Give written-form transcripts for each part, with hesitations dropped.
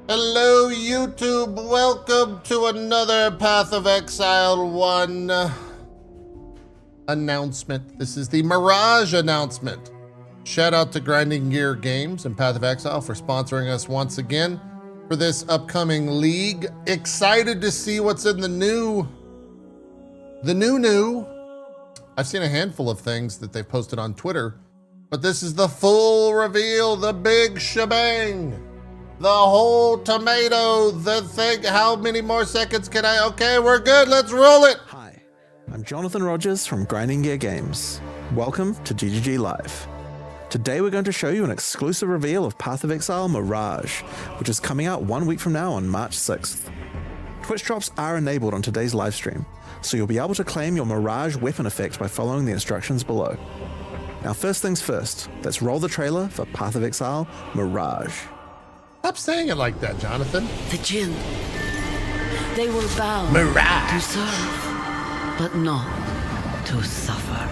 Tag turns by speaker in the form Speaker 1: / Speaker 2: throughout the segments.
Speaker 1: Hello YouTube, welcome to another Path of Exile 1 announcement. This is the Mirage announcement. Shout out to Grinding Gear Games and Path of Exile for sponsoring us once again for this upcoming league. Excited to see what's in the new. I've seen a handful of things that they've posted on Twitter, but this is the full reveal, the big shebang. The whole tomato, the thing. How many more seconds can I? Okay, we're good. Let's roll it.
Speaker 2: Hi, I'm Jonathan Rogers from Grinding Gear Games. Welcome to GGG Live. Today we're going to show you an exclusive reveal of Path of Exile Mirage, which is coming out 1 week from now on March 6th. Twitch drops are enabled on today's live stream, so you'll be able to claim your Mirage weapon effect by following the instructions below. Now first things first, let's roll the trailer for Path of Exile Mirage.
Speaker 1: Stop saying it like that, Jonathan.
Speaker 3: The Jinn. They will bow
Speaker 1: Mirage.
Speaker 3: to serve, but not to suffer.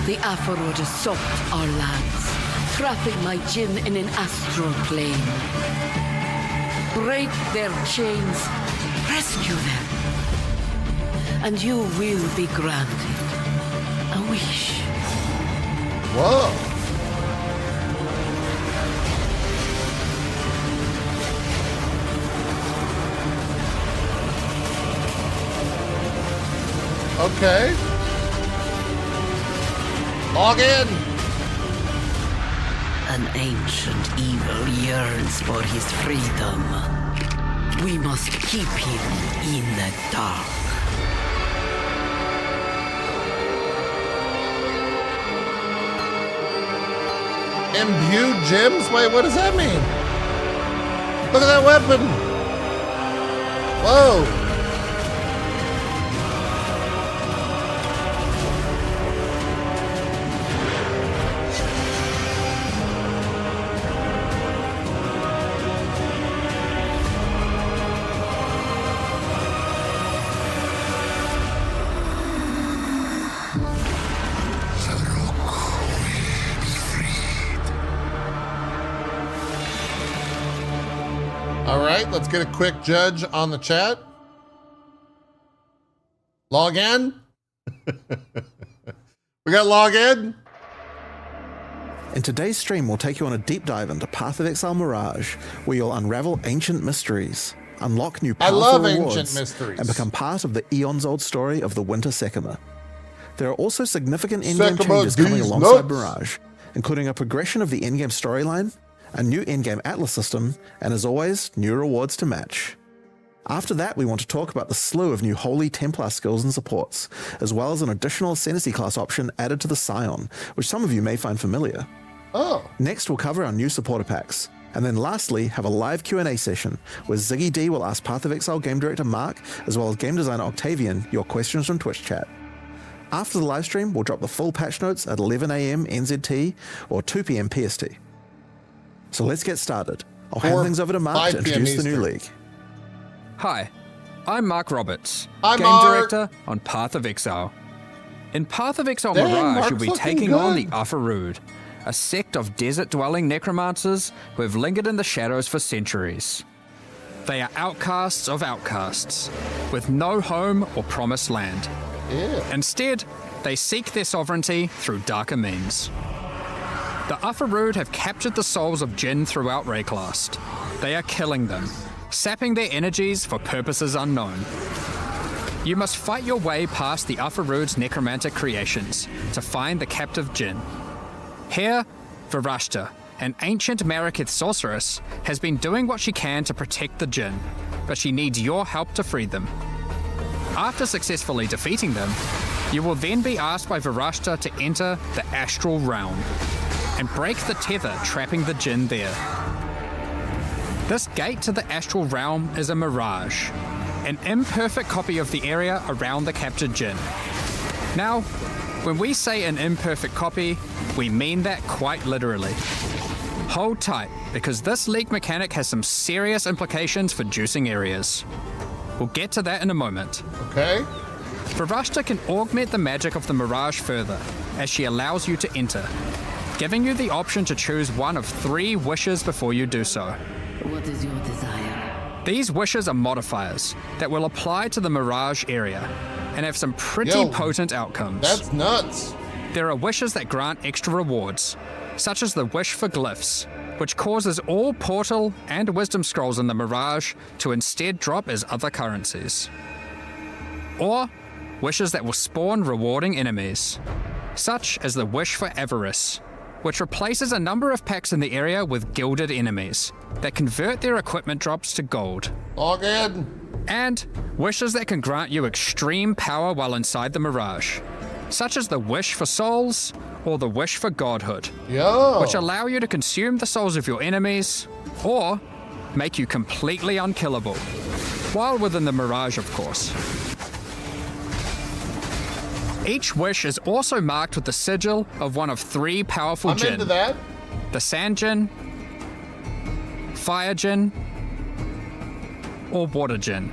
Speaker 3: The Aphrodite assault our lands, trapping my Jinn in an astral plane. Break their chains, rescue them, and you will be granted a wish.
Speaker 1: Whoa. Okay. Log in.
Speaker 3: An ancient evil yearns for his freedom. We must keep him in the dark.
Speaker 1: Imbued gems? Wait, what does that mean? Look at that weapon. Whoa. All right, let's get a quick judge on the chat. Log in. We got log in.
Speaker 2: In today's stream, we'll take you on a deep dive into Path of Exile Mirage, where you'll unravel ancient mysteries, unlock new powerful rewards,
Speaker 1: ancient mysteries,
Speaker 2: and become part of the eons-old story of the Winter Sekima. There are also significant endgame changes coming alongside Mirage, including a progression of the endgame storyline, a new endgame atlas system, and as always, new rewards to match. After that, we want to talk about the slew of new Holy Templar skills and supports, as well as an additional ascendancy class option added to the Scion, which some of you may find familiar.
Speaker 1: Oh.
Speaker 2: Next, we'll cover our new supporter packs, and then lastly, have a live Q&A session, where Ziggy D will ask Path of Exile game director Mark, as well as game designer Octavian, your questions from Twitch chat. After the live stream, we'll drop the full patch notes at 11 AM NZT or 2 PM PST. So let's get started. I'll hand things over to Mark to introduce the new league.
Speaker 4: Hi, I'm Mark Roberts,
Speaker 1: Hi,
Speaker 4: Game
Speaker 1: Mark.
Speaker 4: Director on Path of Exile. In Path of Exile
Speaker 1: Dang,
Speaker 4: Mirage,
Speaker 1: Mark's
Speaker 4: you'll be
Speaker 1: looking
Speaker 4: taking on the
Speaker 1: good.
Speaker 4: Aphrodite, a sect of desert-dwelling necromancers who have lingered in the shadows for centuries. They are outcasts of outcasts, with no home or promised land.
Speaker 1: Yeah.
Speaker 4: Instead, they seek their sovereignty through darker means. The Aphrodite have captured the souls of Jinn throughout Rayclast. They are killing them, sapping their energies for purposes unknown. You must fight your way past the Aphrodite's necromantic creations to find the captive Jinn. Here, Virashta, an ancient Marikith sorceress, has been doing what she can to protect the Jinn, but she needs your help to free them. After successfully defeating them, you will then be asked by Virashta to enter the Astral Realm and break the tether trapping the Jinn there. This gate to the Astral Realm is a mirage, an imperfect copy of the area around the captured Jinn. Now, when we say an imperfect copy, we mean that quite literally. Hold tight, because this league mechanic has some serious implications for juicing areas. We'll get to that in a moment.
Speaker 1: Okay.
Speaker 4: Virashta can augment the magic of the Mirage further, as she allows you to enter, giving you the option to choose one of 3 wishes before you do so.
Speaker 3: What is your desire?
Speaker 4: These wishes are modifiers that will apply to the Mirage area and have some pretty
Speaker 1: Yo,
Speaker 4: potent outcomes.
Speaker 1: That's nuts.
Speaker 4: There are wishes that grant extra rewards, such as the wish for glyphs, which causes all portal and wisdom scrolls in the Mirage to instead drop as other currencies. Or wishes that will spawn rewarding enemies, such as the wish for avarice, which replaces a number of packs in the area with gilded enemies that convert their equipment drops to gold.
Speaker 1: Log in.
Speaker 4: And wishes that can grant you extreme power while inside the Mirage, such as the wish for souls or the wish for godhood,
Speaker 1: Yo.
Speaker 4: which allow you to consume the souls of your enemies or make you completely unkillable, while within the Mirage, of course. Each wish is also marked with the sigil of one of 3 powerful
Speaker 1: I'm
Speaker 4: Jinn:
Speaker 1: into that.
Speaker 4: the Sand Jinn, Fire Jinn, or Water Jinn.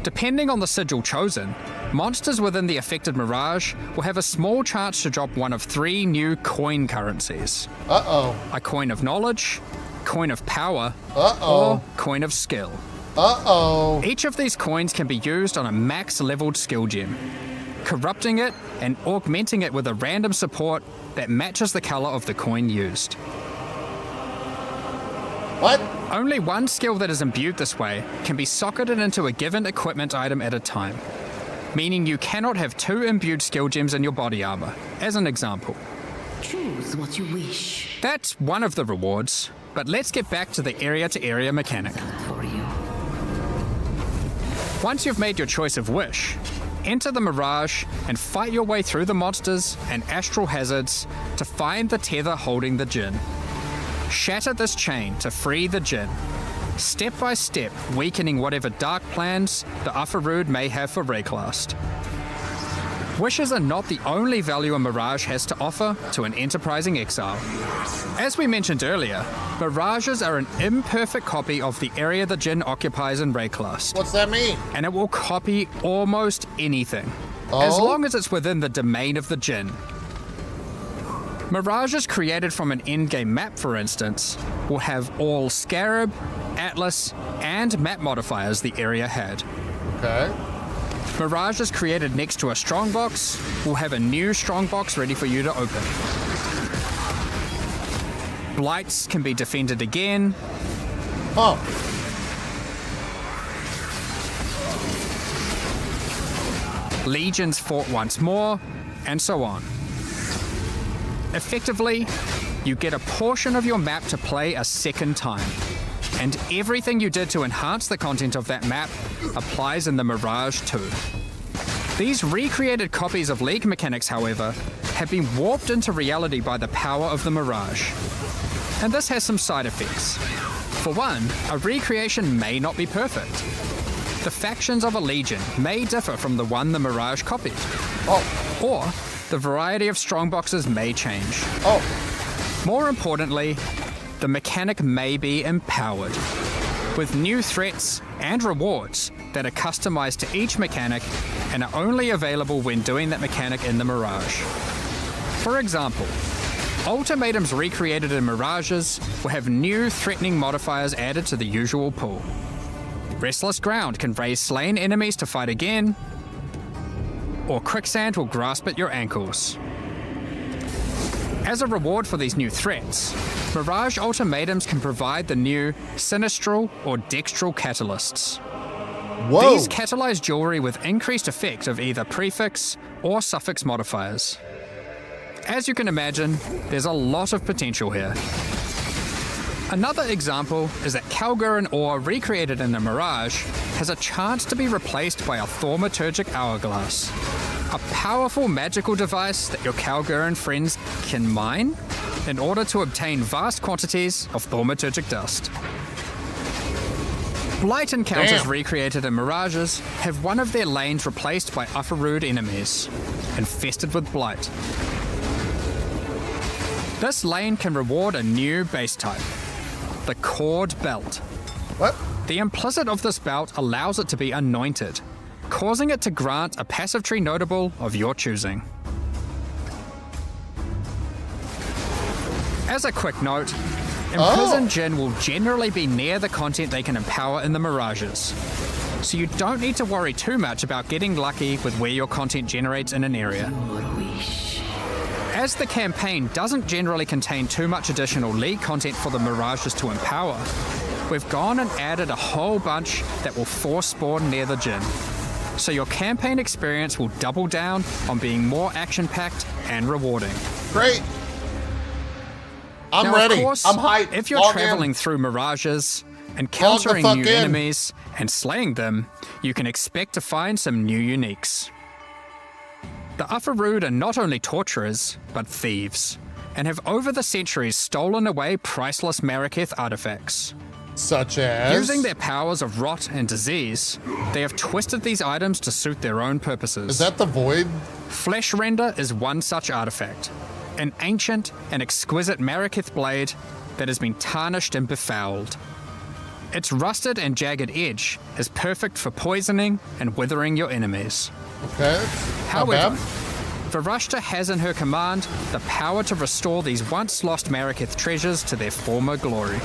Speaker 4: Depending on the sigil chosen, monsters within the affected Mirage will have a small chance to drop one of 3 new coin currencies:
Speaker 1: Uh-oh.
Speaker 4: a coin of knowledge, coin of power,
Speaker 1: Uh-oh.
Speaker 4: or coin of skill.
Speaker 1: Uh-oh.
Speaker 4: Each of these coins can be used on a max-leveled skill gem, corrupting it and augmenting it with a random support that matches the color of the coin used.
Speaker 1: What?
Speaker 4: Only one skill that is imbued this way can be socketed into a given equipment item at a time, meaning you cannot have 2 imbued skill gems in your body armor, as an example.
Speaker 3: Choose what you wish.
Speaker 4: That's one of the rewards, but let's get back to the area-to-area mechanic.
Speaker 3: For you.
Speaker 4: Once you've made your choice of wish, enter the Mirage and fight your way through the monsters and astral hazards to find the tether holding the Jinn. Shatter this chain to free the Jinn, step by step weakening whatever dark plans the Ufarood may have for Rayclast. Wishes are not the only value a Mirage has to offer to an enterprising exile. As we mentioned earlier, Mirages are an imperfect copy of the area the Jinn occupies in Rayclast,
Speaker 1: What's that mean?
Speaker 4: and it will copy almost anything, as
Speaker 1: Oh?
Speaker 4: long as it's within the domain of the Jinn. Mirages created from an endgame map, for instance, will have all scarab, atlas, and map modifiers the area had.
Speaker 1: Okay.
Speaker 4: Mirages created next to a strongbox will have a new strongbox ready for you to open. Blights can be defended again,
Speaker 1: Oh.
Speaker 4: legions fought once more, and so on. Effectively, you get a portion of your map to play a second time, and everything you did to enhance the content of that map applies in the Mirage too. These recreated copies of League mechanics, however, have been warped into reality by the power of the Mirage. And this has some side effects. For one, a recreation may not be perfect. The factions of a Legion may differ from the one the Mirage copied.
Speaker 1: Oh.
Speaker 4: Or the variety of strongboxes may change.
Speaker 1: Oh.
Speaker 4: More importantly, the mechanic may be empowered, with new threats and rewards that are customized to each mechanic and are only available when doing that mechanic in the Mirage. For example, ultimatums recreated in Mirages will have new threatening modifiers added to the usual pool. Restless Ground can raise slain enemies to fight again, or Quicksand will grasp at your ankles. As a reward for these new threats, Mirage ultimatums can provide the new Sinistral or Dextral catalysts.
Speaker 1: Whoa.
Speaker 4: These catalyze jewelry with increased effect of either prefix or suffix modifiers. As you can imagine, there's a lot of potential here. Another example is that Kalgurin ore recreated in the Mirage has a chance to be replaced by a Thaumaturgic Hourglass, a powerful magical device that your Kalgurin friends can mine in order to obtain vast quantities of Thaumaturgic dust. Blight encounters
Speaker 1: Damn.
Speaker 4: recreated in Mirages have one of their lanes replaced by Ufarood enemies, infested with Blight. This lane can reward a new base type, the Cord Belt.
Speaker 1: What?
Speaker 4: The implicit of this belt allows it to be anointed, causing it to grant a passive tree notable of your choosing. As a quick note, Imprisoned Jinn will generally be near the content they can empower in the Mirages, so you don't need to worry too much about getting lucky with where your content generates in an area. As the campaign doesn't generally contain too much additional League content for the Mirages to empower, we've gone and added a whole bunch that will force spawn near the Jinn. So your campaign experience will double down on being more action-packed and rewarding.
Speaker 1: Great. I'm
Speaker 4: Now,
Speaker 1: ready.
Speaker 4: Of course,
Speaker 1: I'm hyped.
Speaker 4: if you're
Speaker 1: Log
Speaker 4: traveling
Speaker 1: in.
Speaker 4: through Mirages,
Speaker 1: Log
Speaker 4: encountering
Speaker 1: the
Speaker 4: new
Speaker 1: fuck in.
Speaker 4: enemies, and slaying them, you can expect to find some new uniques. The Ufarood are not only torturers, but thieves, and have over the centuries stolen away priceless Maraketh artifacts.
Speaker 1: Such as?
Speaker 4: Using their powers of rot and disease, they have twisted these items to suit their own purposes.
Speaker 1: Is that the Void?
Speaker 4: Flesh Render is one such artifact, an ancient and exquisite Maraketh blade that has been tarnished and befouled. Its rusted and jagged edge is perfect for poisoning and withering your enemies.
Speaker 1: Okay. Not
Speaker 4: However,
Speaker 1: bad.
Speaker 4: Varashta has in her command the power to restore these once lost Maraketh treasures to their former glory.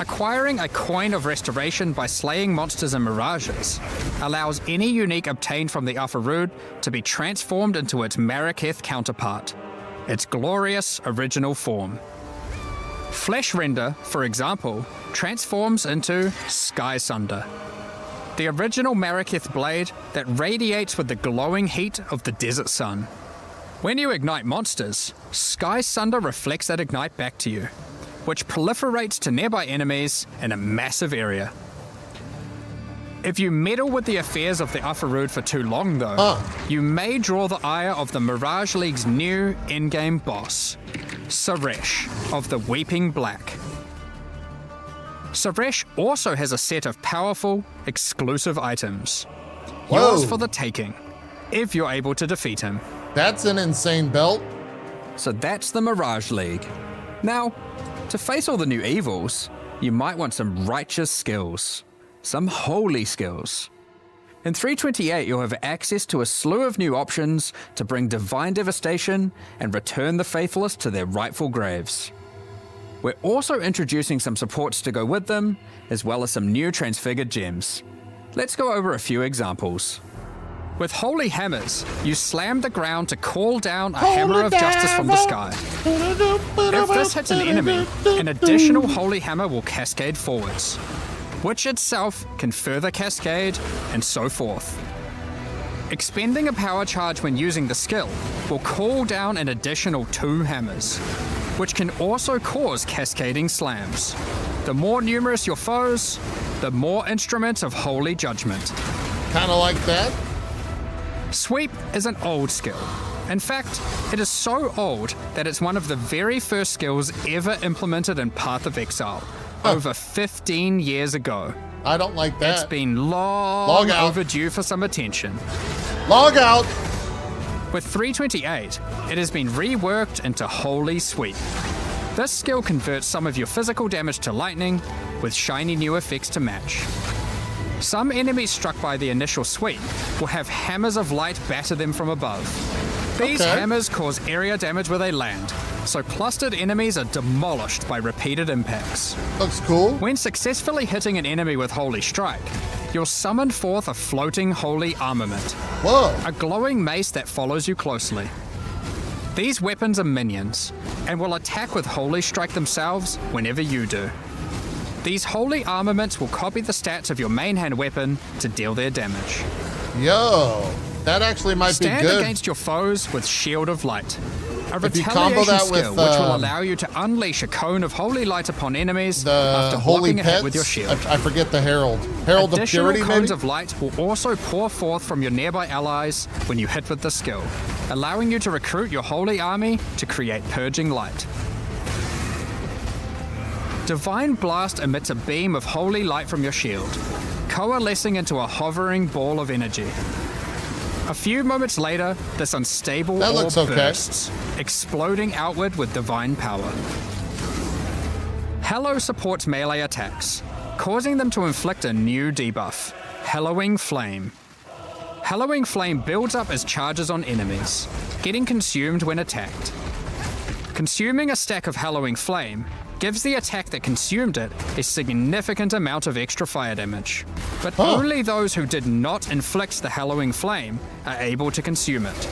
Speaker 4: Acquiring a coin of restoration by slaying monsters in Mirages allows any unique obtained from the Ufarood to be transformed into its Maraketh counterpart, its glorious original form. Flesh Render, for example, transforms into Sky Sunder, the original Maraketh blade that radiates with the glowing heat of the desert sun. When you ignite monsters, Sky Sunder reflects that ignite back to you, which proliferates to nearby enemies in a massive area. If you meddle with the affairs of the Ufarood for too long though, you may draw the ire of the Mirage League's new endgame boss, Suresh of the Weeping Black. Suresh also has a set of powerful, exclusive items.
Speaker 1: Whoa.
Speaker 4: Yours for the taking, if you're able to defeat him.
Speaker 1: That's an insane belt.
Speaker 4: So that's the Mirage League. Now, to face all the new evils, you might want some righteous skills. Some holy skills. In 328, you'll have access to a slew of new options to bring divine devastation and return the faithless to their rightful graves. We're also introducing some supports to go with them, as well as some new transfigured gems. Let's go over a few examples. With Holy Hammers, you slam the ground to call down a hammer of justice from the sky. If this hits an enemy, an additional Holy Hammer will cascade forwards, which itself can further cascade, and so forth. Expending a power charge when using the skill will call down an additional 2 hammers, which can also cause cascading slams. The more numerous your foes, the more instruments of holy judgment.
Speaker 1: Kinda like that.
Speaker 4: Sweep is an old skill. In fact, it is so old that it's one of the very first skills ever implemented in Path of Exile, over 15 years ago.
Speaker 1: I don't like that.
Speaker 4: It's been long
Speaker 1: Log out.
Speaker 4: overdue for some attention.
Speaker 1: Log out.
Speaker 4: With 328, it has been reworked into Holy Sweep. This skill converts some of your physical damage to lightning, with shiny new effects to match. Some enemies struck by the initial sweep will have hammers of light batter them from above. These
Speaker 1: Okay.
Speaker 4: hammers cause area damage where they land, so clustered enemies are demolished by repeated impacts.
Speaker 1: Looks cool.
Speaker 4: When successfully hitting an enemy with Holy Strike, you'll summon forth a floating holy armament,
Speaker 1: Whoa.
Speaker 4: a glowing mace that follows you closely. These weapons are minions, and will attack with Holy Strike themselves whenever you do. These holy armaments will copy the stats of your main hand weapon to deal their damage.
Speaker 1: Yo. That actually might
Speaker 4: Stand
Speaker 1: be good.
Speaker 4: against your foes with Shield of Light, a
Speaker 1: If you combo
Speaker 4: retaliation
Speaker 1: that with,
Speaker 4: skill which will allow you to unleash a cone of holy light upon enemies
Speaker 1: the
Speaker 4: after
Speaker 1: holy
Speaker 4: blocking a
Speaker 1: pets.
Speaker 4: hit with your shield.
Speaker 1: I forget the herald. Herald of
Speaker 4: Additional
Speaker 1: purity,
Speaker 4: cones
Speaker 1: maybe?
Speaker 4: of light will also pour forth from your nearby allies when you hit with the skill, allowing you to recruit your holy army to create purging light. Divine Blast emits a beam of holy light from your shield, coalescing into a hovering ball of energy. A few moments later, this unstable
Speaker 1: That
Speaker 4: orb
Speaker 1: looks okay.
Speaker 4: bursts, exploding outward with divine power. Hallow supports melee attacks, causing them to inflict a new debuff, Hallowing Flame. Hallowing Flame builds up as charges on enemies, getting consumed when attacked. Consuming a stack of Hallowing Flame gives the attack that consumed it a significant amount of extra fire damage. But only those who did not inflict the Hallowing Flame are able to consume it.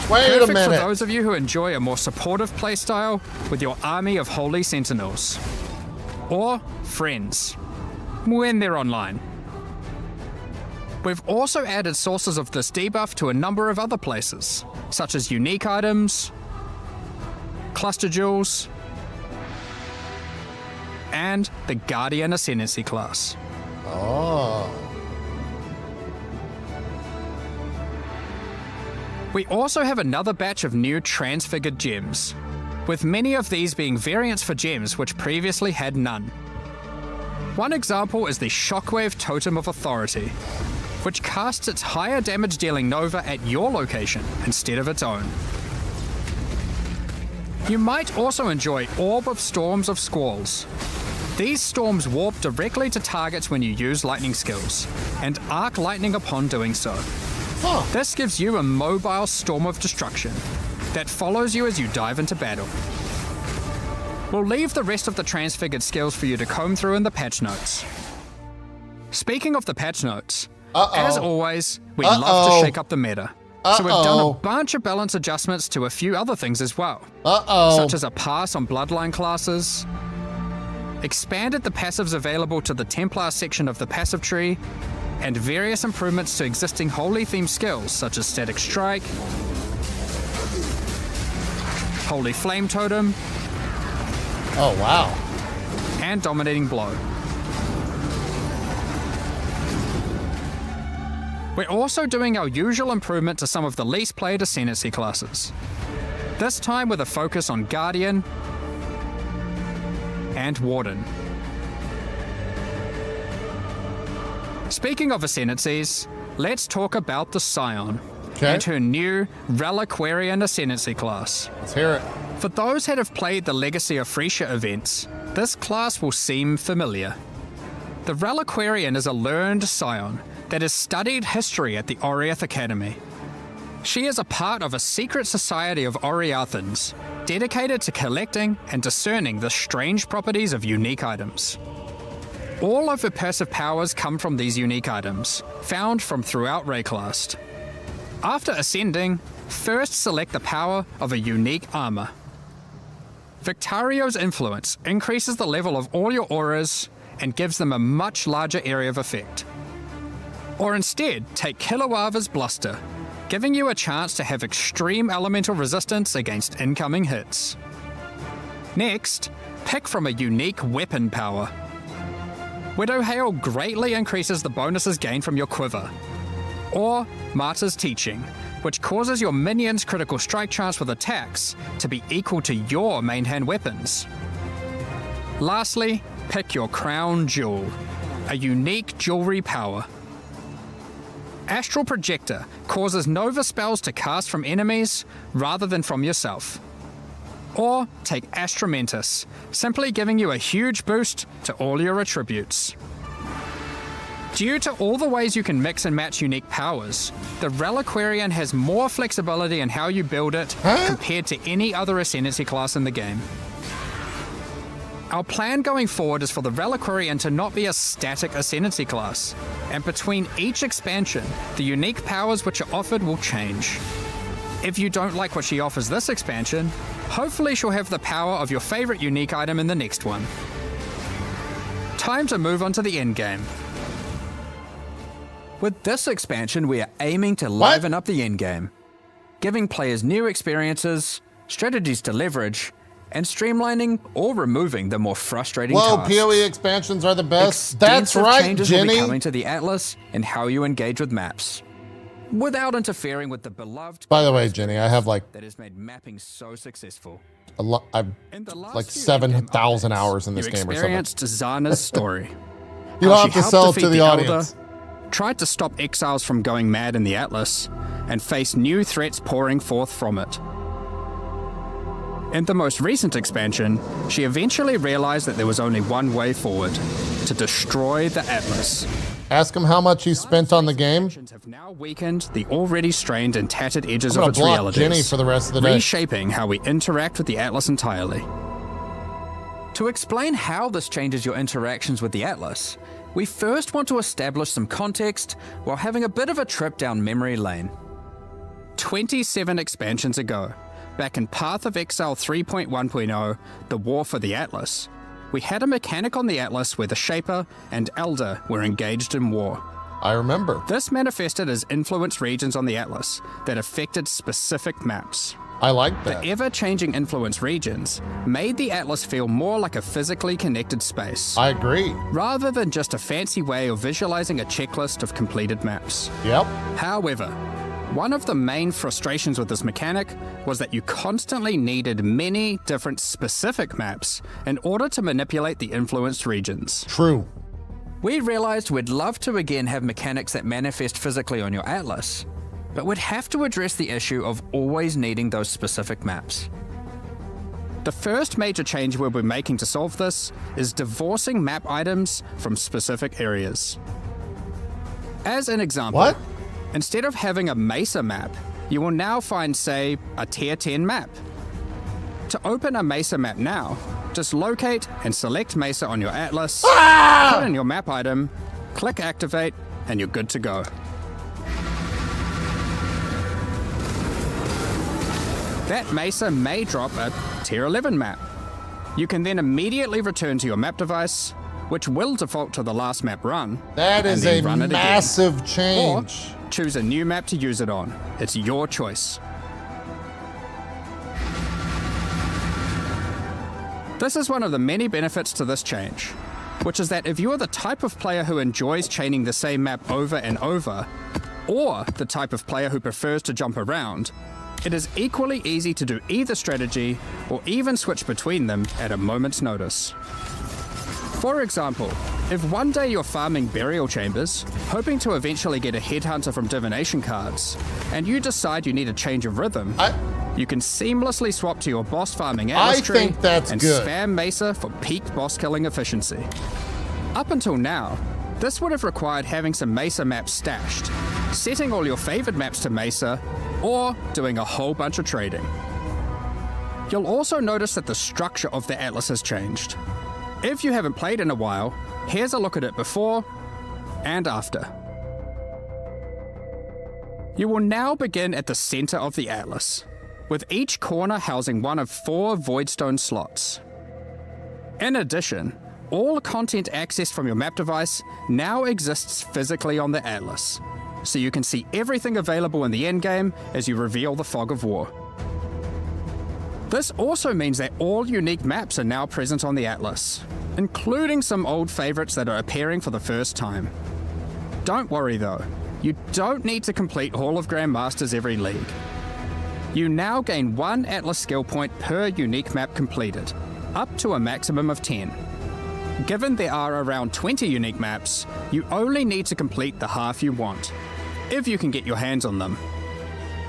Speaker 1: Wait a
Speaker 4: Perfect
Speaker 1: minute.
Speaker 4: for those of you who enjoy a more supportive playstyle with your army of Holy Sentinels. Or friends, when they're online. We've also added sources of this debuff to a number of other places, such as unique items, cluster jewels, and the Guardian Ascendancy class.
Speaker 1: Oh.
Speaker 4: We also have another batch of new transfigured gems, with many of these being variants for gems which previously had none. One example is the Shockwave Totem of Authority, which casts its higher damage dealing Nova at your location instead of its own. You might also enjoy Orb of Storms of Squalls. These storms warp directly to targets when you use lightning skills, and arc lightning upon doing so. This gives you a mobile storm of destruction that follows you as you dive into battle. We'll leave the rest of the transfigured skills for you to comb through in the patch notes. Speaking of the patch notes, as always, we love to shake up the meta. So we've done a bunch of balance adjustments to a few other things as well. Such as a pass on Bloodline classes, expanded the passives available to the Templar section of the passive tree, and various improvements to existing Holy themed skills such as Static Strike, Holy Flame Totem,
Speaker 1: Oh, wow.
Speaker 4: and Dominating Blow. We're also doing our usual improvement to some of the least played Ascendancy classes. This time with a focus on Guardian and Warden. Speaking of Ascendancies, let's talk about the Scion and her new Requarian Ascendancy class.
Speaker 1: Let's hear it.
Speaker 4: For those that have played the Legacy of Freesia events, this class will seem familiar. The Requarian is a learned Scion that has studied history at the Oriath Academy. She is a part of a secret society of Oriathans, dedicated to collecting and discerning the strange properties of unique items. All of her passive powers come from these unique items, found from throughout Rayclast. After ascending, first select the power of a unique armor. Victario's influence increases the level of all your auras and gives them a much larger area of effect. Or instead, take Kilowava's Bluster, giving you a chance to have extreme elemental resistance against incoming hits. Next, pick from a unique weapon power. Widow Hail greatly increases the bonuses gained from your quiver. Or Martyr's Teaching, which causes your minions' critical strike chance with attacks to be equal to your main hand weapons. Lastly, pick your Crown Jewel, a unique jewelry power. Astral Projector causes Nova spells to cast from enemies rather than from yourself. Or take Astramentus, simply giving you a huge boost to all your attributes. Due to all the ways you can mix and match unique powers, the Requarian has more flexibility in how you build it compared to any other Ascendancy class in the game. Our plan going forward is for the Requarian to not be a static Ascendancy class, and between each expansion, the unique powers which are offered will change. If you don't like what she offers this expansion, hopefully she'll have the power of your favorite unique item in the next one. Time to move on to the endgame. With this expansion, we are aiming to liven up the endgame, giving players new experiences, strategies to leverage, and streamlining or removing the more frustrating tasks.
Speaker 1: PoE expansions are the best. That's
Speaker 4: Extensive
Speaker 1: right,
Speaker 4: changes will be
Speaker 1: Jenny.
Speaker 4: coming to the Atlas and how you engage with maps, without interfering with the beloved.
Speaker 1: By the way, Jenny, I have like
Speaker 4: that has made mapping so successful.
Speaker 1: a lot. I've
Speaker 4: In the last
Speaker 1: like
Speaker 4: few
Speaker 1: 7,000
Speaker 4: updates,
Speaker 1: hours in this
Speaker 4: you
Speaker 1: game or something.
Speaker 4: experienced Zana's story.
Speaker 1: You
Speaker 4: How
Speaker 1: have
Speaker 4: she
Speaker 1: to
Speaker 4: helped
Speaker 1: sell
Speaker 4: defeat
Speaker 1: to the
Speaker 4: Elder,
Speaker 1: audience.
Speaker 4: tried to stop exiles from going mad in the Atlas, and faced new threats pouring forth from it. In the most recent expansion, she eventually realized that there was only one way forward: to destroy the Atlas.
Speaker 1: Ask him how much he spent on the game.
Speaker 4: Actions have now weakened the already strained and tattered edges
Speaker 1: I'm
Speaker 4: of
Speaker 1: gonna
Speaker 4: its
Speaker 1: block
Speaker 4: realities,
Speaker 1: Jenny for the rest of the day.
Speaker 4: reshaping how we interact with the Atlas entirely.
Speaker 5: To explain how this changes your interactions with the Atlas, we first want to establish some context while having a bit of a trip down memory lane.
Speaker 4: 27 expansions ago, back in Path of Exile 3.1.0, the War for the Atlas, we had a mechanic on the Atlas where the Shaper and Elder were engaged in war.
Speaker 1: I remember.
Speaker 4: This manifested as influence regions on the Atlas that affected specific maps.
Speaker 1: I like that.
Speaker 4: The ever-changing influence regions made the Atlas feel more like a physically connected space,
Speaker 1: I agree.
Speaker 4: rather than just a fancy way of visualizing a checklist of completed maps.
Speaker 1: Yep.
Speaker 4: However, one of the main frustrations with this mechanic was that you constantly needed many different specific maps in order to manipulate the influenced regions.
Speaker 1: True.
Speaker 5: We realized we'd love to again have mechanics that manifest physically on your Atlas, but we'd have to address the issue of always needing those specific maps.
Speaker 4: The first major change we'll be making to solve this is divorcing map items from specific areas. As an example,
Speaker 1: What?
Speaker 4: instead of having a Mesa map, you will now find, say, a Tier 10 map. To open a Mesa map now, just locate and select Mesa on your Atlas, put in your map item, click Activate, and you're good to go. That Mesa may drop a Tier 11 map. You can then immediately return to your map device, which will default to the last map run.
Speaker 1: That
Speaker 4: and
Speaker 1: is
Speaker 4: then
Speaker 1: a
Speaker 4: run it again.
Speaker 1: massive
Speaker 4: Or
Speaker 1: change.
Speaker 4: choose a new map to use it on. It's your choice. This is one of the many benefits to this change, which is that if you are the type of player who enjoys chaining the same map over and over, or the type of player who prefers to jump around, it is equally easy to do either strategy or even switch between them at a moment's notice. For example, if one day you're farming burial chambers, hoping to eventually get a headhunter from divination cards, and you decide you need a change of rhythm, you can seamlessly swap to your boss farming Atlas
Speaker 1: I
Speaker 4: tree
Speaker 1: think that's
Speaker 4: and
Speaker 1: good.
Speaker 4: spam Mesa for peak boss killing efficiency. Up until now, this would have required having some Mesa maps stashed, setting all your favored maps to Mesa, or doing a whole bunch of trading. You'll also notice that the structure of the Atlas has changed. If you haven't played in a while, here's a look at it before and after. You will now begin at the center of the Atlas, with each corner housing one of 4 Voidstone slots. In addition, all content accessed from your map device now exists physically on the Atlas, so you can see everything available in the endgame as you reveal the Fog of War. This also means that all unique maps are now present on the Atlas, including some old favorites that are appearing for the first time. Don't worry though, you don't need to complete Hall of Grandmasters every league. You now gain 1 Atlas skill point per unique map completed, up to a maximum of 10. Given there are around 20 unique maps, you only need to complete the half you want, if you can get your hands on them.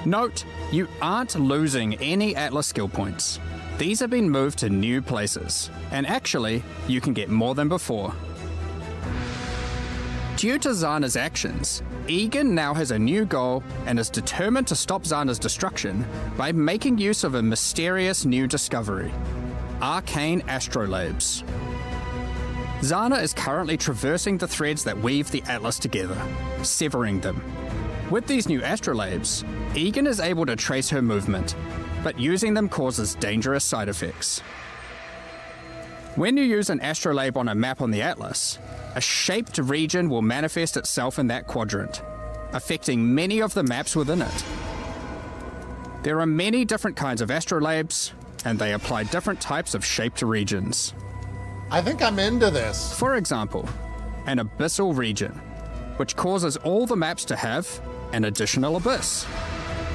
Speaker 4: Note, you aren't losing any Atlas skill points. These have been moved to new places, and actually, you can get more than before. Due to Zana's actions, Egan now has a new goal and is determined to stop Zana's destruction by making use of a mysterious new discovery, arcane astrolabes. Zana is currently traversing the threads that weave the Atlas together, severing them. With these new astrolabes, Egan is able to trace her movement, but using them causes dangerous side effects. When you use an astrolabe on a map on the Atlas, a shaped region will manifest itself in that quadrant, affecting many of the maps within it. There are many different kinds of astrolabes, and they apply different types of shaped regions.
Speaker 1: I think I'm into this.
Speaker 4: For example, an abyssal region, which causes all the maps to have an additional abyss.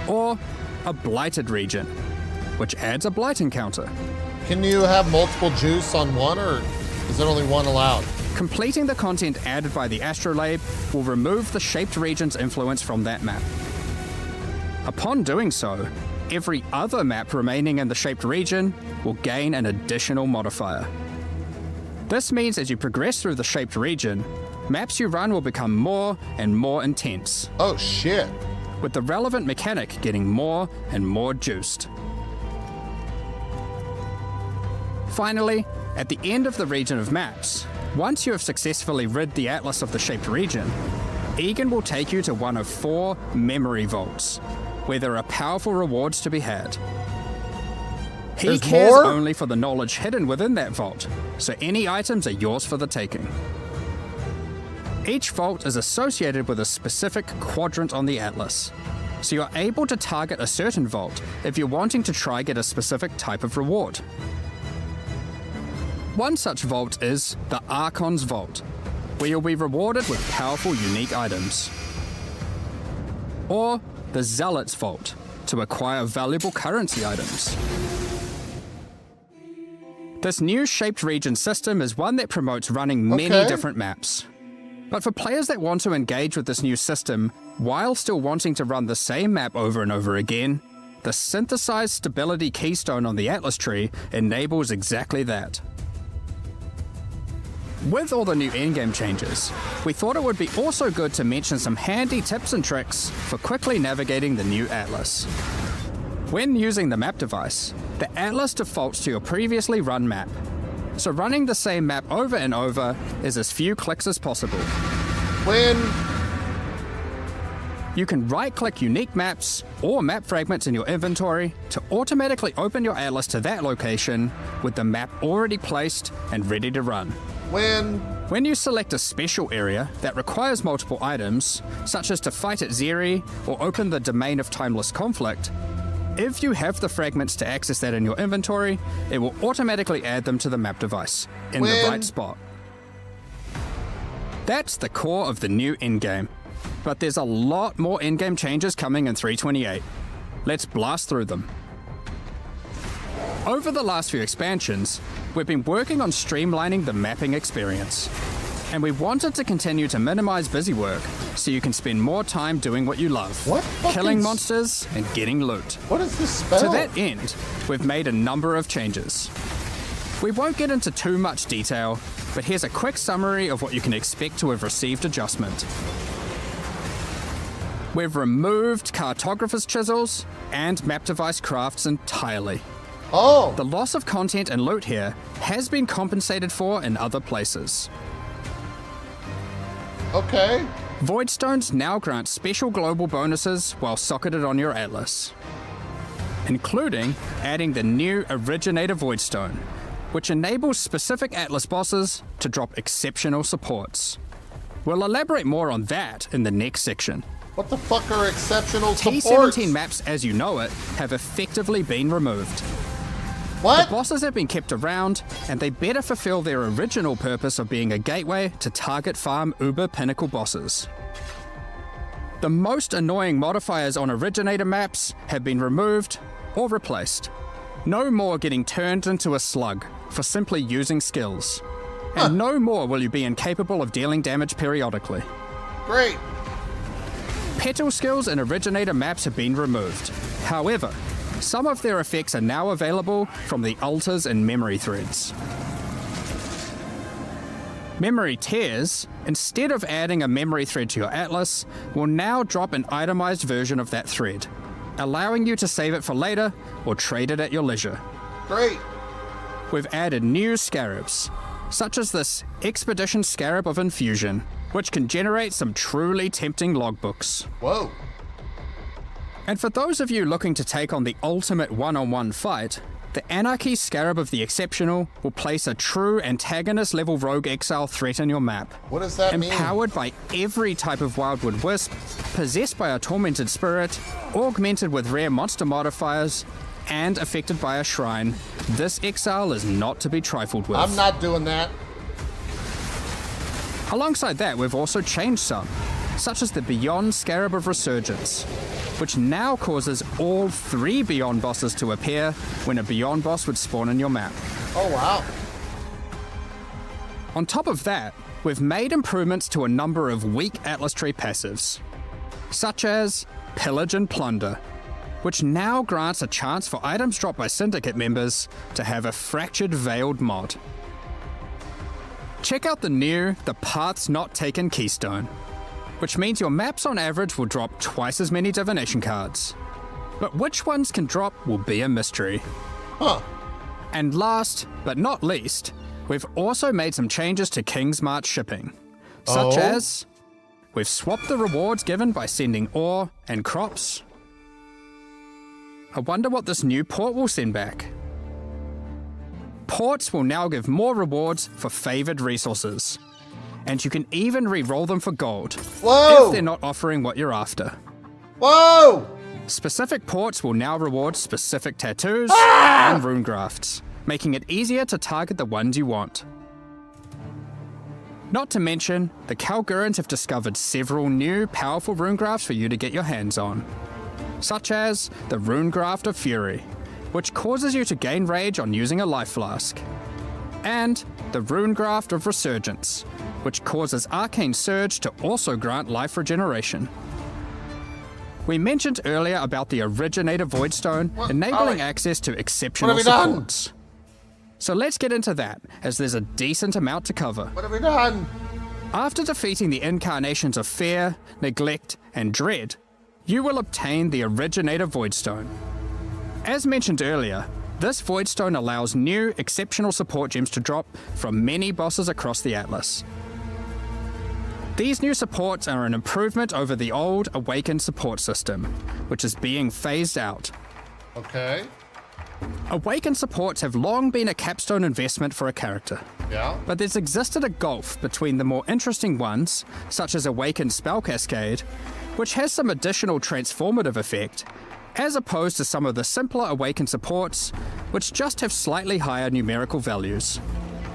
Speaker 4: Or a blighted region, which adds a blight encounter.
Speaker 1: Can you have multiple juice on one, or is it only one allowed?
Speaker 4: Completing the content added by the astrolabe will remove the shaped region's influence from that map. Upon doing so, every other map remaining in the shaped region will gain an additional modifier. This means as you progress through the shaped region, maps you run will become more and more intense,
Speaker 1: Oh, shit.
Speaker 4: with the relevant mechanic getting more and more juiced. Finally, at the end of the region of maps, once you have successfully rid the Atlas of the shaped region, Egan will take you to one of 4 memory vaults, where there are powerful rewards to be had. He
Speaker 1: There's
Speaker 4: cares
Speaker 1: more?
Speaker 4: only for the knowledge hidden within that vault, so any items are yours for the taking. Each vault is associated with a specific quadrant on the Atlas, so you're able to target a certain vault if you're wanting to try get a specific type of reward. One such vault is the Archon's Vault, where you'll be rewarded with powerful unique items. Or the Zealot's Vault, to acquire valuable currency items. This new shaped region system is one that promotes running many
Speaker 1: Okay.
Speaker 4: different maps. But for players that want to engage with this new system while still wanting to run the same map over and over again, the synthesized stability keystone on the Atlas tree enables exactly that. With all the new endgame changes, we thought it would be also good to mention some handy tips and tricks for quickly navigating the new Atlas. When using the map device, the Atlas defaults to your previously run map, so running the same map over and over is as few clicks as possible.
Speaker 1: When
Speaker 4: You can right-click unique maps or map fragments in your inventory to automatically open your Atlas to that location with the map already placed and ready to run.
Speaker 1: when
Speaker 4: When you select a special area that requires multiple items, such as to fight at Zeri or open the Domain of Timeless Conflict, if you have the fragments to access that in your inventory, it will automatically add them to the map device in the
Speaker 1: When-
Speaker 4: right spot. That's the core of the new endgame. But there's a lot more endgame changes coming in 3.28. Let's blast through them. Over the last few expansions, we've been working on streamlining the mapping experience. And we wanted to continue to minimize busy work so you can spend more time doing what you love.
Speaker 1: What
Speaker 4: killing
Speaker 1: fucking
Speaker 4: monsters and getting loot.
Speaker 1: what is this spell?
Speaker 4: To that end, we've made a number of changes. We won't get into too much detail, but here's a quick summary of what you can expect to have received adjustment. We've removed cartographer's chisels and map device crafts entirely.
Speaker 1: Oh,
Speaker 4: The loss of content and loot here has been compensated for in other places.
Speaker 1: okay.
Speaker 4: Void Stones now grant special global bonuses while socketed on your Atlas, including adding the new Originator Void Stone, which enables specific Atlas bosses to drop exceptional supports. We'll elaborate more on that in the next section.
Speaker 1: What the fuck are exceptional supports?
Speaker 4: T17 maps as you know it have effectively been removed.
Speaker 1: What?
Speaker 4: Bosses have been kept around, and they better fulfill their original purpose of being a gateway to target farm uber pinnacle bosses. The most annoying modifiers on Originator maps have been removed or replaced. No more getting turned into a slug for simply using skills. And no more will you be incapable of dealing damage periodically.
Speaker 1: Great.
Speaker 4: Petal skills in Originator maps have been removed. However, some of their effects are now available from the altars and memory threads. Memory tears, instead of adding a memory thread to your Atlas, will now drop an itemized version of that thread, allowing you to save it for later or trade it at your leisure.
Speaker 1: Great.
Speaker 4: We've added new scarabs, such as this Expedition Scarab of Infusion, which can generate some truly tempting logbooks.
Speaker 1: Whoa.
Speaker 4: And for those of you looking to take on the ultimate one-on-one fight, the Anarchy Scarab of the Exceptional will place a true antagonist-level rogue exile threat in your map.
Speaker 1: What does that mean?
Speaker 4: Empowered by every type of Wildwood Wisp, possessed by a tormented spirit, augmented with rare monster modifiers, and affected by a shrine, this exile is not to be trifled with.
Speaker 1: I'm not doing that.
Speaker 4: Alongside that, we've also changed some, such as the Beyond Scarab of Resurgence, which now causes all 3 Beyond bosses to appear when a Beyond boss would spawn in your map.
Speaker 1: Oh, wow.
Speaker 4: On top of that, we've made improvements to a number of weak Atlas Tree passives, such as Pillage and Plunder, which now grants a chance for items dropped by Syndicate members to have a Fractured Veiled mod. Check out the new The Paths Not Taken keystone, which means your maps on average will drop twice as many divination cards. But which ones can drop will be a mystery.
Speaker 1: Huh.
Speaker 4: And last, but not least, we've also made some changes to King's March shipping, such as we've swapped the rewards given by sending ore and crops. I wonder what this new port will send back. Ports will now give more rewards for favoured resources, and you can even re-roll them for gold
Speaker 1: Whoa!
Speaker 4: if they're not offering what you're after.
Speaker 1: Whoa!
Speaker 4: Specific ports will now reward specific tattoos and rune grafts, making it easier to target the ones you want. Not to mention, the Kalgurans have discovered several new powerful rune grafts for you to get your hands on, such as the Rune Graft of Fury, which causes you to gain rage on using a life flask, and the Rune Graft of Resurgence, which causes Arcane Surge to also grant life regeneration. We mentioned earlier about the Originator Voidstone enabling access to exceptional supports. So let's get into that, as there's a decent amount to cover.
Speaker 1: What have we done?
Speaker 4: After defeating the incarnations of Fear, Neglect, and Dread, you will obtain the Originator Voidstone. As mentioned earlier, this Voidstone allows new, exceptional support gems to drop from many bosses across the Atlas. These new supports are an improvement over the old Awakened support system, which is being phased out.
Speaker 1: Okay.
Speaker 4: Awakened supports have long been a capstone investment for a character.
Speaker 1: Yeah.
Speaker 4: But there's existed a gulf between the more interesting ones, such as Awakened Spell Cascade, which has some additional transformative effect, as opposed to some of the simpler Awakened supports, which just have slightly higher numerical values.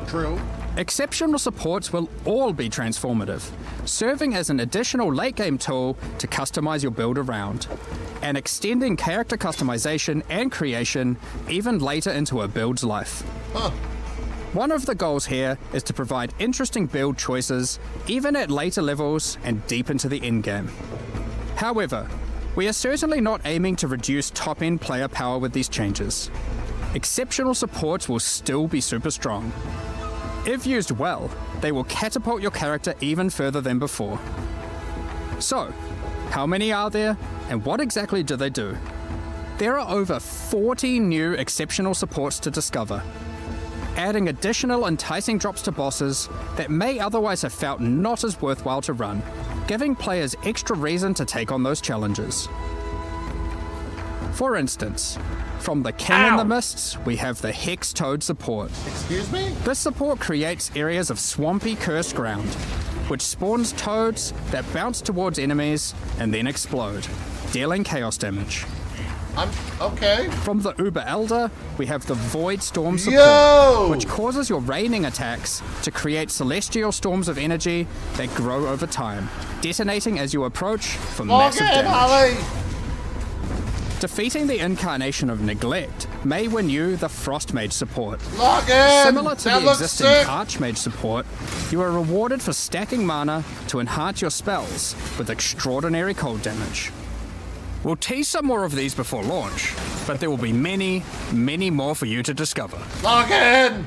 Speaker 1: True.
Speaker 4: Exceptional supports will all be transformative, serving as an additional late-game tool to customize your build around, and extending character customization and creation even later into a build's life.
Speaker 1: Huh.
Speaker 4: One of the goals here is to provide interesting build choices, even at later levels and deep into the endgame. However, we are certainly not aiming to reduce top-end player power with these changes. Exceptional supports will still be super strong. If used well, they will catapult your character even further than before. So, how many are there, and what exactly do they do? There are over 40 new exceptional supports to discover, adding additional enticing drops to bosses that may otherwise have felt not as worthwhile to run, giving players extra reason to take on those challenges. For instance, from the King in the Mists, we have the Hex Toad support.
Speaker 1: Excuse me?
Speaker 4: This support creates areas of swampy cursed ground, which spawns toads that bounce towards enemies and then explode, dealing chaos damage.
Speaker 1: Okay.
Speaker 4: From the Uber Elder, we have the Void Storm support, which causes your raining attacks to create celestial storms of energy that grow over time, detonating as you approach for massive damage.
Speaker 1: Holly.
Speaker 4: Defeating the incarnation of Neglect may win you the Frost Mage support.
Speaker 1: Log in!
Speaker 4: Similar to
Speaker 1: That
Speaker 4: the
Speaker 1: looks
Speaker 4: existing
Speaker 1: sick.
Speaker 4: Archmage support, you are rewarded for stacking mana to enhance your spells with extraordinary cold damage. We'll tease some more of these before launch, but there will be many, many more for you to discover.
Speaker 1: Log in!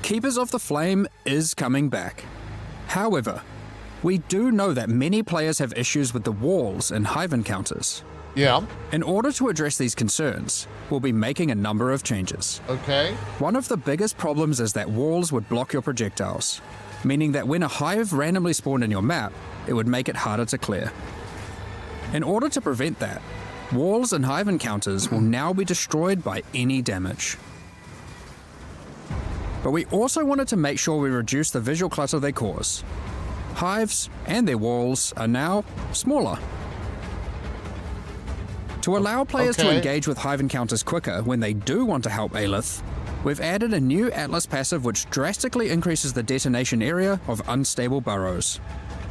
Speaker 4: Keepers of the Flame is coming back. However, we do know that many players have issues with the walls in Hive encounters.
Speaker 1: Yeah.
Speaker 4: In order to address these concerns, we'll be making a number of changes.
Speaker 1: Okay.
Speaker 4: One of the biggest problems is that walls would block your projectiles, meaning that when a hive randomly spawned in your map, it would make it harder to clear. In order to prevent that, walls and hive encounters will now be destroyed by any damage. But we also wanted to make sure we reduce the visual clutter they cause. Hives and their walls are now smaller. To allow players to engage with hive encounters quicker when they do want to help Aelith, we've added a new Atlas passive which drastically increases the detonation area of unstable burrows,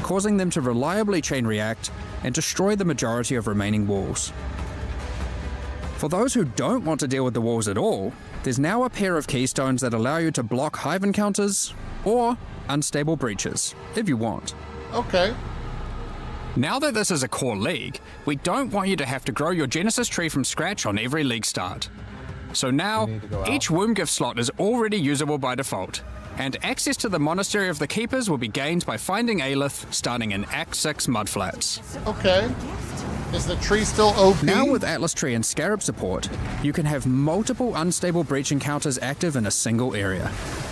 Speaker 4: causing them to reliably chain react and destroy the majority of remaining walls. For those who don't want to deal with the walls at all, there's now a pair of keystones that allow you to block hive encounters or unstable breaches, if you want.
Speaker 1: Okay.
Speaker 4: Now that this is a core league, we don't want you to have to grow your Genesis tree from scratch on every league start. So now,
Speaker 1: need to go out.
Speaker 4: each womb gift slot is already usable by default, and access to the Monastery of the Keepers will be gained by finding Aelith starting in Act 6 Mudflats.
Speaker 1: Okay. Is the tree still OP?
Speaker 4: Now with Atlas Tree and Scarab support, you can have multiple unstable breach encounters active in a single area,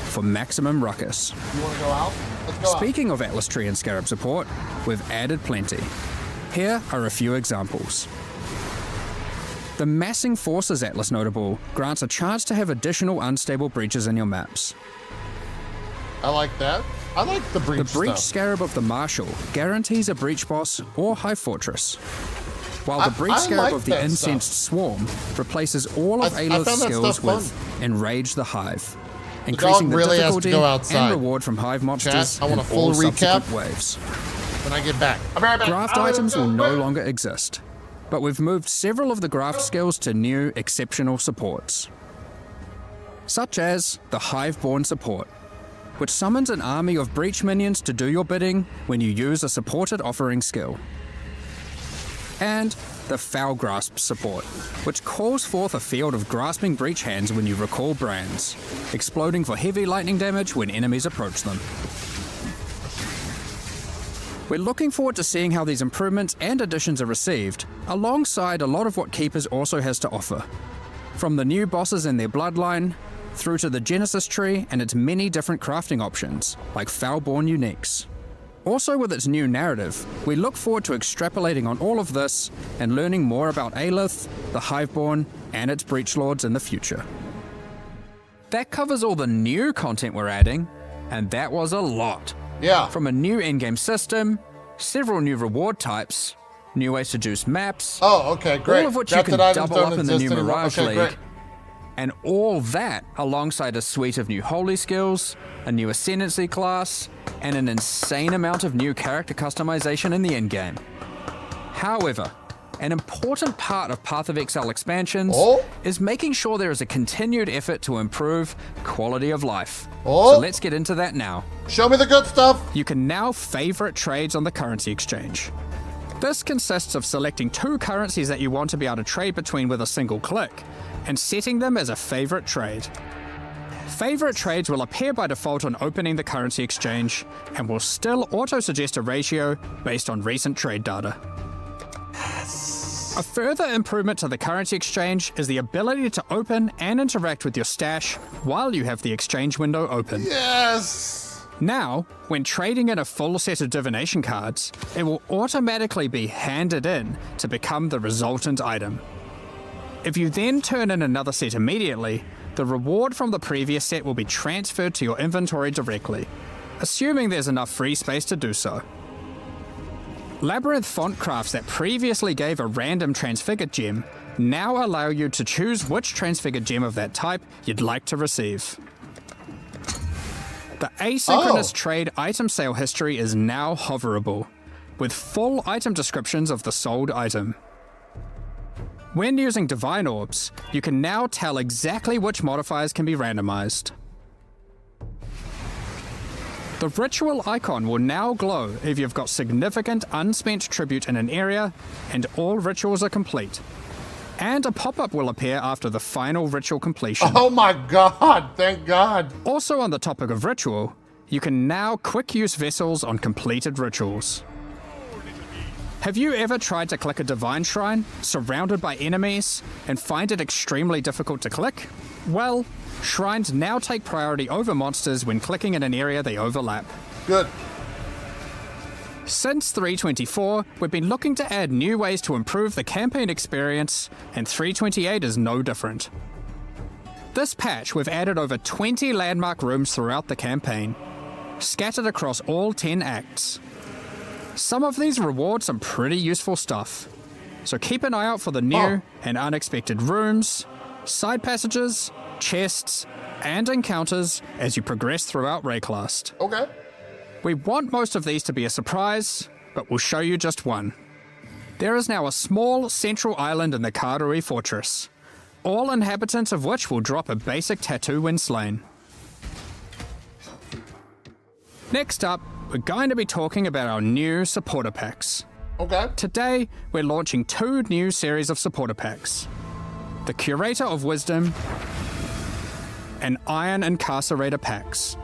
Speaker 4: for maximum ruckus.
Speaker 1: You want to go out? Let's go
Speaker 4: Speaking of Atlas Tree and Scarab support, we've added plenty. Here are a few examples. The Massing Forces Atlas notable grants a chance to have additional unstable breaches in your maps.
Speaker 1: out. I like that. I like the breach
Speaker 4: The Breach
Speaker 1: stuff.
Speaker 4: Scarab of the Marshal guarantees a breach boss or high fortress, while the Breach
Speaker 1: I
Speaker 4: Scarab
Speaker 1: like
Speaker 4: of the
Speaker 1: that
Speaker 4: Incensed Swarm replaces all of
Speaker 1: I
Speaker 4: Aelith's
Speaker 1: found that
Speaker 4: skills
Speaker 1: stuff fun.
Speaker 4: with Enrage the Hive,
Speaker 1: dog
Speaker 4: increasing the
Speaker 1: really has to
Speaker 4: difficulty
Speaker 1: go outside.
Speaker 4: and reward from Hive monsters
Speaker 1: I want
Speaker 4: in
Speaker 1: a full
Speaker 4: all
Speaker 1: recap.
Speaker 4: subsequent waves.
Speaker 1: When I get back. I'll be right back.
Speaker 4: Graft items will no longer exist, but we've moved several of the graft skills to new exceptional supports, such as the Hiveborn support, which summons an army of breach minions to do your bidding when you use a supported offering skill. And the Foul Grasp support, which calls forth a field of grasping breach hands when you recall brands, exploding for heavy lightning damage when enemies approach them. We're looking forward to seeing how these improvements and additions are received, alongside a lot of what Keepers also has to offer. From the new bosses in their bloodline, through to the Genesis tree and its many different crafting options, like Foulborn uniques. Also with its new narrative, we look forward to extrapolating on all of this and learning more about Aelith, the Hiveborn, and its Breach Lords in the future. That covers all the new content we're adding, and that was a lot.
Speaker 1: Yeah.
Speaker 4: From a new endgame system, several new reward types, new ways to juice maps,
Speaker 1: Oh, okay, great.
Speaker 4: all of which
Speaker 1: Drafted
Speaker 4: you can
Speaker 1: items
Speaker 4: double
Speaker 1: don't
Speaker 4: up in the new
Speaker 1: exist anymore.
Speaker 4: Mirage
Speaker 1: Okay,
Speaker 4: League.
Speaker 1: great.
Speaker 4: And all that alongside a suite of new holy skills, a new ascendancy class, and an insane amount of new character customization in the endgame. However, an important part of Path of Exile expansions is making sure there is a continued effort to improve quality of life. So let's get into that now.
Speaker 1: Show me the good stuff.
Speaker 4: You can now favorite trades on the currency exchange. This consists of selecting 2 currencies that you want to be able to trade between with a single click, and setting them as a favorite trade. Favorite trades will appear by default on opening the currency exchange, and will still auto-suggest a ratio based on recent trade data. A further improvement to the currency exchange is the ability to open and interact with your stash while you have the exchange window open.
Speaker 1: Yes.
Speaker 4: Now, when trading in a full set of divination cards, it will automatically be handed in to become the resultant item. If you then turn in another set immediately, the reward from the previous set will be transferred to your inventory directly, assuming there's enough free space to do so. Labyrinth font crafts that previously gave a random transfigured gem now allow you to choose which transfigured gem of that type you'd like to receive. The asynchronous trade item sale history is now hoverable, with full item descriptions of the sold item. When using Divine Orbs, you can now tell exactly which modifiers can be randomized. The ritual icon will now glow if you've got significant unspent tribute in an area and all rituals are complete. And a pop-up will appear after the final ritual completion.
Speaker 1: Oh my god, thank god.
Speaker 4: Also on the topic of ritual, you can now quick use vessels on completed rituals. Have you ever tried to click a divine shrine, surrounded by enemies, and find it extremely difficult to click? Well, shrines now take priority over monsters when clicking in an area they overlap.
Speaker 1: Good.
Speaker 4: Since 3.24, we've been looking to add new ways to improve the campaign experience, and 3.28 is no different. This patch, we've added over 20 landmark rooms throughout the campaign, scattered across all 10 acts. Some of these reward some pretty useful stuff, so keep an eye out for the new and unexpected rooms, side passages, chests, and encounters as you progress throughout Rayclast.
Speaker 1: Okay.
Speaker 4: We want most of these to be a surprise, but we'll show you just one. There is now a small central island in the Karui Fortress, all inhabitants of which will drop a basic tattoo when slain. Next up, we're going to be talking about our new supporter packs.
Speaker 1: Okay.
Speaker 4: Today, we're launching 2 new series of supporter packs. the Curator of Wisdom, and Iron Incarcerator packs.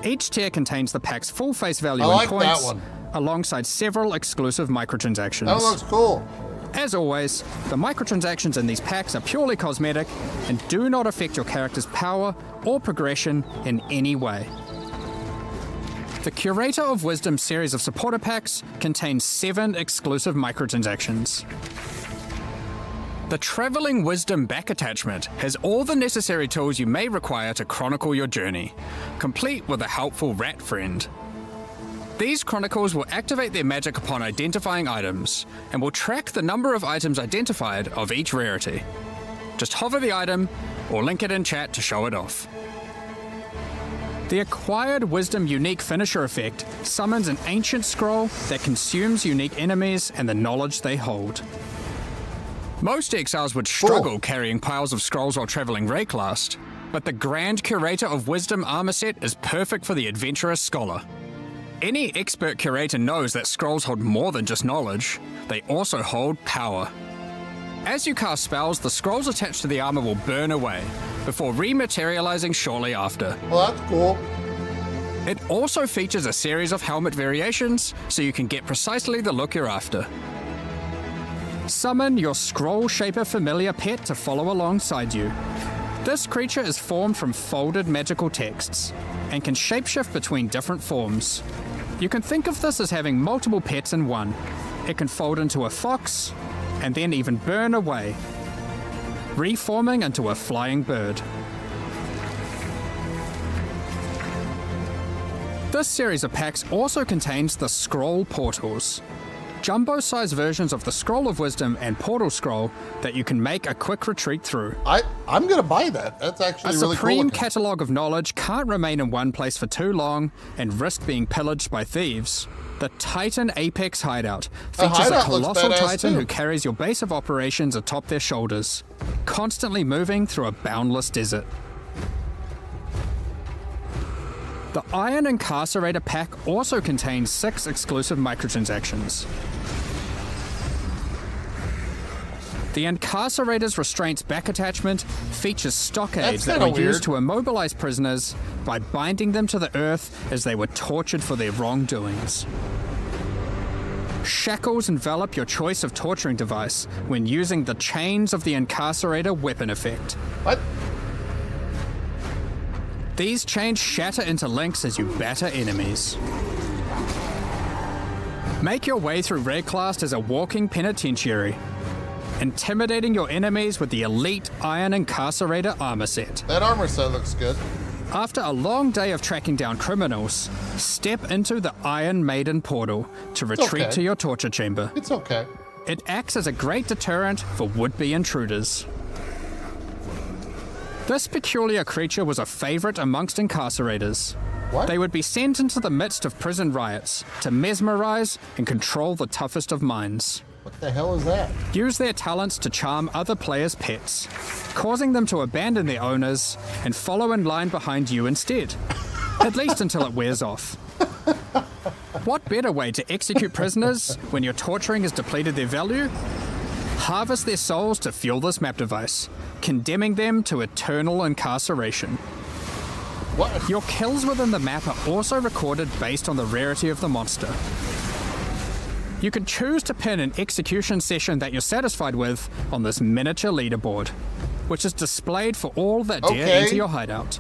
Speaker 4: Each tier contains the pack's full face value
Speaker 1: I
Speaker 4: in
Speaker 1: like
Speaker 4: points,
Speaker 1: that one.
Speaker 4: alongside several exclusive microtransactions.
Speaker 1: That looks cool.
Speaker 4: As always, the microtransactions in these packs are purely cosmetic and do not affect your character's power or progression in any way. The Curator of Wisdom series of supporter packs contains 7 exclusive microtransactions. The Traveling Wisdom back attachment has all the necessary tools you may require to chronicle your journey, complete with a helpful rat friend. These chronicles will activate their magic upon identifying items, and will track the number of items identified of each rarity. Just hover the item, or link it in chat to show it off. The Acquired Wisdom Unique Finisher effect summons an ancient scroll that consumes unique enemies and the knowledge they hold. Most exiles would struggle carrying piles of scrolls while traveling Rayclast, but the Grand Curator of Wisdom armor set is perfect for the adventurous scholar. Any expert curator knows that scrolls hold more than just knowledge, they also hold power. As you cast spells, the scrolls attached to the armor will burn away, before rematerializing shortly after.
Speaker 1: Well, that's cool.
Speaker 4: It also features a series of helmet variations, so you can get precisely the look you're after. Summon your Scroll Shaper familiar pet to follow alongside you. This creature is formed from folded magical texts, and can shapeshift between different forms. You can think of this as having multiple pets in one. It can fold into a fox, and then even burn away, reforming into a flying bird. This series of packs also contains the Scroll Portals, jumbo-sized versions of the Scroll of Wisdom and Portal Scroll that you can make a quick retreat through.
Speaker 1: I'm gonna buy that. That's actually really cool.
Speaker 4: A supreme
Speaker 1: looking.
Speaker 4: catalogue of knowledge can't remain in one place for too long and risk being pillaged by thieves. The Titan Apex Hideout features a
Speaker 1: hideout looks
Speaker 4: colossal
Speaker 1: badass
Speaker 4: titan
Speaker 1: too.
Speaker 4: who carries your base of operations atop their shoulders, constantly moving through a boundless desert. The Iron Incarcerator pack also contains 6 exclusive microtransactions. The Incarcerator's Restraints back attachment features stockades that were used to immobilize prisoners by binding them to the earth as they were tortured for their wrongdoings. Shackles envelop your choice of torturing device when using the Chains of the Incarcerator weapon effect.
Speaker 1: What?
Speaker 4: These chains shatter into links as you batter enemies. Make your way through Rayclast as a walking penitentiary, intimidating your enemies with the elite Iron Incarcerator armor set.
Speaker 1: That armor set looks good.
Speaker 4: After a long day of tracking down criminals, step into the Iron Maiden portal to retreat to your torture chamber.
Speaker 1: It's okay.
Speaker 4: It acts as a great deterrent for would-be intruders. This peculiar creature was a favorite amongst incarcerators.
Speaker 1: What?
Speaker 4: They would be sent into the midst of prison riots to mesmerize and control the toughest of minds.
Speaker 1: What the hell is that?
Speaker 4: Use their talents to charm other players' pets, causing them to abandon their owners and follow in line behind you instead, at least until it wears off. What better way to execute prisoners when your torturing has depleted their value? Harvest their souls to fuel this map device, condemning them to eternal incarceration.
Speaker 1: What?
Speaker 4: Your kills within the map are also recorded based on the rarity of the monster. You can choose to pin an execution session that you're satisfied with on this miniature leaderboard, which is displayed for all that dare enter your hideout.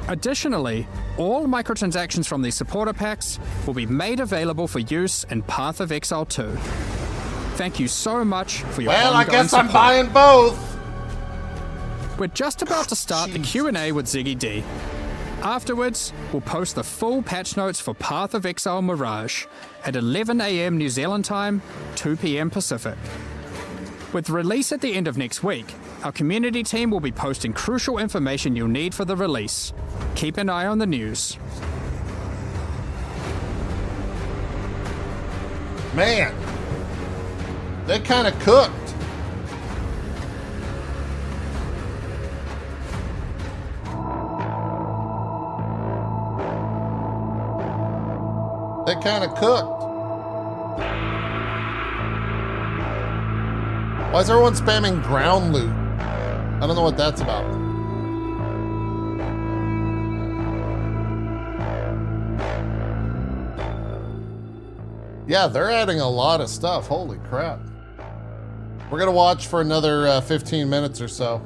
Speaker 4: Additionally, all microtransactions from these supporter packs will be made available for use in Path of Exile 2. Thank you so much for your
Speaker 1: Well, I
Speaker 4: ongoing
Speaker 1: guess I'm
Speaker 4: support.
Speaker 1: buying both.
Speaker 4: We're just about to start the Q&A with Ziggy D. Afterwards, we'll post the full patch notes for Path of Exile Mirage at 11 AM New Zealand time, 2 PM Pacific. With release at the end of next week, our community team will be posting crucial information you'll need for the release. Keep an eye on the news.
Speaker 1: Man, they kind of cooked. They kind of cooked. Why is everyone spamming ground loot? I don't know what that's about. Yeah, they're adding a lot of stuff. Holy crap. We're going to watch for another 15 minutes or so.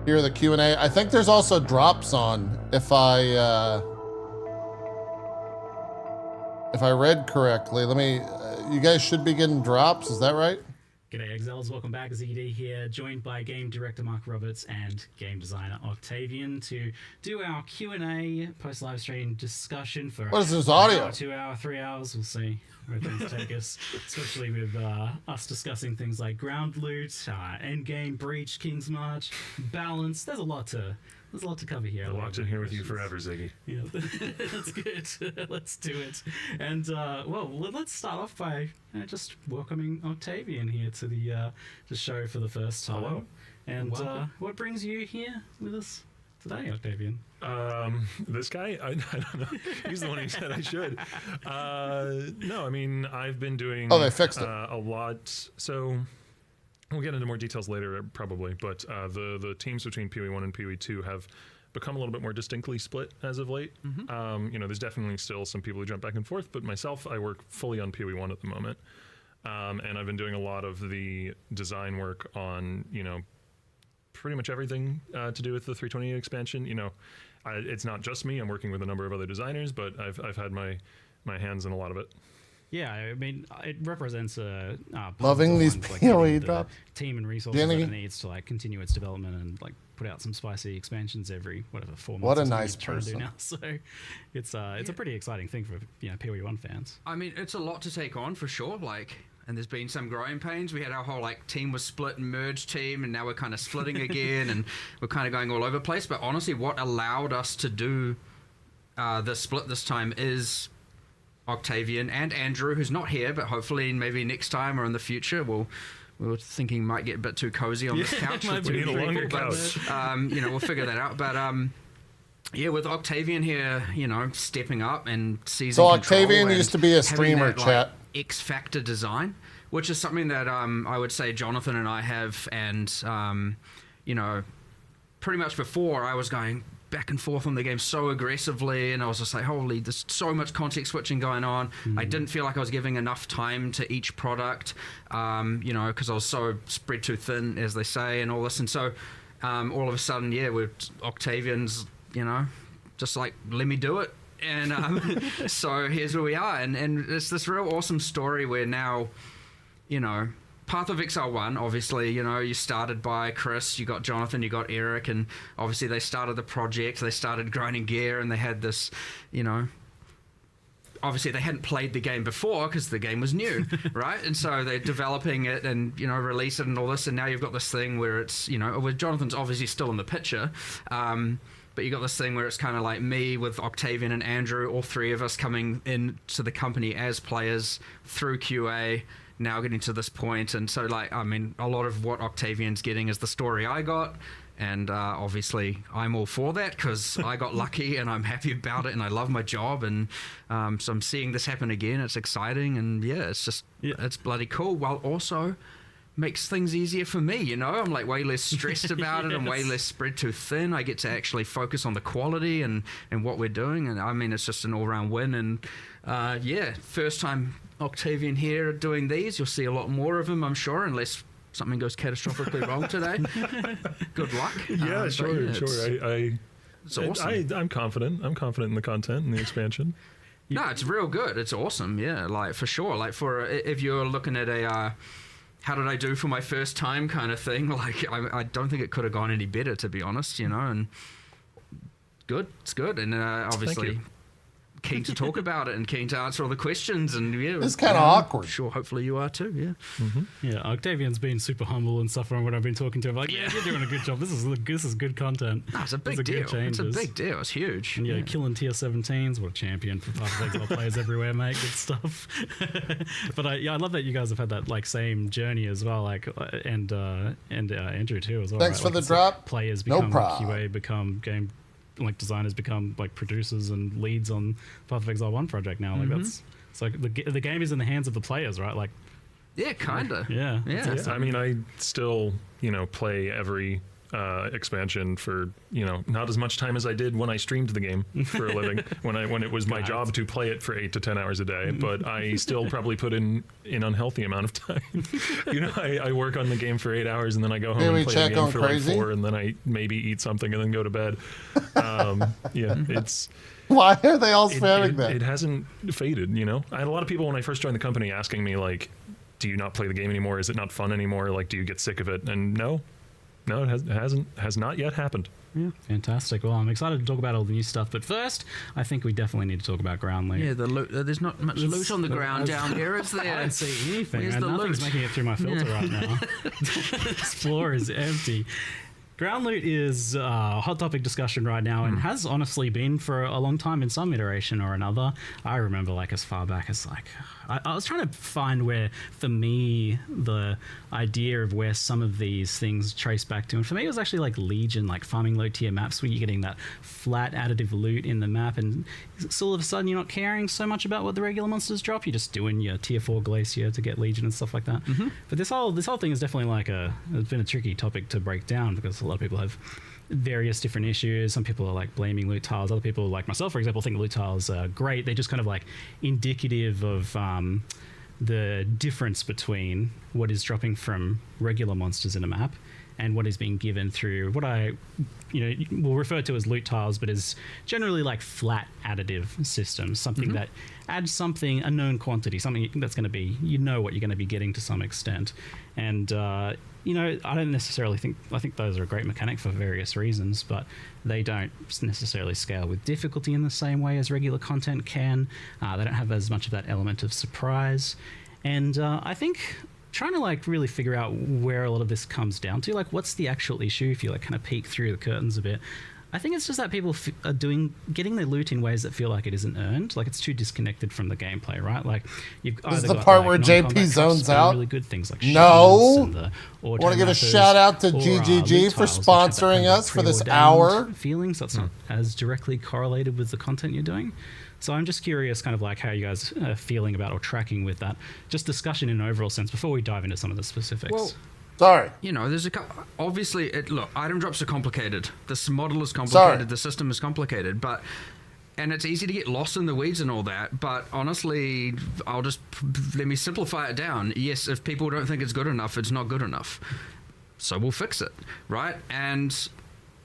Speaker 1: Hear the Q&A. I think there's also drops on if I read correctly. Let me, you guys should be getting drops. Is that right?
Speaker 6: G'day Exiles, welcome back. ZD here, joined by game director Mark Roberts and game designer Octavian to do our Q&A post-live stream discussion for
Speaker 1: What is this audio?
Speaker 6: an hour, 2 hour, 3 hours. We'll see where things take us, especially with us discussing things like ground loot, Endgame, Breach, King's March, balance. There's a lot to cover here.
Speaker 7: I locked in here with you forever, Ziggy.
Speaker 6: Yeah, that's good. Let's do it. And well, let's start off by just welcoming Octavian here to the show for the first time.
Speaker 7: Hello.
Speaker 6: And what brings you here with us today, Octavian?
Speaker 7: This guy? I don't know. He's the one who said I should. No, I mean, I've been doing
Speaker 1: Oh, they fixed it.
Speaker 7: a lot. So we'll get into more details later, probably. But the teams between PoE 1 and PoE 2 have become a little bit more distinctly split as of late. You know, there's definitely still some people who jump back and forth, but myself, I work fully on PoE 1 at the moment. And I've been doing a lot of the design work on, you know, pretty much everything to do with the 328 expansion. You know, it's not just me. I'm working with a number of other designers, but I've had my hands in a lot of it.
Speaker 6: Yeah, I mean, it represents a
Speaker 1: Loving these PoE drops.
Speaker 6: team and resources that it needs to like continue its development and like put out some spicy expansions every 4 months.
Speaker 1: What a
Speaker 6: is
Speaker 1: nice
Speaker 6: he's trying to do
Speaker 1: person.
Speaker 6: now. So it's a pretty exciting thing for PoE 1 fans.
Speaker 5: I mean, it's a lot to take on for sure. Like, and there's been some growing pains. We had our whole like team was split and merged team, and now we're kind of splitting again, and we're kind of going all over the place. But honestly, what allowed us to do the split this time is Octavian and Andrew, who's not here, but hopefully maybe next time or in the future we were thinking might get a bit too cozy on this couch.
Speaker 6: might
Speaker 5: with
Speaker 6: be
Speaker 5: two
Speaker 7: a longer
Speaker 5: people, but,
Speaker 7: couch.
Speaker 5: you know, we'll figure that out. But yeah, with Octavian here, you know, stepping up and seizing
Speaker 1: So
Speaker 5: control
Speaker 1: Octavian
Speaker 5: and
Speaker 1: used to be a
Speaker 5: having
Speaker 1: streamer,
Speaker 5: that, like,
Speaker 1: chat.
Speaker 5: X Factor design, which is something that I would say Jonathan and I have, and you know, pretty much before I was going back and forth on the game so aggressively, and I was just like, holy, there's so much context switching going on. I didn't feel like I was giving enough time to each product, you know, because I was so spread too thin, as they say, and all this. And so all of a sudden, yeah, with Octavian's, you know, just like, let me do it. And so here's where we are. And it's this real awesome story where now, you know, Path of Exile 1, obviously, you know, you started by Chris, you got Jonathan, you got Eric, and obviously they started the project, they started grinding gear, and they had this, you know, obviously they hadn't played the game before because the game was new, right? And so they're developing it and, you know, release it and all this, and now you've got this thing where it's, you know, with Jonathan's obviously still in the picture, but you got this thing where it's kind of like me with Octavian and Andrew, all three of us coming into the company as players through QA, now getting to this point. And so, like, I mean, a lot of what Octavian's getting is the story I got, and obviously I'm all for that because I got lucky and I'm happy about it and I love my job, and so I'm seeing this happen again. It's exciting, and yeah, it's just it's bloody cool, while also makes things easier for me, you know. I'm like way less stressed about it. I'm way less spread too thin. I get to actually focus on the quality and what we're doing, and I mean, it's just an all-round win. And yeah, first time Octavian here doing these. You'll see a lot more of him, I'm sure, unless something goes catastrophically wrong today. Good luck.
Speaker 7: Yeah, sure.
Speaker 5: It's awesome.
Speaker 7: I'm confident. I'm confident in the content and the expansion.
Speaker 5: No, it's real good. It's awesome. Yeah, like for sure. Like for if you're looking at a how did I do for my first time kind of thing, like I don't think it could have gone any better, to be honest, you know. And good, it's good, and obviously keen to talk about it and keen to answer all the questions. And yeah,
Speaker 1: It's kind of awkward.
Speaker 5: sure, hopefully you are too. Yeah.
Speaker 6: Yeah, Octavian's been super humble and stuff from what I've been talking to him. Like, yeah, you're doing a good job. This is good content.
Speaker 5: No, it's a big
Speaker 6: These are
Speaker 5: deal.
Speaker 6: good changes.
Speaker 5: It's a big deal. It's huge.
Speaker 6: And yeah, killing tier 17s. What a champion for Path of Exile players everywhere, mate. Good stuff. But I love that you guys have had that like same journey as well. Like and Andrew too as well.
Speaker 1: Thanks
Speaker 6: right?
Speaker 1: for
Speaker 6: Like,
Speaker 1: the
Speaker 6: it's
Speaker 1: drop.
Speaker 6: Like players
Speaker 1: No
Speaker 6: become
Speaker 1: problem.
Speaker 6: QA, become game like designers, become like producers and leads on Path of Exile 1 project now. Like that's it's like the game is in the hands of the players, right? Like
Speaker 5: Yeah, kinda.
Speaker 6: Yeah.
Speaker 5: Yeah.
Speaker 7: I mean, I still, play every expansion for, not as much time as I did when I streamed the game for a living, when it was my job to play it for 8 to 10 hours a day, but I still probably put in an unhealthy amount of time. I work on the game for 8 hours and then I go home and play the game for like 4, and then I maybe eat something and then go to bed. It's...
Speaker 1: Why are they all spamming that?
Speaker 7: It hasn't faded, I had a lot of people when I first joined the company asking me, like, do you not play the game anymore? Is it not fun anymore? Like, do you get sick of it? And no, it has not yet happened.
Speaker 6: Yeah, fantastic. Well, I'm excited to talk about all the new stuff, but first, I think we definitely need to talk about ground loot.
Speaker 5: Yeah, the loot. There's not much loot on the ground down here, is there?
Speaker 6: I don't see anything.
Speaker 5: Where's the
Speaker 6: Nothing's
Speaker 5: loot?
Speaker 6: making it through my filter right now. This floor is empty. Ground loot is a hot topic discussion right now and has honestly been for a long time in some iteration or another. I remember like as far back as like, I was trying to find where, for me, the idea of where some of these things trace back to. And for me, it was actually like Legion, like farming low tier maps where you're getting that flat additive loot in the map. And so all of a sudden you're not caring so much about what the regular monsters drop. You're just doing your tier 4 glacier to get Legion and stuff like that. But this whole thing is definitely like it's been a tricky topic to break down because a lot of people have various different issues. Some people are like blaming loot tiles. Other people, like myself, for example, think loot tiles are great. They're just kind of like indicative of the difference between what is dropping from regular monsters in a map and what is being given through what I will refer to as loot tiles, but is generally like flat additive systems, something that adds something, a known quantity, something that's going to be, what you're going to be getting to some extent. And I don't necessarily I think those are a great mechanic for various reasons, but they don't necessarily scale with difficulty in the same way as regular content can. They don't have as much of that element of surprise. And I think trying to like really figure out where a lot of this comes down to, like what's the actual issue if you like kind of peek through the curtains a bit. I think it's just that people are getting their loot in ways that feel like it isn't earned, like it's too disconnected from the gameplay, right? Like you've either
Speaker 1: This is the
Speaker 6: got,
Speaker 1: part
Speaker 6: like,
Speaker 1: where
Speaker 6: non-combat
Speaker 1: JP zones
Speaker 6: cuts,
Speaker 1: out.
Speaker 6: really good things like
Speaker 1: No.
Speaker 6: and the
Speaker 1: Want to give a
Speaker 6: mappers,
Speaker 1: shout out to
Speaker 6: or,
Speaker 1: GGG
Speaker 6: loot
Speaker 1: for
Speaker 6: tiles, which have that
Speaker 1: sponsoring
Speaker 6: kind of,
Speaker 1: us for this
Speaker 6: preordained
Speaker 1: hour.
Speaker 6: feelings that's not as directly correlated with the content you're doing. So I'm just curious kind of like how you guys are feeling about or tracking with that, just discussion in an overall sense before we dive into some of the specifics.
Speaker 5: Well,
Speaker 1: Sorry.
Speaker 5: there's a couple. Obviously, look, item drops are complicated. This model is complicated. The system is complicated, and it's easy to get lost in the weeds and all that. But honestly, let me simplify it down. Yes, if people don't think it's good enough, it's not good enough. So we'll fix it, right? And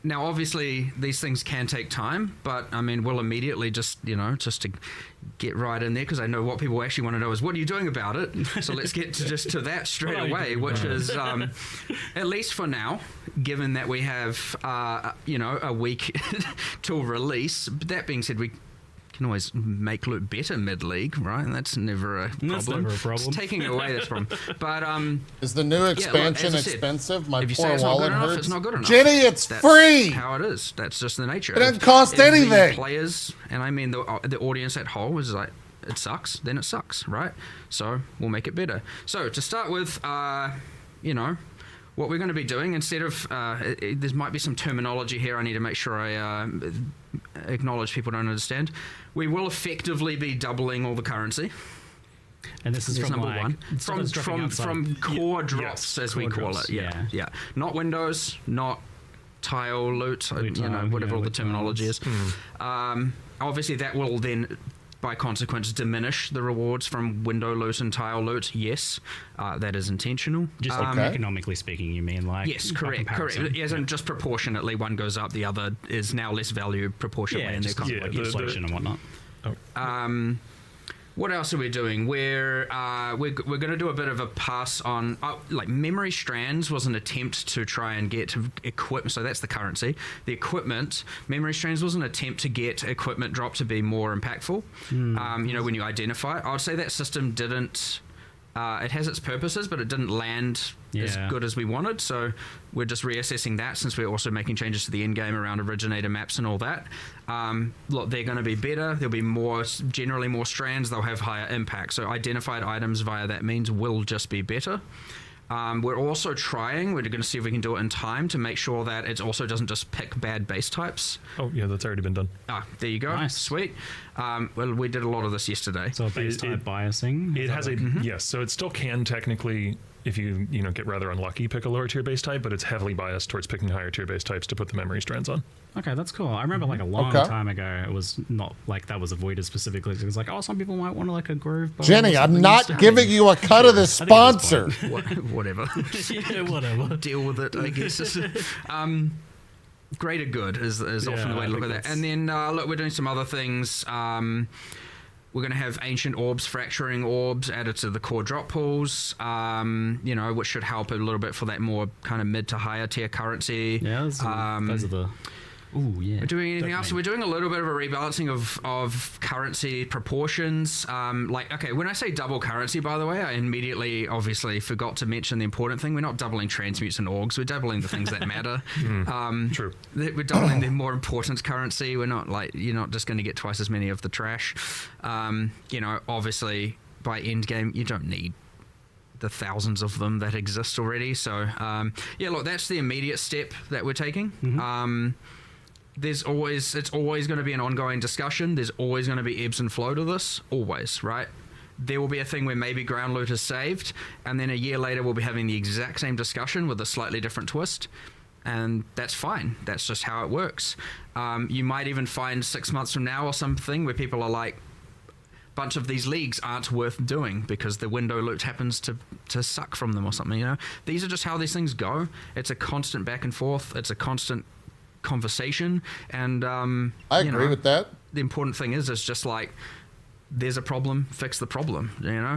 Speaker 5: now, obviously, these things can take time, but I mean, we'll immediately just to get right in there, because I know what people actually want to know is, what are you doing about it? So let's get to that straight away, which is, at least for now, given that we have, a week till release. But that being said, we can always make loot better mid-league, right? And that's never a problem.
Speaker 6: That's never a problem.
Speaker 5: It's taking away this problem. But
Speaker 1: Is the new expansion
Speaker 5: as I said,
Speaker 1: expensive? My
Speaker 5: if you say
Speaker 1: poor
Speaker 5: it's not
Speaker 1: wallet
Speaker 5: good enough,
Speaker 1: hurts.
Speaker 5: it's not good enough.
Speaker 1: Jenny, it's
Speaker 5: That's
Speaker 1: free.
Speaker 5: how it is. That's just the nature.
Speaker 1: It doesn't cost
Speaker 5: If the
Speaker 1: anything.
Speaker 5: players, and I mean the audience at whole, is like, it sucks, then it sucks, right? So we'll make it better. So to start with, what we're going to be doing, instead of there might be some terminology here I need to make sure I acknowledge people don't understand. We will effectively be doubling all the currency.
Speaker 6: And this is
Speaker 5: That's
Speaker 6: from
Speaker 5: number
Speaker 6: like,
Speaker 5: one. From core drops, as we call it. Yeah. Not windows, not tile loot, whatever all the terminology is. Obviously, that will then, by consequence, diminish the rewards from window loot and tile loot. Yes, that is intentional.
Speaker 6: Just economically speaking, you mean like?
Speaker 5: Yes, correct. As in just proportionately, one goes up, the other is now less value proportionately.
Speaker 6: Yeah, just like inflation and whatnot.
Speaker 5: What else are we doing? We're going to do a bit of a pass on, like memory strands was an attempt to try and get equipment. So that's the currency. The equipment, memory strands was an attempt to get equipment drop to be more impactful. When you identify it, I would say that system didn't. It has its purposes, but it didn't land as good as we wanted. So we're just reassessing that, since we're also making changes to the endgame around originator maps and all that. Look, they're going to be better. There'll be generally more strands. They'll have higher impact. So identified items via that means will just be better. We're also trying, we're going to see if we can do it in time to make sure that it also doesn't just pick bad base types.
Speaker 7: Oh, yeah, that's already been done.
Speaker 5: Ah, there you go.
Speaker 6: Nice.
Speaker 5: Sweet. Well, we did a lot of this yesterday.
Speaker 6: So base type biasing.
Speaker 7: It has yes, so it still can technically, if you get rather unlucky, pick a lower tier base type, but it's heavily biased towards picking higher tier base types to put the memory strands on.
Speaker 6: Okay, that's cool. I remember like a long
Speaker 1: Okay.
Speaker 6: time ago, it was not like that was avoided specifically. It was like, oh, some people might want to like a groove. bow
Speaker 1: Jenny,
Speaker 6: or
Speaker 1: I'm
Speaker 6: something
Speaker 1: not
Speaker 6: instead.
Speaker 1: giving you a cut of the
Speaker 6: I think at this
Speaker 1: sponsor.
Speaker 5: Whatever.
Speaker 6: Yeah, whatever.
Speaker 5: Deal with it, I guess. Greater good is often the way
Speaker 6: I
Speaker 5: to look
Speaker 6: think
Speaker 5: at that.
Speaker 6: that's-
Speaker 5: And then, look, we're doing some other things. We're going to have ancient orbs, fracturing orbs added to the core drop pools, which should help a little bit for that more kind of mid to higher tier currency.
Speaker 6: Yeah, those are the. Ooh, yeah.
Speaker 5: We're doing anything else?
Speaker 6: Dopamine.
Speaker 5: We're doing a little bit of a rebalancing of currency proportions. When I say double currency, by the way, I immediately obviously forgot to mention the important thing. We're not doubling transmutes and orgs. We're doubling the things that matter.
Speaker 7: True.
Speaker 5: We're doubling the more important currency. We're not you're not just going to get twice as many of the trash. Obviously by Endgame, you don't need the thousands of them that exist already. So, that's the immediate step that we're taking. It's always going to be an ongoing discussion. There's always going to be ebbs and flow to this, always, right? There will be a thing where maybe ground loot is saved, and then a year later we'll be having the exact same discussion with a slightly different twist, and that's fine. That's just how it works. You might even find 6 months from now or something where people are like, bunch of these leagues aren't worth doing because the window loot happens to suck from them or something. These are just how these things go. It's a constant back and forth. It's a constant conversation, and
Speaker 1: I agree with that.
Speaker 5: The important thing is just like, there's a problem, fix the problem.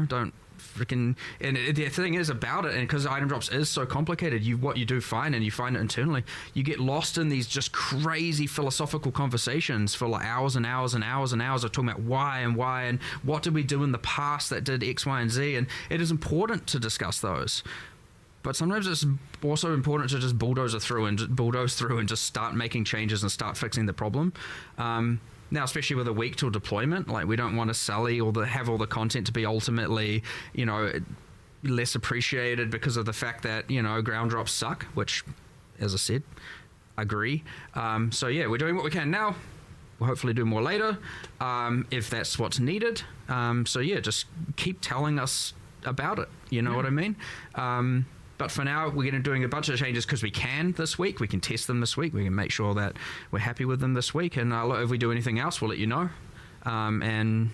Speaker 5: Don't freaking. And the thing is about it, and because item drops is so complicated, what you do find, and you find it internally, you get lost in these just crazy philosophical conversations for like hours and hours and hours and hours of talking about why and what did we do in the past that did X, Y, and Z, and it is important to discuss those. But sometimes it's also important to just bulldoze through and just start making changes and start fixing the problem. Now, especially with a week till deployment, like we don't want to sully or have all the content to be ultimately, less appreciated because of the fact that, ground drops suck, which, as I said, agree. We're doing what we can now. We'll hopefully do more later, if that's what's needed. Just keep telling us about it. You know what I mean? But for now, we're going to be doing a bunch of changes because we can this week. We can test them this week. We can make sure that we're happy with them this week. And if we do anything else, we'll let you know. And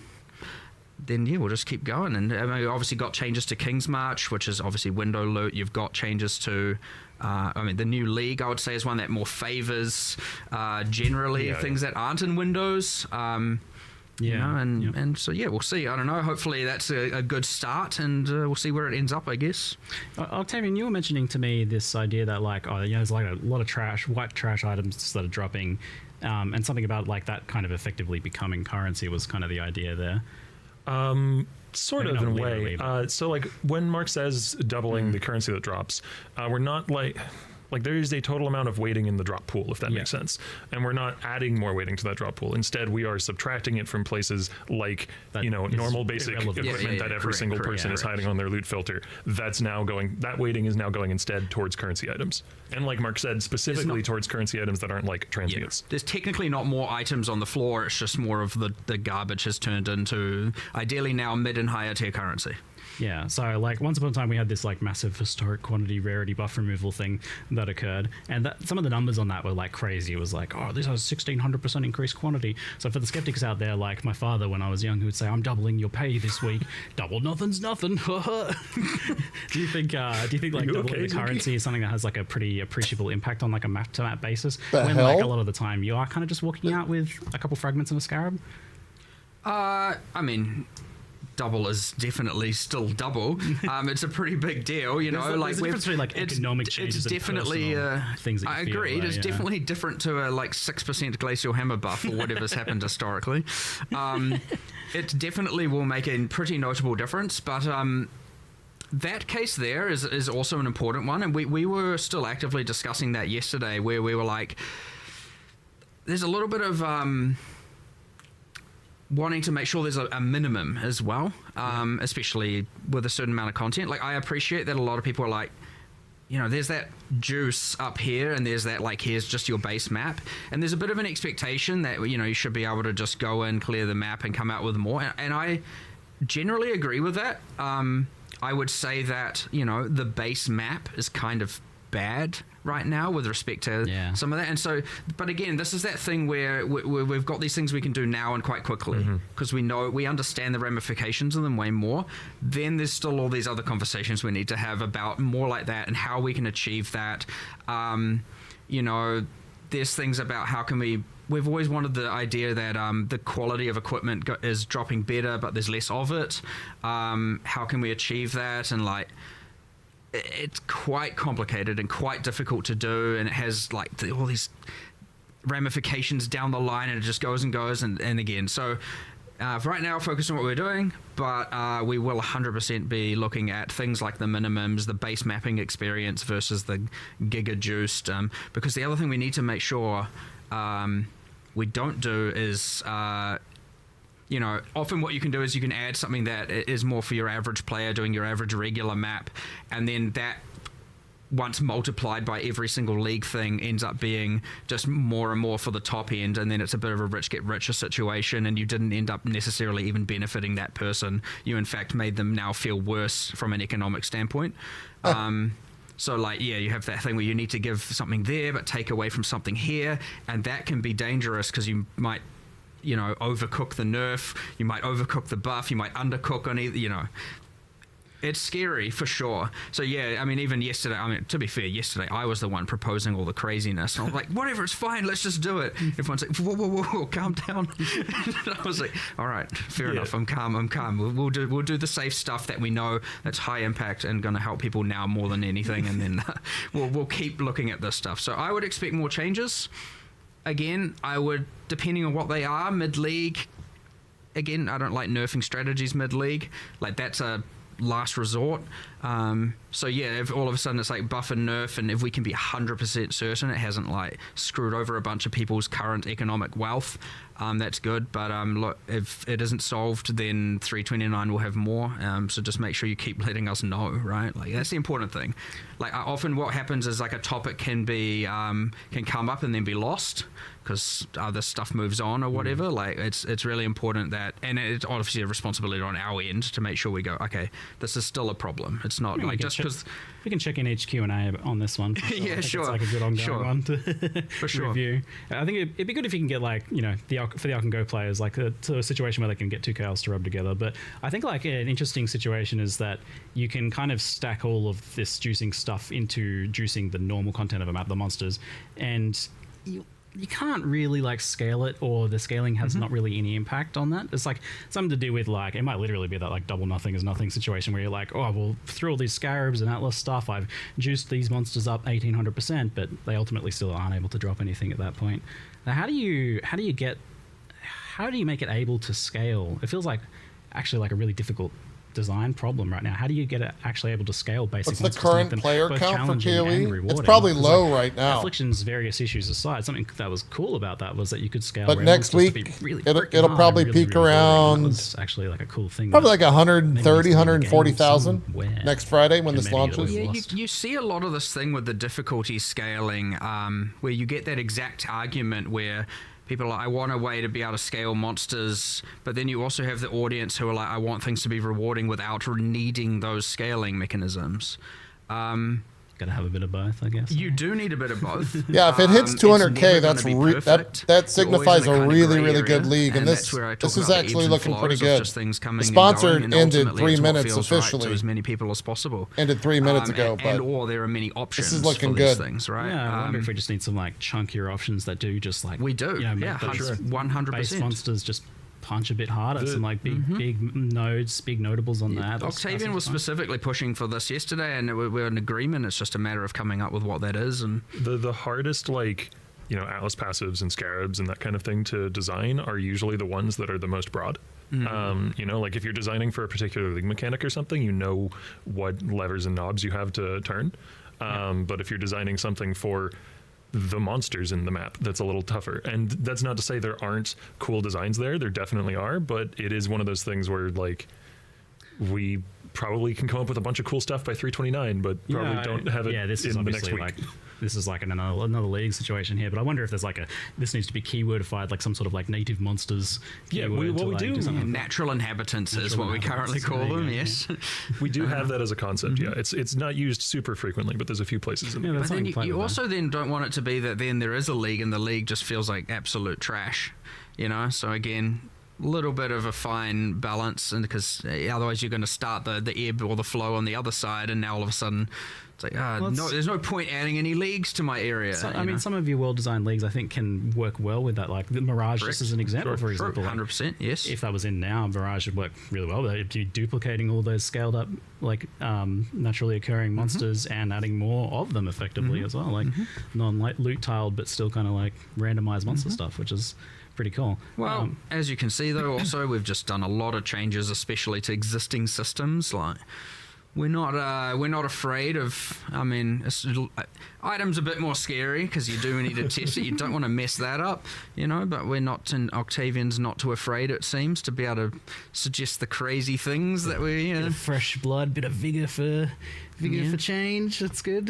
Speaker 5: then, we'll just keep going. And we obviously got changes to King's March, which is obviously window loot. You've got changes to... the new league, I would say, is one that more favors generally things that aren't in Windows. We'll see. I don't know. Hopefully that's a good start, and we'll see where it ends up, I guess.
Speaker 6: Octavian, you were mentioning to me this idea that there's like a lot of white trash items that are dropping, and something about like that kind of effectively becoming currency was kind of the idea there.
Speaker 7: Sort
Speaker 6: Maybe
Speaker 7: of, in
Speaker 6: not
Speaker 7: a way.
Speaker 6: literally,
Speaker 7: So like when Mark says doubling the currency that drops, we're not like there is a total amount of weighting in the drop pool, if that makes sense. And we're not adding more weighting to that drop pool. Instead, we are subtracting it from places like,
Speaker 6: That
Speaker 7: normal
Speaker 6: is
Speaker 7: basic
Speaker 6: irrelevant.
Speaker 7: equipment that every single person is hiding on their loot filter. That weighting is now going instead towards currency items. And like Mark said, specifically towards currency items that aren't like transients.
Speaker 5: There's technically not more items on the floor. It's just more of the garbage has turned into, ideally now, mid and higher tier currency.
Speaker 6: Yeah, so like once upon a time we had this like massive historic quantity rarity buff removal thing that occurred, and some of the numbers on that were like crazy. It was like, oh, this has 1600% increased quantity. So for the skeptics out there, like my father when I was young, who would say, I'm doubling your pay this week. Double nothing's nothing. Do you think like doubling the currency is something that has like a pretty appreciable impact on like a map to map basis? When like a lot of the time you are kind of just walking out with a couple fragments and a scarab?
Speaker 5: Double is definitely still double. It's a pretty big deal,
Speaker 6: There's a difference between like economic changes
Speaker 5: it's definitely
Speaker 6: and things that you
Speaker 5: I
Speaker 6: feel,
Speaker 5: agree. It is
Speaker 6: yeah.
Speaker 5: definitely different to a like 6% glacial hammer buff or whatever's happened historically. It definitely will make a pretty notable difference, but that case there is also an important one, and we were still actively discussing that yesterday, where we were like, there's a little bit of wanting to make sure there's a minimum as well, especially with a certain amount of content. Like, I appreciate that a lot of people are like, you know, there's that juice up here and there's that, like, here's just your base map. And there's a bit of an expectation that, you know, you should be able to just go in, clear the map and come out with more. And I generally agree with that. I would say that, you know, the base map is kind of bad right now with respect to some of that. And so, but again, this is that thing where we've got these things we can do now and quite quickly because we understand the ramifications of them way more. Then there's still all these other conversations we need to have about more like that and how we can achieve that. You know, there's things about how can we've always wanted the idea that the quality of equipment is dropping better, but there's less of it. How can we achieve that? And like, it's quite complicated and quite difficult to do, and it has like all these ramifications down the line, and it just goes and goes and again. So for right now, focus on what we're doing, but we will 100% be looking at things like the minimums, the base mapping experience versus the giga juiced, because the other thing we need to make sure we don't do is you know, often what you can do is you can add something that is more for your average player doing your average regular map, and then that once multiplied by every single league thing ends up being just more and more for the top end, and then it's a bit of a rich get richer situation, and you didn't end up necessarily even benefiting that person. You in fact made them now feel worse from an economic standpoint. So like, yeah, you have that thing where you need to give something there but take away from something here, and that can be dangerous because you might, you know, overcook the nerf, you might overcook the buff, you might undercook on either, you know. It's scary for sure. So yeah, I mean, even yesterday, I mean, to be fair, yesterday I was the one proposing all the craziness. And I was like, whatever, it's fine, let's just do it. Everyone's like, whoa, calm down. I was like, all right, fair enough, I'm calm. We'll do the safe stuff that we know that's high impact and going to help people now more than anything, and then we'll keep looking at this stuff. So I would expect more changes. Again, I would, depending on what they are, mid-league, again, I don't like nerfing strategies mid-league. Like, that's a last resort. So yeah, if all of a sudden it's like buff and nerf, and if we can be 100% certain it hasn't like screwed over a bunch of people's current economic wealth, that's good. But look, if it isn't solved, then 329 will have more. So just make sure you keep letting us know, right? Like, that's the important thing. Like, often what happens is like a topic can come up and then be lost because other stuff moves on or whatever. Like, it's really important that, and it's obviously a responsibility on our end to make sure we go, okay, this is still a problem. It's not like just because
Speaker 6: we can check in each Q&A on this one.
Speaker 5: Yeah, sure.
Speaker 6: It's like a good ongoing one to
Speaker 5: for sure.
Speaker 6: review. I think it'd be good if you can get, like, you know, for the Ark and Go players, like to a situation where they can get two chaos to rub together. But I think like an interesting situation is that you can kind of stack all of this juicing stuff into juicing the normal content of a map, the monsters, and you can't really like scale it, or the scaling has not really any impact on that. It's like something to do with, like, it might literally be that like double nothing is nothing situation where you're like, oh, well, through all these scarabs and atlas stuff, I've juiced these monsters up 1800%, but they ultimately still aren't able to drop anything at that point. Now, how do you make it able to scale? It feels like actually like a really difficult design problem right now. How do you get it actually able to scale basic
Speaker 1: monsters? What's the current player count for PoE? It's probably low right now.
Speaker 6: Affliction's various issues aside, something that was cool about that was that you could scale.
Speaker 1: But next week, it'll probably peak around.
Speaker 6: It's actually like a cool thing.
Speaker 1: Probably like 130, 140,000 next Friday when this launches.
Speaker 5: Yeah, you see a lot of this thing with the difficulty scaling, where you get that exact argument where people are like, I want a way to be able to scale monsters, but then you also have the audience who are like, I want things to be rewarding without needing those scaling mechanisms.
Speaker 6: Got to have a bit of both, I guess.
Speaker 5: You do need a bit of both.
Speaker 1: Yeah, if it hits 200K, that signifies a really good league, and this is actually looking pretty good. The sponsor ended 3 minutes officially.
Speaker 5: To as many people as possible.
Speaker 1: Ended 3 minutes ago,
Speaker 5: or there are many options.
Speaker 1: This is looking
Speaker 5: for
Speaker 1: good.
Speaker 5: These things, right?
Speaker 6: Yeah, I wonder if we just need some like chunkier options that do just like
Speaker 5: we do.
Speaker 6: You know,
Speaker 5: yeah, 100%.
Speaker 6: Base monsters just punch a bit harder. Some like big nodes, big notables on that.
Speaker 5: Octavian was specifically pushing for this yesterday, and we're in agreement. It's just a matter of coming up with what that is. And
Speaker 7: the hardest, like, you know, Atlas passives and scarabs and that kind of thing to design are usually the ones that are the most broad. You know, like if you're designing for a particular league mechanic or something, you know what levers and knobs you have to turn. But if you're designing something for the monsters in the map that's a little tougher. And that's not to say there aren't cool designs there. There definitely are, but it is one of those things where like we probably can come up with a bunch of cool stuff by 329, but probably don't have it
Speaker 6: this is
Speaker 7: in the next week.
Speaker 6: like this is like another league situation here. But I wonder if there's like this needs to be keywordified, like some sort of like native monsters.
Speaker 7: Yeah, we do.
Speaker 5: Natural inhabitants is what we currently call them. Yes,
Speaker 7: we do have that as a concept. Yeah, it's not used super frequently, but there's a few places in there.
Speaker 5: But then you also then don't want it to be that then there is a league and the league just feels like absolute trash, you know. So again, little bit of a fine balance, and because otherwise you're going to start the ebb or the flow on the other side, and now all of a sudden it's like no, there's no point adding any leagues to my area.
Speaker 6: So, I mean, some of your well-designed leagues I think can work well with that, like the Mirage.
Speaker 5: Correct.
Speaker 6: Just as an example, for example,
Speaker 5: 100%. Yes,
Speaker 6: if that was in now, Mirage would work really well. It'd be duplicating all those scaled up like naturally occurring monsters and adding more of them effectively as well, like non-loot tiled but still kind of like randomized monster stuff, which is pretty cool.
Speaker 5: Well, as you can see though, also we've just done a lot of changes, especially to existing systems. Like we're not afraid of. I mean, items a bit more scary because you do need to test it. You don't want to mess that up, you know. But we're not. And Octavian's not too afraid. It seems to be able to suggest the crazy things that we.
Speaker 6: Bit of fresh blood, bit of vigor for change. That's good.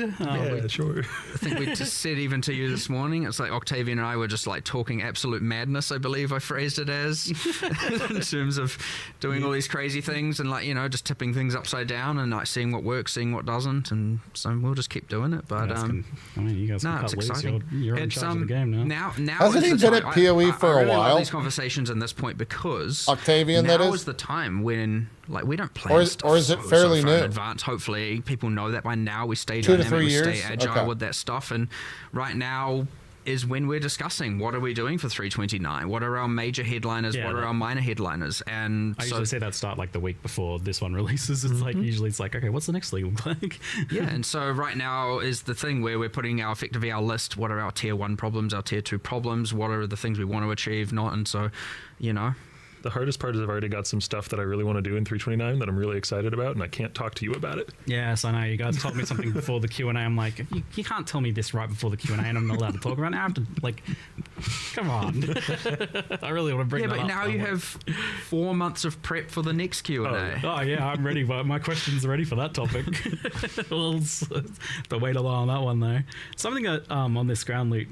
Speaker 7: Sure.
Speaker 5: I think we just said even to you this morning, it's like Octavian and I were just like talking absolute madness, I believe I phrased it as, in terms of doing all these crazy things and like, you know, just tipping things upside down and like seeing what works, seeing what doesn't, and so we'll just keep doing it. But
Speaker 6: I mean, you guys can cut loose. You're in charge of the game now.
Speaker 5: Now
Speaker 1: hasn't he been at PoE for a
Speaker 5: really
Speaker 1: while?
Speaker 5: Love these conversations in this point because
Speaker 1: Octavian,
Speaker 5: now
Speaker 1: that is
Speaker 5: the time when like we don't plan stuff
Speaker 1: or is it fairly
Speaker 5: so far
Speaker 1: new?
Speaker 5: in advance. Hopefully people know that by now. We stay
Speaker 1: 2 to
Speaker 5: dynamic,
Speaker 1: 3
Speaker 5: we
Speaker 1: years?
Speaker 5: stay agile
Speaker 1: Okay.
Speaker 5: with that stuff, and right now is when we're discussing what are we doing for 329, what are our major headliners, what are our minor headliners, and
Speaker 6: I usually say that start like the week before this one releases. It's like usually it's like, okay, what's the next league look like?
Speaker 5: Yeah, and so right now is the thing where we're putting our effectively our list, what are our tier 1 problems, our tier 2 problems, what are the things we want to achieve, not, and so, you know.
Speaker 7: The hardest part is I've already got some stuff that I really want to do in 329 that I'm really excited about, and I can't talk to you about it.
Speaker 6: Yes, I know. You guys told me something before the Q&A. I'm like, you can't tell me this right before the Q&A, and I'm not allowed to talk about it. I have to, like, come on. I really want to bring that up.
Speaker 5: Yeah, but now you have 4 months of prep for the next Q&A.
Speaker 6: Oh, yeah, I'm ready. But my question's ready for that topic. But wait a while on that one, though. Something that on this ground loot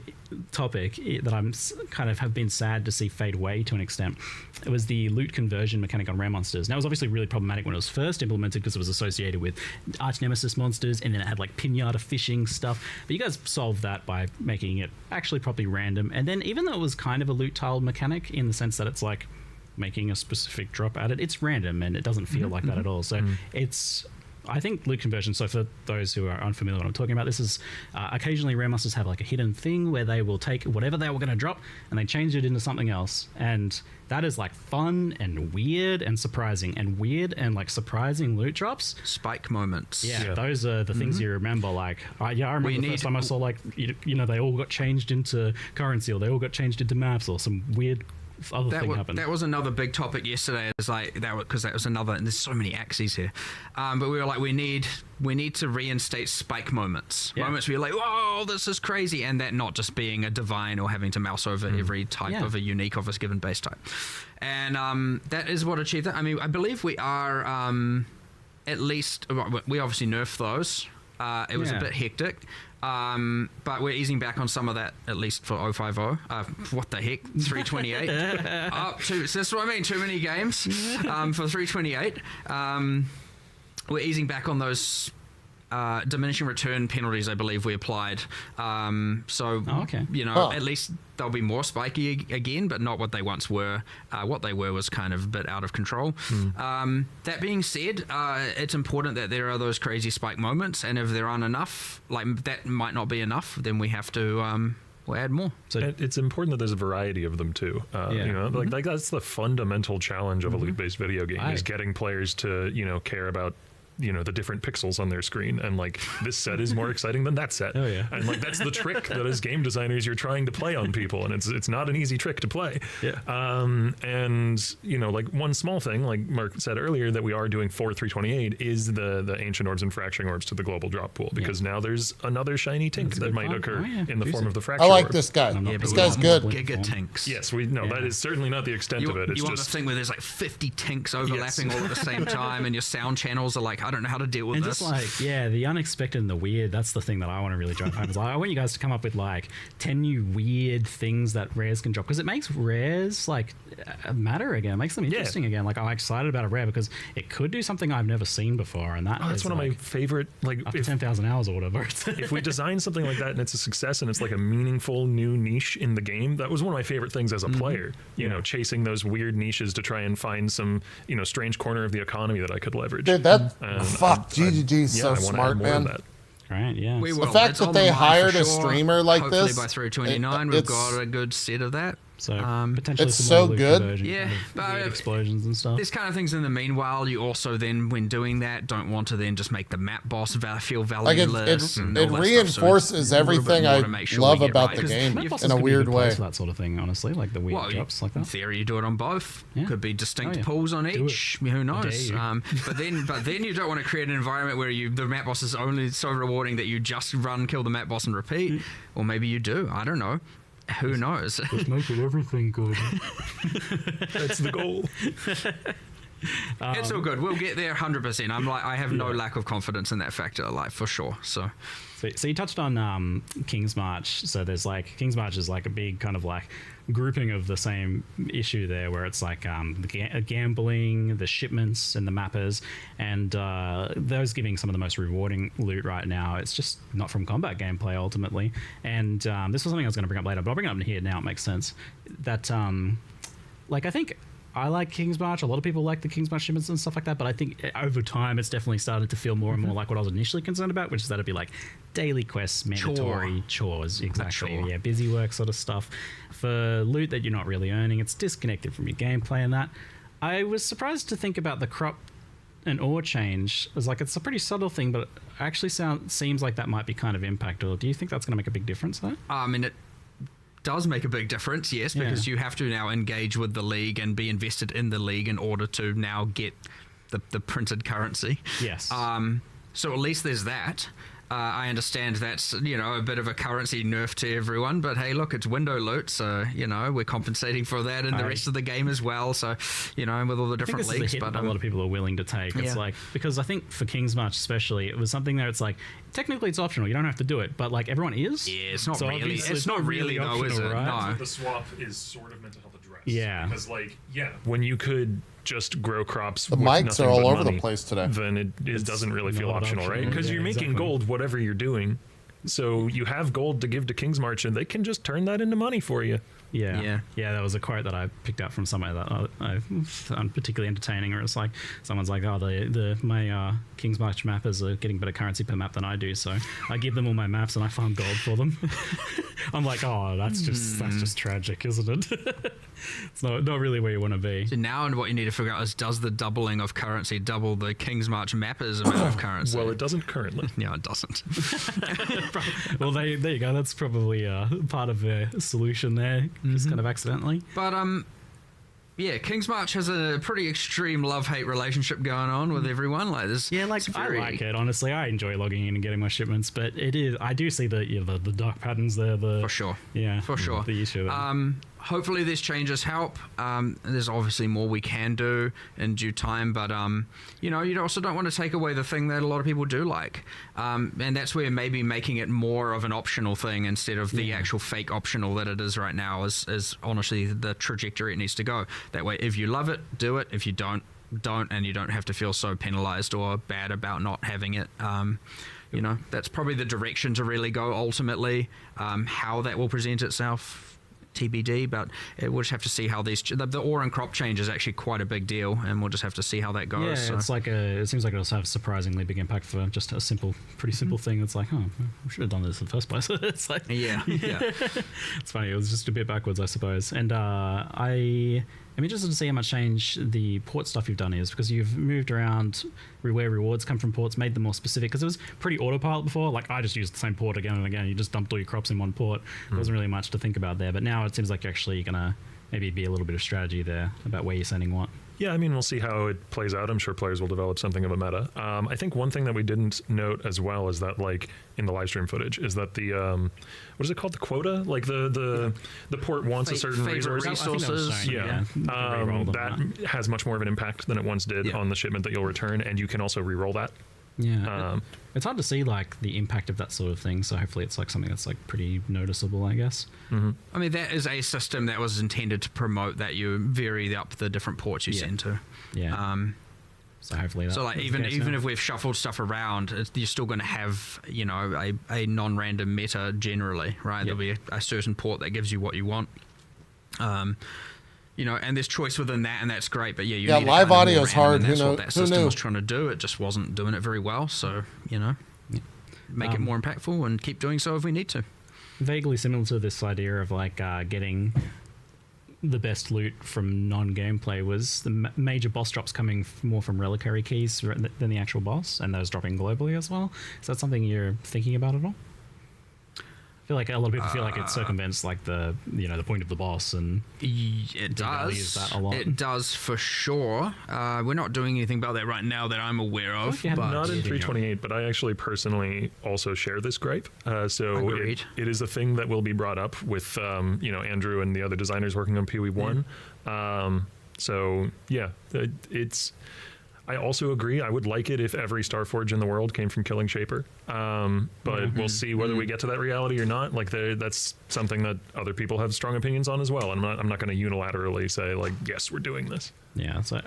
Speaker 6: topic that I'm kind of have been sad to see fade away to an extent. It was the loot conversion mechanic on rare monsters. Now, it was obviously really problematic when it was first implemented because it was associated with arch nemesis monsters, and then it had like pinata fishing stuff. But you guys solved that by making it actually properly random. And then even though it was kind of a loot tiled mechanic in the sense that it's like making a specific drop at it, it's random and it doesn't feel like that at all. So it's... I think loot conversion, so for those who are unfamiliar with what I'm talking about, this is occasionally rare monsters have like a hidden thing where they will take whatever they were going to drop and they change it into something else. And that is like fun and weird and surprising, and weird and like surprising loot drops.
Speaker 5: Spike moments.
Speaker 6: Yeah. Those are the things you remember. Like, I remember the first time I saw like, you know, they all got changed into currency, or they all got changed into maps, or some weird other thing happened.
Speaker 5: That was another big topic yesterday. It was like that because that was another. And there's so many axes here, but we were like, we need to reinstate spike moments.
Speaker 6: Yeah.
Speaker 5: Moments where you're like, whoa, this is crazy, and that not just being a divine or having to mouse over every type of a unique of a given base type. And that is what achieved that. I mean, I believe we are at least we obviously nerfed those. It was a bit hectic. But we're easing back on some of that, at least for 050. What the heck? 328. So that's what I mean. Too many games for 328. We're easing back on those diminishing return penalties, I believe we applied. You know, at least they'll be more spiky again, but not what they once were. What they were was kind of a bit out of control. That being said, it's important that there are those crazy spike moments, and if there aren't enough, like that might not be enough, then we have to we'll add more.
Speaker 7: So it's important that there's a variety of them too. You know, like that's the fundamental challenge of a loot-based video game is getting players to, you know, care about the different pixels on their screen, and like this set is more exciting than that set.
Speaker 6: Oh, yeah.
Speaker 7: And like that's the trick that as game designers you're trying to play on people, and it's not an easy trick to play.
Speaker 6: Yeah.
Speaker 7: And like one small thing, like Mark said earlier, that we are doing for 328 is the ancient orbs and fracturing orbs to the global drop pool, because now there's another shiny tink that might occur in the form of the fracture
Speaker 1: I like
Speaker 7: orb.
Speaker 1: this guy.
Speaker 5: Yeah,
Speaker 1: This
Speaker 5: but
Speaker 1: guy's
Speaker 5: we want
Speaker 1: good.
Speaker 5: more Gigatinks.
Speaker 7: Yes, that is certainly not the extent of it. It's
Speaker 5: You want
Speaker 7: just
Speaker 5: the thing where there's like 50 tinks overlapping all at the same time, and your sound channels are like, I don't know how to deal with
Speaker 6: And
Speaker 5: this.
Speaker 6: just like, the unexpected and the weird, that's the thing that I want to really drive home. Is like, I want you guys to come up with like 10 new weird things that rares can drop, because it makes rares like matter again. It makes them interesting again. Like, I'm excited about a rare because it could do something I've never seen before, and that's
Speaker 7: one of my favorite, like,
Speaker 6: up to 10,000 hours or whatever.
Speaker 7: if we design something like that and it's a success and it's like a meaningful new niche in the game, that was one of my favorite things as a player, chasing those weird niches to try and find some, strange corner of the economy that I could leverage.
Speaker 1: Dude, GGG's so
Speaker 7: I wanna
Speaker 1: smart,
Speaker 7: add more of
Speaker 1: man.
Speaker 7: that.
Speaker 6: Right, yeah.
Speaker 5: We will.
Speaker 1: The fact
Speaker 5: It's
Speaker 1: that
Speaker 5: on
Speaker 1: they
Speaker 5: the mind for
Speaker 1: hired a
Speaker 5: sure.
Speaker 1: streamer like
Speaker 5: Hopefully
Speaker 1: this,
Speaker 5: by 329 we've
Speaker 1: it's-
Speaker 5: got a good set of that.
Speaker 6: So potentially
Speaker 1: it's
Speaker 6: some
Speaker 1: so
Speaker 6: more loot
Speaker 1: good.
Speaker 6: conversion,
Speaker 5: Yeah,
Speaker 6: kind of
Speaker 5: but
Speaker 6: weird explosions and stuff.
Speaker 5: There's kind of things in the meanwhile. You also then, when doing that, don't want to then just make the map boss feel
Speaker 1: Like
Speaker 5: valueless. and all
Speaker 1: it
Speaker 5: that
Speaker 1: reenforces
Speaker 5: stuff. So a little bit
Speaker 1: everything
Speaker 5: more
Speaker 1: I
Speaker 5: to make sure
Speaker 1: love
Speaker 5: we get
Speaker 1: about
Speaker 5: right.
Speaker 1: the
Speaker 5: 'Cause
Speaker 1: game
Speaker 6: Map bosses
Speaker 1: in a
Speaker 6: could be
Speaker 1: weird
Speaker 6: good place
Speaker 1: way.
Speaker 6: for that sort of thing, honestly, like the weird
Speaker 5: Well,
Speaker 6: drops like
Speaker 5: in
Speaker 6: that.
Speaker 5: theory, you do it on both.
Speaker 6: Yeah.
Speaker 5: Could be distinct
Speaker 6: Oh, yeah.
Speaker 5: pools on
Speaker 6: Do
Speaker 5: each.
Speaker 6: it.
Speaker 5: Who knows?
Speaker 6: dare you.
Speaker 5: But then you don't want to create an environment where the map boss is only so rewarding that you just run, kill the map boss, and repeat. Or maybe you do. I don't know. Who knows?
Speaker 6: Just making everything good.
Speaker 7: That's the goal.
Speaker 5: It's all good. We'll get there 100%. I have no lack of confidence in that factor, like for sure. So
Speaker 6: So you touched on King's March. So there's like King's March is like a big kind of like grouping of the same issue there, where it's like the gambling, the shipments, and the mappers, and those giving some of the most rewarding loot right now. It's just not from combat gameplay ultimately. And this was something I was going to bring up later, but I'll bring it up here now. It makes sense that like I think. I like King's March. A lot of people like the King's March shipments and stuff like that, but I think over time it's definitely started to feel more and more like what I was initially concerned about, which is that it'd be like daily quests, mandatory chores, exactly.
Speaker 5: chore.
Speaker 6: Yeah, busy work sort of stuff. For loot that you're not really earning, it's disconnected from your gameplay and that. I was surprised to think about the crop and ore change. It was like, it's a pretty subtle thing, but it actually seems like that might be kind of impactful. Do you think that's going to make a big difference though?
Speaker 5: I mean, it does make a big difference, yes, because
Speaker 6: Yeah.
Speaker 5: you have to now engage with the league and be invested in the league in order to now get the printed currency.
Speaker 6: Yes.
Speaker 5: So at least there's that. I understand that's, a bit of a currency nerf to everyone, but hey, look, it's window loot, so, we're compensating for that in the rest of the game as well, so, with all the
Speaker 6: I think
Speaker 5: different
Speaker 6: this is
Speaker 5: leagues.
Speaker 6: a hit
Speaker 5: But
Speaker 6: a lot of people are willing to take. It's
Speaker 5: yeah.
Speaker 6: like, because I think for King's March especially, it was something there. It's like, technically it's optional. You don't have to do it, but like everyone is.
Speaker 5: yeah, it's not
Speaker 6: So
Speaker 5: really,
Speaker 6: obviously
Speaker 5: it's not really though, is it?
Speaker 6: optional, right?
Speaker 5: No.
Speaker 7: The swap is sort of meant to help address.
Speaker 6: Yeah.
Speaker 7: Because, when you could just grow crops,
Speaker 1: The
Speaker 7: with
Speaker 1: mics
Speaker 7: nothing
Speaker 1: are all
Speaker 7: but
Speaker 1: over the
Speaker 7: money,
Speaker 1: place today.
Speaker 7: then it doesn't really feel
Speaker 6: not
Speaker 7: optional, right?
Speaker 6: optional.
Speaker 7: Because
Speaker 6: Yeah,
Speaker 7: you're making
Speaker 6: exactly.
Speaker 7: gold whatever you're doing. So you have gold to give to King's March, and they can just turn that into money for you.
Speaker 6: Yeah. That was a quote that I picked up from somewhere that I found particularly entertaining. Where it's like someone's like, "Oh, my King's March mappers are getting better currency per map than I do, so I give them all my maps and I farm gold for them." I'm like, "Oh, that's just tragic, isn't it?" It's not really where you want to be.
Speaker 5: So now what you need to figure out is, does the doubling of currency double the King's March mappers amount of currency?
Speaker 7: Well, it doesn't currently.
Speaker 5: No, it doesn't.
Speaker 6: Well, there you go. That's probably part of the solution there, just kind of accidentally.
Speaker 5: But yeah, King's March has a pretty extreme love-hate relationship going on with everyone. Like this,
Speaker 6: Yeah, like
Speaker 5: it's
Speaker 6: I
Speaker 5: very-
Speaker 6: like it. Honestly, I enjoy logging in and getting my shipments, but it is. I do see the dark patterns there.
Speaker 5: for sure.
Speaker 6: Yeah,
Speaker 5: For sure.
Speaker 6: The issue there.
Speaker 5: Hopefully these changes help. There's obviously more we can do in due time, but you also don't want to take away the thing that a lot of people do like, and that's where maybe making it more of an optional thing instead of the actual fake optional that it is right now is honestly the trajectory it needs to go. That way, if you love it, do it. If you don't, and you don't have to feel so penalized or bad about not having it. That's probably the direction to really go ultimately. How that will present itself, TBD, but we'll just have to see how the ore and crop change is actually quite a big deal, and we'll just have to see how that goes.
Speaker 6: Yeah,
Speaker 5: so.
Speaker 6: it's like it seems like it'll have a surprisingly big impact for just a pretty simple thing. It's like, oh, we should have done this in the first place. It's like,
Speaker 5: yeah.
Speaker 6: it's funny. It was just a bit backwards, I suppose. And I I'm interested to see how much change the port stuff you've done is, because you've moved around where rewards come from ports, made them more specific, because it was pretty autopilot before. Like, I just used the same port again and again. You just dumped all your crops in one port. There wasn't really much to think about there, but now it seems like you're actually going to maybe be a little bit of strategy there about where you're sending what.
Speaker 7: Yeah, I mean, we'll see how it plays out. I'm sure players will develop something of a meta. I think one thing that we didn't note as well is that, like, in the live stream footage, is that the what is it called? The quota? Like the port wants a certain resource.
Speaker 5: resources.
Speaker 7: Yeah, that has much more of an impact than it once did on the shipment that you'll return, and you can also re-roll that.
Speaker 6: Yeah, it's hard to see like the impact of that sort of thing. So hopefully, it's like something that's like pretty noticeable, I guess.
Speaker 5: I mean, that is a system that was intended to promote that you vary up the different ports you send to.
Speaker 6: Yeah. So hopefully,
Speaker 5: so like even if we've shuffled stuff around, you're still going to have a non-random meta generally, right? There'll be a certain port that gives you what you want. And there's choice within that, and that's great. But you need
Speaker 1: live audio is hard.
Speaker 5: And that's
Speaker 1: Who
Speaker 5: what that
Speaker 1: who
Speaker 5: system
Speaker 1: knew?
Speaker 5: was trying to do. It just wasn't doing it very well. So make it more impactful and keep doing so if we need to.
Speaker 6: Vaguely similar to this idea of like getting the best loot from non-gameplay was the major boss drops coming more from reliquary keys than the actual boss, and those dropping globally as well. Is that something you're thinking about at all? I feel like a lot of people feel like it circumvents like the point of the boss, and
Speaker 5: it does.
Speaker 6: That a lot.
Speaker 5: It does for sure. We're not doing anything about that right now that I'm aware of.
Speaker 6: Like
Speaker 5: but
Speaker 7: Not in 328, but I actually personally also share this gripe. So
Speaker 5: Agreed.
Speaker 7: it is a thing that will be brought up with Andrew and the other designers working on PoE1. So yeah, it's. I also agree. I would like it if every Starforge in the world came from killing Shaper. But we'll see whether we get to that reality or not. Like that's something that other people have strong opinions on as well. And I'm not going to unilaterally say like, yes, we're doing this.
Speaker 6: Yeah. So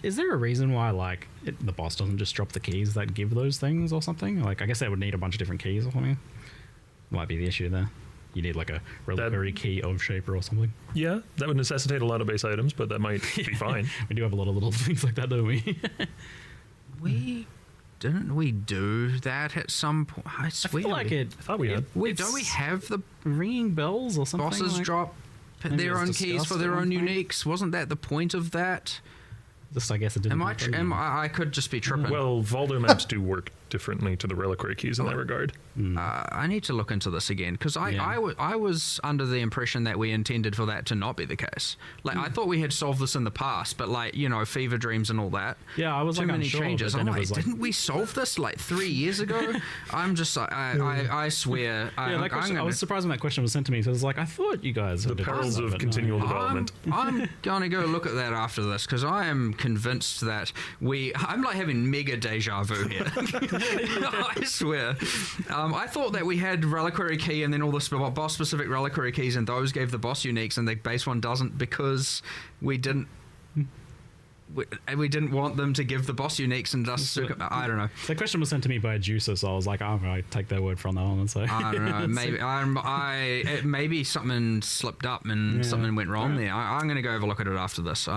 Speaker 6: is there a reason why like the boss doesn't just drop the keys that give those things or something? Like I guess they would need a bunch of different keys or something. Might be the issue there. You need like a reliquary key of Shaper or something.
Speaker 7: Yeah, that would necessitate a lot of base items, but that might be fine.
Speaker 6: We do have a lot of little things like that, don't we?
Speaker 5: Didn't we do that at some point? I swear.
Speaker 6: I feel like it.
Speaker 7: I thought we had.
Speaker 5: Don't we have the
Speaker 6: ringing bells or something?
Speaker 5: bosses
Speaker 6: like,
Speaker 5: drop
Speaker 6: maybe
Speaker 5: their
Speaker 6: it was
Speaker 5: own keys
Speaker 6: discussed
Speaker 5: for
Speaker 6: at
Speaker 5: their
Speaker 6: one
Speaker 5: own
Speaker 6: point?
Speaker 5: uniques? Wasn't that the point of that?
Speaker 6: Just I guess it didn't.
Speaker 5: I could just be tripping.
Speaker 7: Well, Valdo maps do work differently to the reliquary keys in that regard.
Speaker 5: I need to look into this again because I was under the impression that we intended for that to not be the case. Like I thought we had solved this in the past, but like fever dreams and all that.
Speaker 6: Yeah, I was
Speaker 5: too
Speaker 6: like
Speaker 5: many
Speaker 6: unsure,
Speaker 5: changes.
Speaker 6: but
Speaker 5: I'm
Speaker 6: then it
Speaker 5: like,
Speaker 6: was like-
Speaker 5: didn't we solve this like 3 years ago? I'm just like, I swear.
Speaker 6: Yeah, I was surprised when that question was sent to me. So I was like, I thought you guys
Speaker 7: The
Speaker 6: had
Speaker 7: perils
Speaker 6: done that,
Speaker 7: of
Speaker 6: but
Speaker 7: continual
Speaker 6: no.
Speaker 7: development.
Speaker 5: I'm gonna go look at that after this because I am convinced that I'm like having mega deja vu here. I swear. I thought that we had reliquary key and then all the boss specific reliquary keys and those gave the boss uniques and the base one doesn't because we didn't want them to give the boss uniques and thus I don't know.
Speaker 6: That question was sent to me by a juicer, so I was like, I'm gonna take their word from that one and say
Speaker 5: I don't know. Maybe something slipped up and something went wrong there. I'm gonna go have a look at it after this.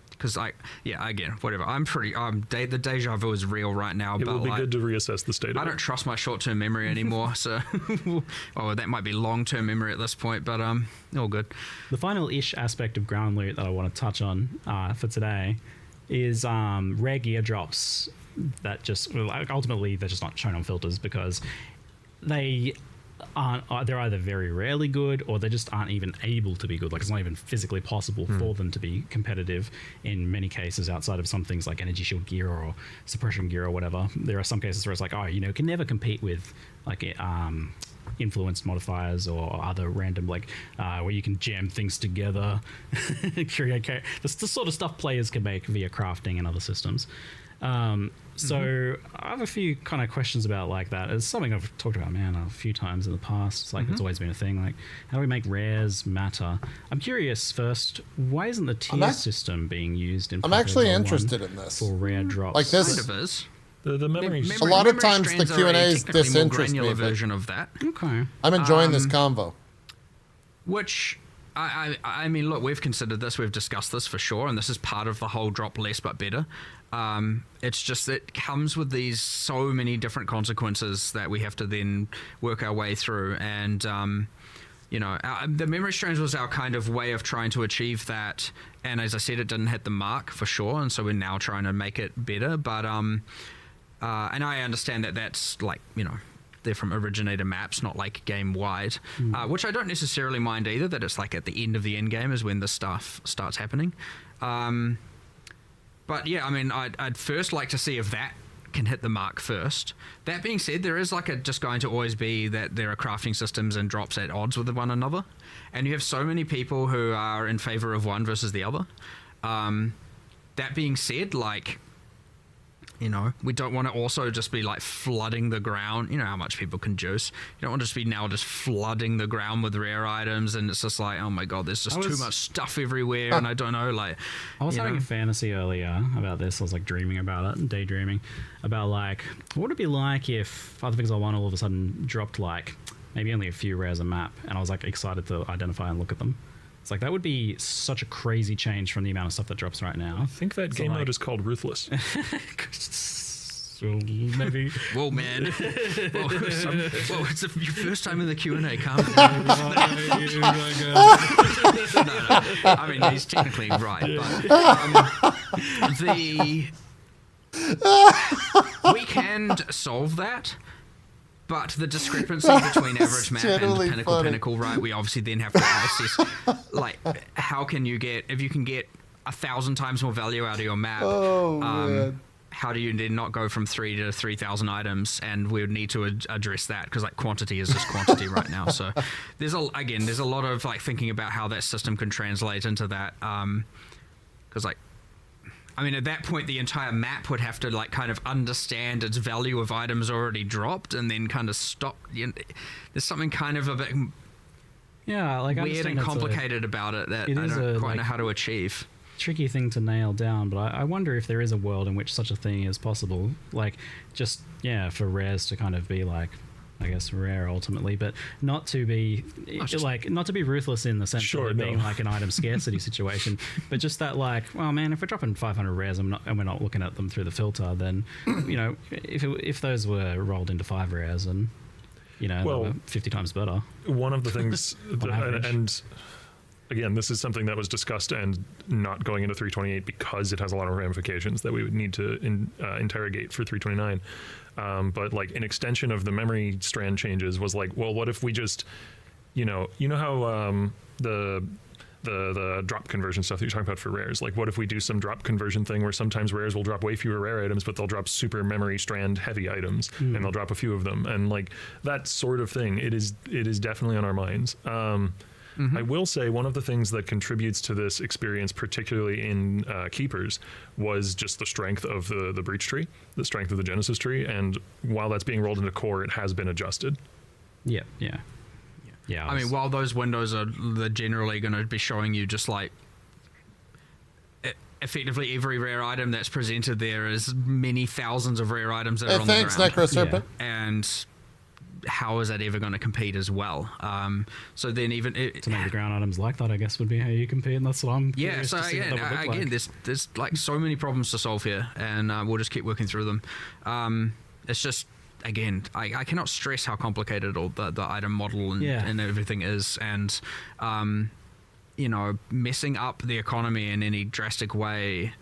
Speaker 5: Because again, whatever. I'm pretty. The deja vu is real right now.
Speaker 7: It
Speaker 5: but
Speaker 7: will be
Speaker 5: like,
Speaker 7: good to reassess the state of
Speaker 5: I
Speaker 7: it.
Speaker 5: don't trust my short-term memory anymore. So, that might be long-term memory at this point. But all good.
Speaker 6: The final-ish aspect of ground loot that I want to touch on for today is rare gear drops that just ultimately they're just not shown on filters because they they're either very rarely good or they just aren't even able to be good. Like it's not even physically possible for them to be competitive in many cases outside of some things like energy shield gear or suppression gear or whatever. There are some cases where it's like, can never compete with like influence modifiers or other random where you can jam things together, create the sort of stuff players can make via crafting and other systems. So I have a few kind of questions about like that. It's something I've talked about, a few times in the past. It's like it's always been a thing. Like, how do we make rares matter? I'm curious. First, why isn't the tier system being used in?
Speaker 1: I'm actually interested in this
Speaker 6: for rare drops.
Speaker 1: Like this.
Speaker 5: Kind of is.
Speaker 7: The memory.
Speaker 1: A lot of times the
Speaker 5: strands are
Speaker 1: Q&As
Speaker 5: technically more
Speaker 1: disinterest me,
Speaker 5: granular
Speaker 1: but-
Speaker 5: version of that.
Speaker 6: Okay.
Speaker 1: I'm enjoying this convo.
Speaker 5: Which I mean, look, we've considered this, we've discussed this for sure, and this is part of the whole drop less but better. It's just it comes with these so many different consequences that we have to then work our way through, and the memory strands was our kind of way of trying to achieve that. And as I said, it didn't hit the mark for sure. And so we're now trying to make it better. But, and I understand that that's like, they're from originator maps, not like game wide, which I don't necessarily mind either, that it's like at the end of the end game is when the stuff starts happening. But yeah, I mean, I'd first like to see if that can hit the mark first. That being said, there is just going to always be that there are crafting systems and drops at odds with one another, and you have so many people who are in favor of one versus the other. That being said, like, we don't want to also just be like flooding the ground. You know how much people can juice. You don't want to just be now just flooding the ground with rare items, and it's just like, oh my god, there's just too much stuff everywhere, and I don't know, like.
Speaker 6: I was having a fantasy earlier about this. I was like dreaming about it and daydreaming about like, what would it be like if Path of Exile 1 all of a sudden dropped like maybe only a few rares a map, and I was like excited to identify and look at them. It's like, that would be such a crazy change from the amount of stuff that drops right now.
Speaker 7: I think that game mode is called Ruthless.
Speaker 6: So maybe.
Speaker 5: Whoa, man. Whoa, it's your first time in the Q&A, calm down. No. I mean, he's technically right, but we can solve that. But the discrepancy between average map and pinnacle, right? We obviously then have to assess, like, how can you get, if you can get 1,000 times more value out of your map, how do you then not go from 3 to 3,000 items? And we would need to address that, because like quantity is just quantity right now. So there's a lot of like thinking about how that system can translate into that, because like, I mean, at that point, the entire map would have to like kind of understand its value of items already dropped, and then kind of stop. There's something kind of a bit
Speaker 6: like
Speaker 5: weird and complicated about it that I don't quite know how to achieve.
Speaker 6: Tricky thing to nail down, but I wonder if there is a world in which such a thing is possible. Like, just for rares to kind of be like, I guess, rare ultimately, but not to be not to be ruthless in the sense of it being like an item scarcity situation, but just that like, well, man, if we're dropping 500 rares and we're not looking at them through the filter, then if those were rolled into 5 rares and they were 50 times better.
Speaker 7: One of the things, and again, this is something that was discussed and not going into 328 because it has a lot of ramifications that we would need to interrogate for 329. But like an extension of the memory strand changes was like, well, what if we just, how the drop conversion stuff that you're talking about for rares, like what if we do some drop conversion thing where sometimes rares will drop way fewer rare items, but they'll drop super memory strand heavy items, and they'll drop a few of them, and like that sort of thing. It is definitely on our minds. I will say one of the things that contributes to this experience, particularly in Keepers, was just the strength of the Breach tree, the strength of the Genesis tree, and while that's being rolled into core, it has been adjusted.
Speaker 6: Yeah.
Speaker 5: I mean, while those windows they're generally going to be showing you just like effectively every rare item that's presented there is many thousands of rare items that are on the ground.
Speaker 1: Thanks, Necroserpent.
Speaker 5: And how is that ever going to compete as well? So then even
Speaker 6: to make the ground items like that, I guess, would be how you compete, and that's what I'm curious to see what that would look
Speaker 5: again,
Speaker 6: like.
Speaker 5: there's like so many problems to solve here, and we'll just keep working through them. It's just, again, I cannot stress how complicated all the item model and everything is, and messing up the economy in any drastic way,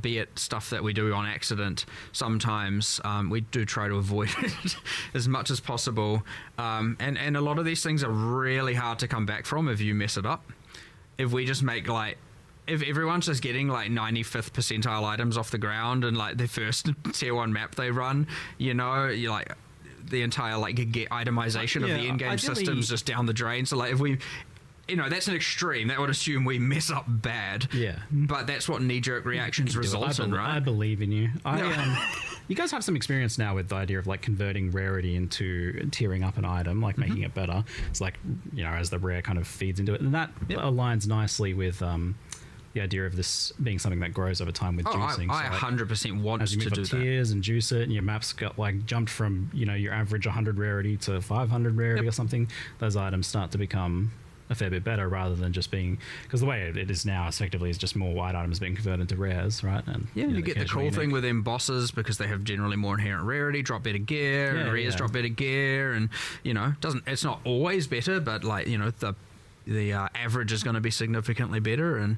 Speaker 5: be it stuff that we do on accident, sometimes we do try to avoid it as much as possible. And a lot of these things are really hard to come back from if you mess it up. If we just make like, if everyone's just getting like 95th percentile items off the ground and like the first tier 1 map they run, you're like the entire like get itemization of the in-game systems just down the drain. So like if we, that's an extreme. That would assume we mess up bad. Yeah. But that's what knee-jerk reactions result in, right?
Speaker 6: I believe in you. You guys have some experience now with the idea of like converting rarity into tiering up an item, like making it better. It's like, as the rare kind of feeds into it. And that aligns nicely with the idea of this being something that grows over time with juicing.
Speaker 5: I 100% want
Speaker 6: as you
Speaker 5: to
Speaker 6: move
Speaker 5: do
Speaker 6: up
Speaker 5: that.
Speaker 6: tiers and juice it, and your map's got like jumped from your average 100 rarity to 500 rarity or something. Those items start to become a fair bit better rather than just being, because the way it is now effectively is just more white items being converted into rares, right? And
Speaker 5: you get the cool thing with them bosses because they have generally more inherent rarity, drop better gear, and rares drop better gear, and it's not always better, but the average is going to be significantly better, and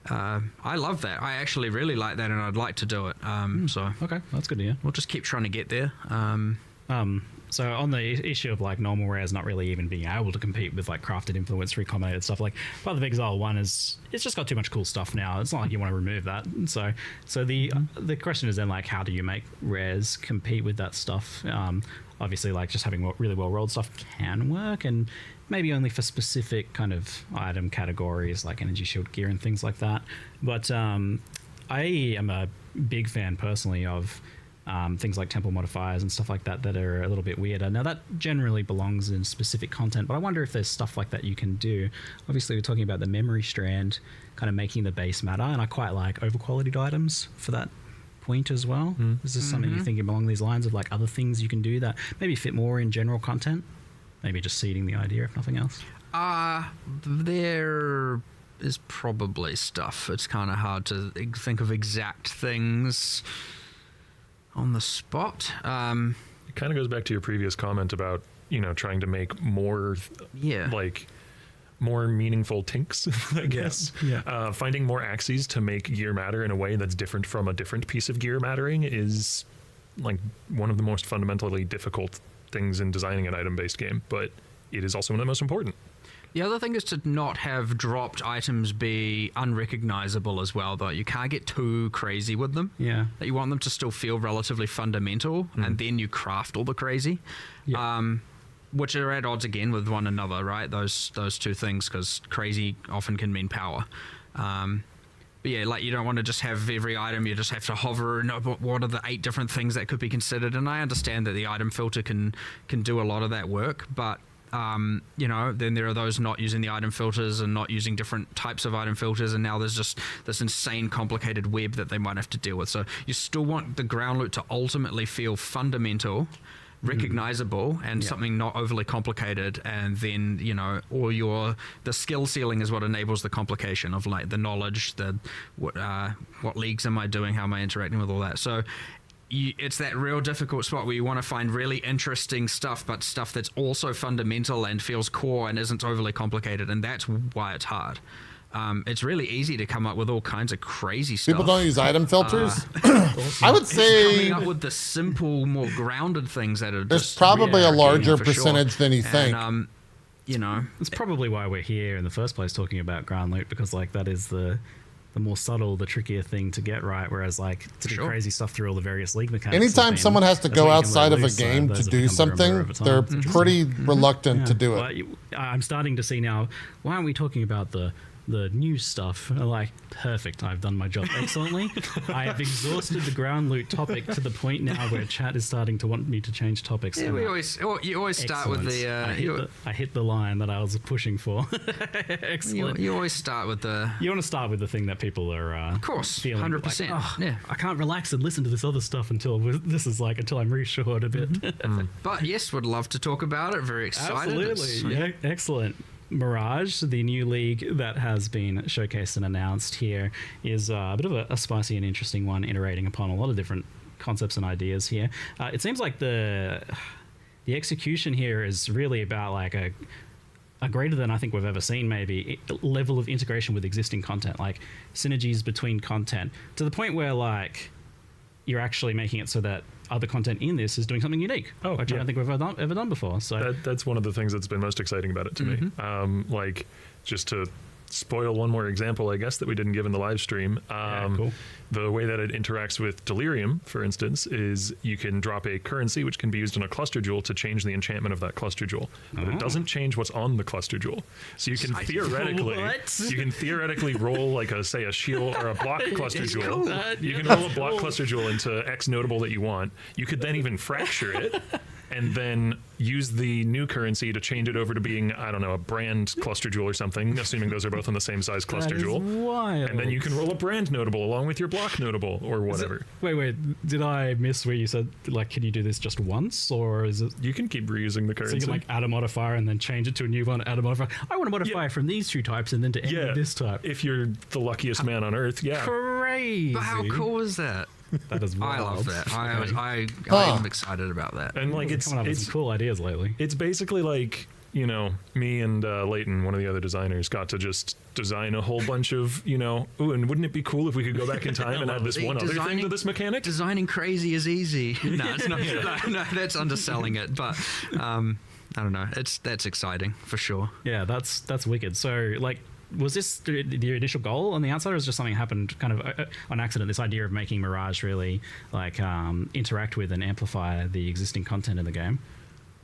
Speaker 5: I love that. I actually really like that, and I'd like to do it. So
Speaker 6: okay, that's good to hear.
Speaker 5: We'll just keep trying to get there.
Speaker 6: So on the issue of like normal rares not really even being able to compete with like crafted influence, recombinated stuff, like Path of Exile 1 it's just got too much cool stuff now. It's not like you want to remove that. So the question is then like, how do you make rares compete with that stuff? Obviously, like just having really well rolled stuff can work, and maybe only for specific kind of item categories like energy shield gear and things like that. But I am a big fan personally of things like temple modifiers and stuff like that are a little bit weirder. Now that generally belongs in specific content, but I wonder if there's stuff like that you can do. Obviously we're talking about the memory strand kind of making the base matter, and I quite like overqualityed items for that point as well. Is this something you're thinking along these lines of like other things you can do that maybe fit more in general content? Maybe just seeding the idea if nothing else.
Speaker 5: There is probably stuff. It's kind of hard to think of exact things on the spot.
Speaker 7: It kind of goes back to your previous comment about trying to make more more meaningful tinks, I guess. Finding more axes to make gear matter in a way that's different from a different piece of gear mattering is like one of the most fundamentally difficult things in designing an item-based game, but it is also one of the most important.
Speaker 5: The other thing is to not have dropped items be unrecognizable as well, though. You can't get too crazy with them.
Speaker 6: Yeah.
Speaker 5: That you want them to still feel relatively fundamental, and then you craft all the crazy. Which are at odds again with one another, right? Those two things, because crazy often can mean power. But yeah, like you don't want to just have every item, you just have to hover and know what are the 8 different things that could be considered. And I understand that the item filter can do a lot of that work, but then there are those not using the item filters and not using different types of item filters, and now there's just this insane complicated web that they might have to deal with. So you still want the ground loot to ultimately feel fundamental, recognizable, and something not overly complicated, and then the skill ceiling is what enables the complication of like the knowledge, what leagues am I doing, how am I interacting with all that. So it's that real difficult spot where you want to find really interesting stuff, but stuff that's also fundamental and feels core and isn't overly complicated, and that's why it's hard. It's really easy to come up with all kinds of crazy stuff.
Speaker 1: People don't use item filters. I would say
Speaker 5: coming up with the simple, more grounded things that are
Speaker 1: there's probably a larger percentage than you think.
Speaker 5: And,
Speaker 6: it's probably why we're here in the first place talking about ground loot, because like that is the more subtle, the trickier thing to get right, whereas like to do crazy stuff through all the various league mechanics.
Speaker 1: Anytime someone has to go outside of a game to do something, they're pretty reluctant to do it.
Speaker 6: I'm starting to see now, why aren't we talking about the new stuff? Like, perfect, I've done my job excellently. I have exhausted the ground loot topic to the point now where chat is starting to want me to change topics.
Speaker 5: Yeah, you always start with the...
Speaker 6: I hit the line that I was pushing for. Excellent.
Speaker 5: You always start with the...
Speaker 6: You want to start with the thing that people are
Speaker 5: of course,
Speaker 6: feeling
Speaker 5: 100%.
Speaker 6: Like, I can't relax and listen to this other stuff until I'm reassured a bit.
Speaker 5: But yes, would love to talk about it. Very excited.
Speaker 6: Absolutely. Yeah, excellent. Mirage, the new league that has been showcased and announced here, is a bit of a spicy and interesting one, iterating upon a lot of different concepts and ideas here. It seems like the execution here is really about like a greater than I think we've ever seen, maybe, level of integration with existing content, like synergies between content, to the point where like you're actually making it so that other content in this is doing something unique, which I don't think we've ever done before. So
Speaker 7: that's one of the things that's been most exciting about it to me. Like, just to spoil one more example, I guess, that we didn't give in the live stream.
Speaker 6: Cool.
Speaker 7: The way that it interacts with Delirium, for instance, is you can drop a currency which can be used in a cluster jewel to change the enchantment of that cluster jewel, but it doesn't change what's on the cluster jewel. So you can theoretically roll like a shield or a block cluster jewel.
Speaker 6: Cool.
Speaker 7: You can roll a block cluster jewel into X notable that you want. You could then even fracture it and then use the new currency to change it over to being, I don't know, a brand cluster jewel or something, assuming those are both on the same size cluster jewel.
Speaker 6: Wild.
Speaker 7: And then you can roll a brand notable along with your block notable or whatever.
Speaker 6: Wait, did I miss where you said, like, can you do this just once, or is it...
Speaker 7: You can keep reusing the
Speaker 6: So
Speaker 7: currency.
Speaker 6: you can, like, add a modifier and then change it to a new one, add a modifier. I want to modify from these two types and then to end with this type.
Speaker 7: If you're the luckiest man on earth, yeah.
Speaker 6: Crazy.
Speaker 5: But how cool is that?
Speaker 6: That is wild.
Speaker 5: I love that. I am excited about that.
Speaker 7: And like
Speaker 6: Coming up with some cool ideas lately.
Speaker 7: It's basically like, you know, me and Leighton, one of the other designers, got to just design a whole bunch of, you know, ooh, and wouldn't it be cool if we could go back in time and add this one other thing to this mechanic?
Speaker 5: Designing crazy is easy. No, it's not. No, that's underselling it. But I don't know. That's exciting for sure.
Speaker 6: Yeah, that's wicked. So, like, was this the initial goal on the outside, or was just something happened kind of on accident? This idea of making Mirage really like interact with and amplify the existing content in the game.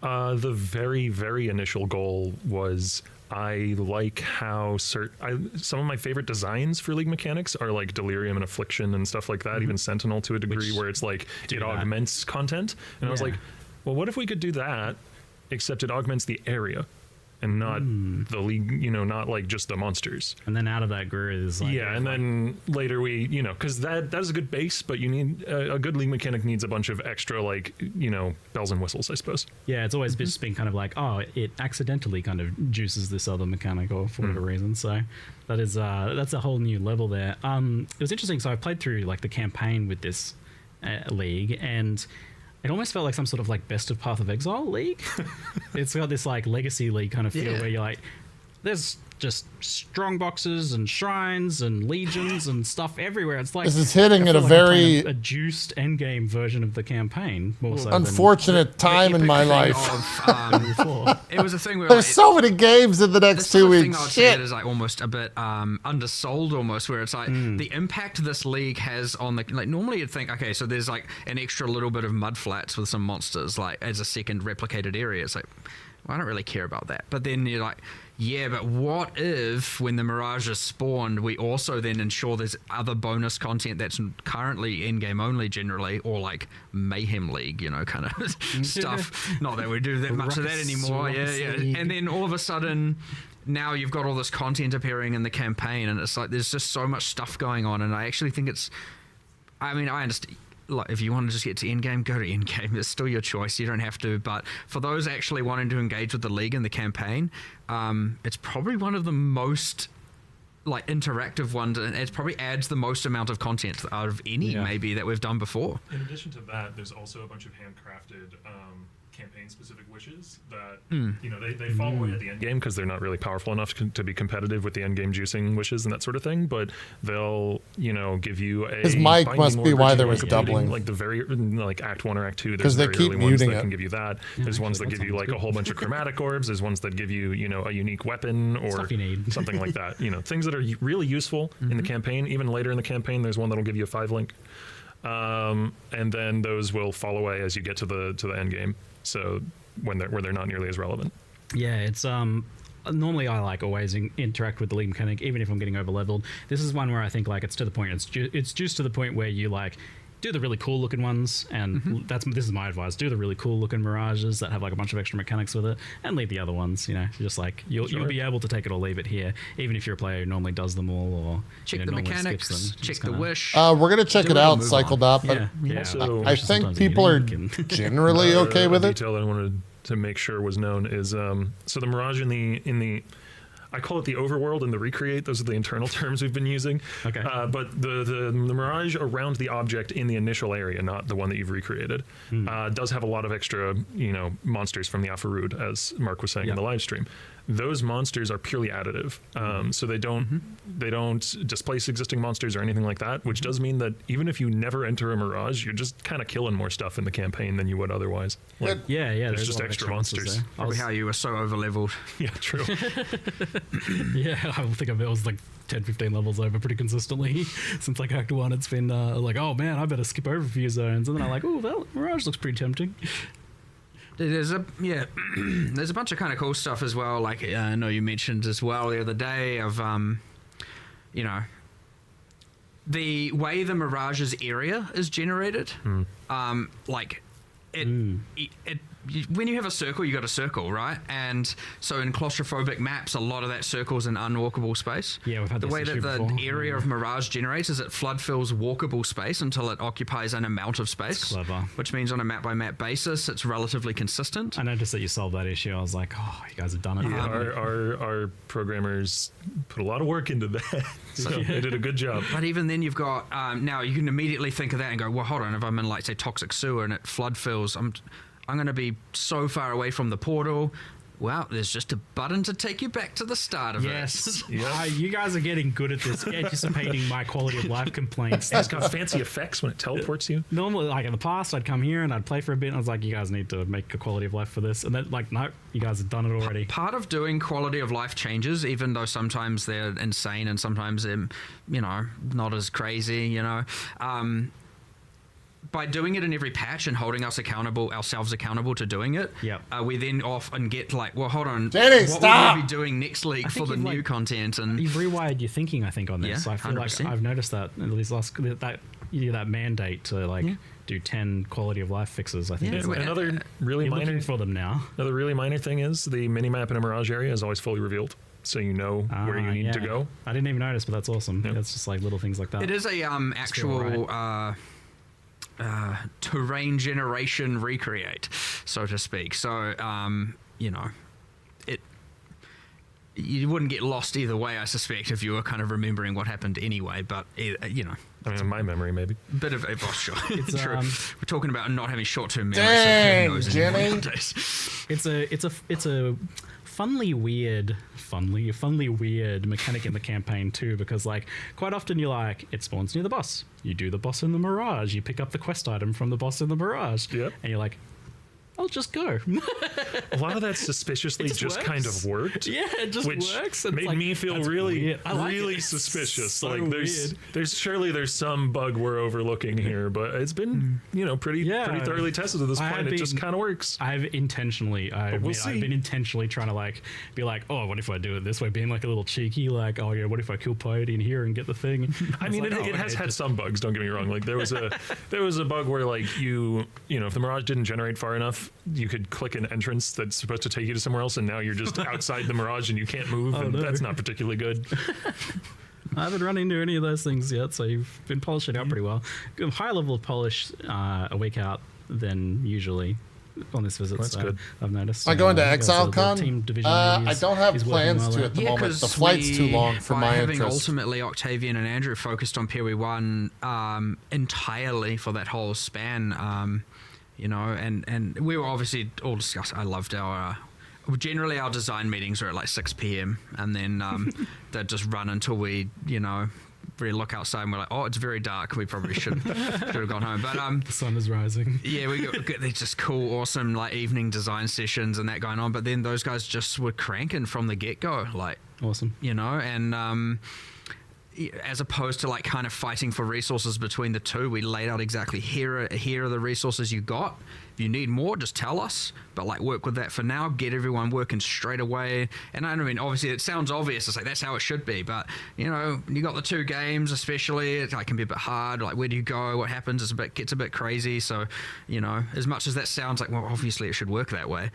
Speaker 7: The very, very initial goal was I like how some of my favorite designs for League mechanics are like Delirium and Affliction and stuff like that, even Sentinel to a degree, where it's like it augments content. And I was like, well, what if we could do that, except it augments the area and not the League, you know, not like just the monsters.
Speaker 6: And then out of that grew is like...
Speaker 7: and then later we, you know, because that is a good base, but you need a good League mechanic needs a bunch of extra, like, you know, bells and whistles, I suppose.
Speaker 6: Yeah, it's always just been kind of like, oh, it accidentally kind of juices this other mechanic or for whatever reason. So that is that's a whole new level there. It was interesting. So I played through like the campaign with this league, and it almost felt like some sort of like best of Path of Exile league. It's got this like legacy league kind of feel where you're like, there's just strong boxes and shrines and legions and stuff everywhere. It's like
Speaker 1: This is hitting at a
Speaker 6: like
Speaker 1: very
Speaker 6: kind of a juiced endgame version of the campaign. More so than
Speaker 1: unfortunate time
Speaker 5: The
Speaker 1: in my
Speaker 5: epic
Speaker 1: life.
Speaker 5: thing of,
Speaker 6: before.
Speaker 5: it was a thing where
Speaker 1: There's
Speaker 5: like,
Speaker 1: so many games in the
Speaker 5: the
Speaker 1: next
Speaker 5: sort
Speaker 1: 2
Speaker 5: of thing
Speaker 1: weeks.
Speaker 5: I'd say
Speaker 1: Shit.
Speaker 5: it is like almost a bit undersold almost, where it's like the impact this league has on the, like, normally you'd think, okay, so there's like an extra little bit of mud flats with some monsters like as a second replicated area. It's like, well, I don't really care about that. But then you're like, yeah, but what if when the Mirage is spawned, we also then ensure there's other bonus content that's currently in-game only generally, or like Mayhem League, you know, kind of stuff. Not that we do that much of that anymore. Yeah. And then all of a sudden, now you've got all this content appearing in the campaign, and it's like there's just so much stuff going on. And I actually think it's, I mean, I understand. Like, if you want to just get to endgame, go to endgame. It's still your choice. You don't have to. But for those actually wanting to engage with the league and the campaign, it's probably one of the most like interactive ones, and it probably adds the most amount of content out of any maybe that we've done before.
Speaker 7: In addition to that, there's also a bunch of handcrafted campaign-specific wishes that you know they fall away at the end game because they're not really powerful enough to be competitive with the end game juicing wishes and that sort of thing. But they'll, you know, give you a
Speaker 1: His mic
Speaker 7: binding
Speaker 1: must be
Speaker 7: orb
Speaker 1: why there
Speaker 7: ritual
Speaker 1: was
Speaker 7: completing,
Speaker 1: doubling.
Speaker 7: like the very like Act 1 or Act 2.
Speaker 1: 'Cause
Speaker 7: There's
Speaker 1: they
Speaker 7: very
Speaker 1: keep
Speaker 7: early ones
Speaker 1: muting
Speaker 7: that
Speaker 1: it.
Speaker 7: can give you that. There's ones that give you like a whole bunch of chromatic orbs. There's ones that give you, you know, a unique weapon or
Speaker 6: Stuff you need.
Speaker 7: something like that. You know, things that are really useful in the campaign. Even later in the campaign, there's one that'll give you a 5 link. And then those will fall away as you get to the end game. So where they're not nearly as relevant.
Speaker 6: Yeah, it's normally I like always interact with the league mechanic, even if I'm getting over leveled. This is one where I think like it's to the point. It's just to the point where you like do the really cool looking ones, and this is my advice: do the really cool looking Mirages that have like a bunch of extra mechanics with it, and leave the other ones. You know, just like you'll be able to take it or leave it here, even if you're a player who normally does them all or
Speaker 5: Check the
Speaker 6: normally
Speaker 5: mechanics,
Speaker 6: skips them.
Speaker 5: check
Speaker 6: Just
Speaker 5: the
Speaker 6: kinda-
Speaker 5: wish.
Speaker 1: We're gonna check
Speaker 5: Do
Speaker 1: it
Speaker 5: it and
Speaker 1: out,
Speaker 5: move
Speaker 1: cycled
Speaker 6: on.
Speaker 1: up, but
Speaker 6: Yeah.
Speaker 7: Also-
Speaker 1: I think
Speaker 6: Sometimes
Speaker 1: people are
Speaker 6: unique and-
Speaker 1: generally okay with it.
Speaker 7: Detail that I wanted to make sure was known is so the Mirage in the I call it the overworld and the recreate. Those are the internal terms we've been using.
Speaker 6: Okay.
Speaker 7: But the Mirage around the object in the initial area, not the one that you've recreated, does have a lot of extra, you know, monsters from the Alpharood, as Mark was saying in the live stream. Those monsters are purely additive, so they don't displace existing monsters or anything like that. Which does mean that even if you never enter a Mirage, you're just kind of killing more stuff in the campaign than you would otherwise. Like,
Speaker 6: Yeah,
Speaker 7: there's
Speaker 6: a
Speaker 7: just
Speaker 6: lot of
Speaker 7: extra monsters.
Speaker 6: there.
Speaker 5: Probably how you were so over leveled.
Speaker 7: Yeah, true.
Speaker 6: Yeah, I think I was like 10, 15 levels over pretty consistently since like Act 1. It's been like, oh man, I better skip over a few zones, and then I'm like, oh, that Mirage looks pretty tempting.
Speaker 5: There's there's a bunch of kind of cool stuff as well. Like I know you mentioned as well the other day of you know, the way the Mirage's area is generated. Like it when you have a circle, you got a circle, right? And so in claustrophobic maps, a lot of that circle's an unwalkable space.
Speaker 6: Yeah, we've had
Speaker 5: the
Speaker 6: this
Speaker 5: way that
Speaker 6: issue
Speaker 5: the
Speaker 6: before.
Speaker 5: area of Mirage generates is it flood fills walkable space until it occupies an amount of space.
Speaker 6: That's clever.
Speaker 5: Which means on a map by map basis, it's relatively consistent.
Speaker 6: I noticed that you solved that issue. I was like, oh, you guys have done it.
Speaker 7: Yeah, our programmers put a lot of work into that, so they did a good job.
Speaker 5: But even then, you've got now you can immediately think of that and go, well, hold on. If I'm in like say toxic sewer and it flood fills, I'm going to be so far away from the portal. Well, there's just a button to take you back to the start of
Speaker 6: Yes.
Speaker 5: it.
Speaker 6: You guys are getting good at this, anticipating my quality of life complaints.
Speaker 7: It's got fancy effects when it teleports you.
Speaker 6: Normally, like in the past, I'd come here and I'd play for a bit, and I was like, you guys need to make a quality of life for this. And then, like, no, you guys have done it already.
Speaker 5: Part of doing quality of life changes, even though sometimes they're insane and sometimes they're, not as crazy, by doing it in every patch and holding ourselves accountable to doing it,
Speaker 6: Yep.
Speaker 5: we then often get like, well, hold on,
Speaker 1: Jenny,
Speaker 5: what
Speaker 1: stop!
Speaker 5: will we be doing next league for the new content? And
Speaker 6: You've rewired your thinking, I think, on this.
Speaker 5: Yeah,
Speaker 6: So I feel
Speaker 5: 100%.
Speaker 6: like I've noticed that at least that mandate to do 10 quality of life fixes. I think
Speaker 5: Yeah,
Speaker 6: it's
Speaker 5: well,
Speaker 7: Another really
Speaker 6: you're
Speaker 7: minor
Speaker 6: looking for them now.
Speaker 7: Another really minor thing is the mini-map in a Mirage area is always fully revealed, so you know where you need to go.
Speaker 6: I didn't even notice, but that's awesome.
Speaker 7: Yep.
Speaker 6: It's just like little things like that.
Speaker 5: it is a actual terrain generation recreate, so to speak. So you wouldn't get lost either way, I suspect, if you were kind of remembering what happened anyway. But
Speaker 7: I mean, in my mememory, maybe.
Speaker 5: bit of a sure.
Speaker 6: It's,
Speaker 5: True. We're talking about not having short-term memory.
Speaker 1: Dang,
Speaker 5: so who knows
Speaker 1: Jimmy.
Speaker 5: anymore nowadays.
Speaker 6: It's a funny weird mechanic in the campaign too, because like quite often you're like, it spawns near the boss, you do the boss in the Mirage, you pick up the quest item from the boss in the Mirage,
Speaker 7: Yep.
Speaker 6: and you're like, I'll just go.
Speaker 7: A lot of that suspiciously
Speaker 6: It
Speaker 7: just
Speaker 6: works.
Speaker 7: kind of worked.
Speaker 6: Yeah, it just
Speaker 7: Which
Speaker 6: works. and it's
Speaker 7: made
Speaker 6: like,
Speaker 7: me feel
Speaker 6: that's
Speaker 7: really,
Speaker 6: weird. I like
Speaker 7: really
Speaker 6: it.
Speaker 7: suspicious.
Speaker 6: So
Speaker 7: like
Speaker 6: weird.
Speaker 7: there's some bug we're overlooking here, but it's been pretty thoroughly tested at this point. It just kind of works.
Speaker 6: I've been intentionally trying to be like, oh, what if I do it this way? Being like a little cheeky, like, oh yeah, what if I kill Piety in here and get the thing?
Speaker 7: I mean, it has had some bugs. Don't get me wrong. Like there was a bug where like if the Mirage didn't generate far enough, you could click an entrance that's supposed to take you to somewhere else, and now you're just outside the Mirage and you can't move, and
Speaker 6: no.
Speaker 7: that's not particularly good.
Speaker 6: I haven't run into any of those things yet, so you've been polishing out pretty well. Higher level of polish a week out than usually on this visit.
Speaker 7: That's
Speaker 6: so
Speaker 7: good.
Speaker 6: I've noticed.
Speaker 1: I go into
Speaker 6: the
Speaker 1: ExileCon.
Speaker 6: team division
Speaker 1: I
Speaker 6: is-
Speaker 1: don't have
Speaker 6: is working
Speaker 1: plans
Speaker 6: well
Speaker 1: to
Speaker 6: there.
Speaker 1: at the moment. The flight's too long for
Speaker 5: by
Speaker 1: my
Speaker 5: having
Speaker 1: interest.
Speaker 5: ultimately Octavian and Andrew focused on Peri 1 entirely for that whole span, and we were obviously all discussing. I loved our generally our design meetings are at like 6 p.m. and then they'd just run until we really look outside and we're like, oh, it's very dark, we probably should have gone home. But
Speaker 6: The sun is rising.
Speaker 5: yeah, we got these just cool, awesome like evening design sessions and that going on. But then those guys just were cranking from the get-go, like
Speaker 6: Awesome.
Speaker 5: and as opposed to like kind of fighting for resources between the two, we laid out exactly here are the resources you got. If you need more, just tell us, but like work with that for now, get everyone working straight away. And I mean, obviously it sounds obvious, it's like that's how it should be, but you got the two games especially, it like, can be a bit hard, like where do you go, what happens, gets a bit crazy. So as much as that sounds like, well, obviously it should work that way,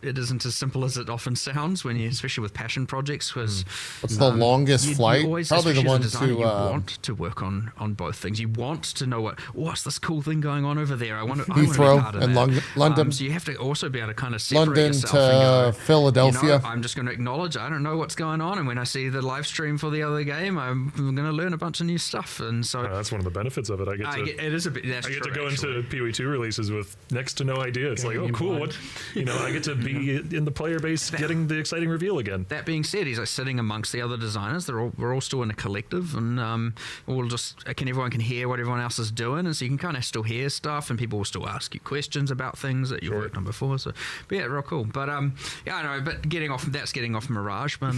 Speaker 5: it isn't as simple as it often sounds when especially with passion projects, because
Speaker 1: What's the longest
Speaker 5: you
Speaker 1: flight?
Speaker 5: always,
Speaker 1: Probably the
Speaker 5: especially
Speaker 1: one
Speaker 5: as a designer, you
Speaker 1: to.
Speaker 5: want to work on both things. You want to know what's this cool thing going on over there. I want to be
Speaker 1: Heathrow
Speaker 5: part of
Speaker 1: and
Speaker 5: that.
Speaker 1: London.
Speaker 5: So you have to also be able to kind of separate
Speaker 1: London
Speaker 5: yourself
Speaker 1: to
Speaker 5: and go,
Speaker 1: Philadelphia.
Speaker 5: I'm just going to acknowledge I don't know what's going on, and when I see the live stream for the other game, I'm going to learn a bunch of new stuff. And so
Speaker 7: That's one of the benefits of it.
Speaker 5: it is a bit. That's
Speaker 7: I get
Speaker 5: true,
Speaker 7: to go
Speaker 5: actually.
Speaker 7: into PoE2 releases with next to no idea. It's like, oh,
Speaker 6: in
Speaker 7: cool.
Speaker 6: blind.
Speaker 7: What, I get to be in the player base getting the exciting reveal again.
Speaker 5: That being said, he's like sitting amongst the other designers. We're all still in a collective, and everyone can hear what everyone else is doing, and so you can kind of still hear stuff, and people will still ask you questions about things that you've worked on before. So, but yeah, real cool. But I know. But getting off Mirage. But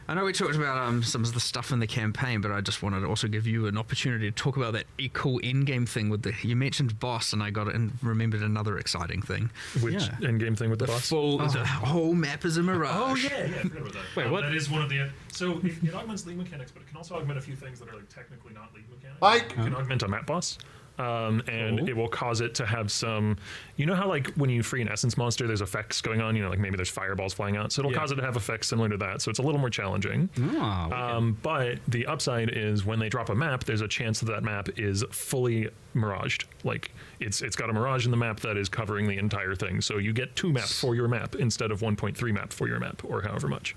Speaker 5: I know we talked about some of the stuff in the campaign, but I just wanted to also give you an opportunity to talk about that cool Endgame thing with you mentioned boss, and I got it and remembered another exciting thing.
Speaker 7: Which endgame thing with the boss?
Speaker 5: The whole map is a Mirage.
Speaker 7: Oh yeah, I forgot about that.
Speaker 6: Wait, what?
Speaker 7: That is one of the. So it augments league mechanics, but it can also augment a few things that are like technically not league mechanics.
Speaker 1: Mike!
Speaker 7: It can augment a map boss. and it will cause it to have some, you know how like when you free an essence monster, there's effects going on, like maybe there's fireballs flying out, so it'll cause it to have effects similar to that, so it's a little more challenging. But the upside is when they drop a map, there's a chance that map is fully miraged, like it's got a mirage in the map that is covering the entire thing, so you get 2 maps for your map instead of 1.3 map for your map, or however much.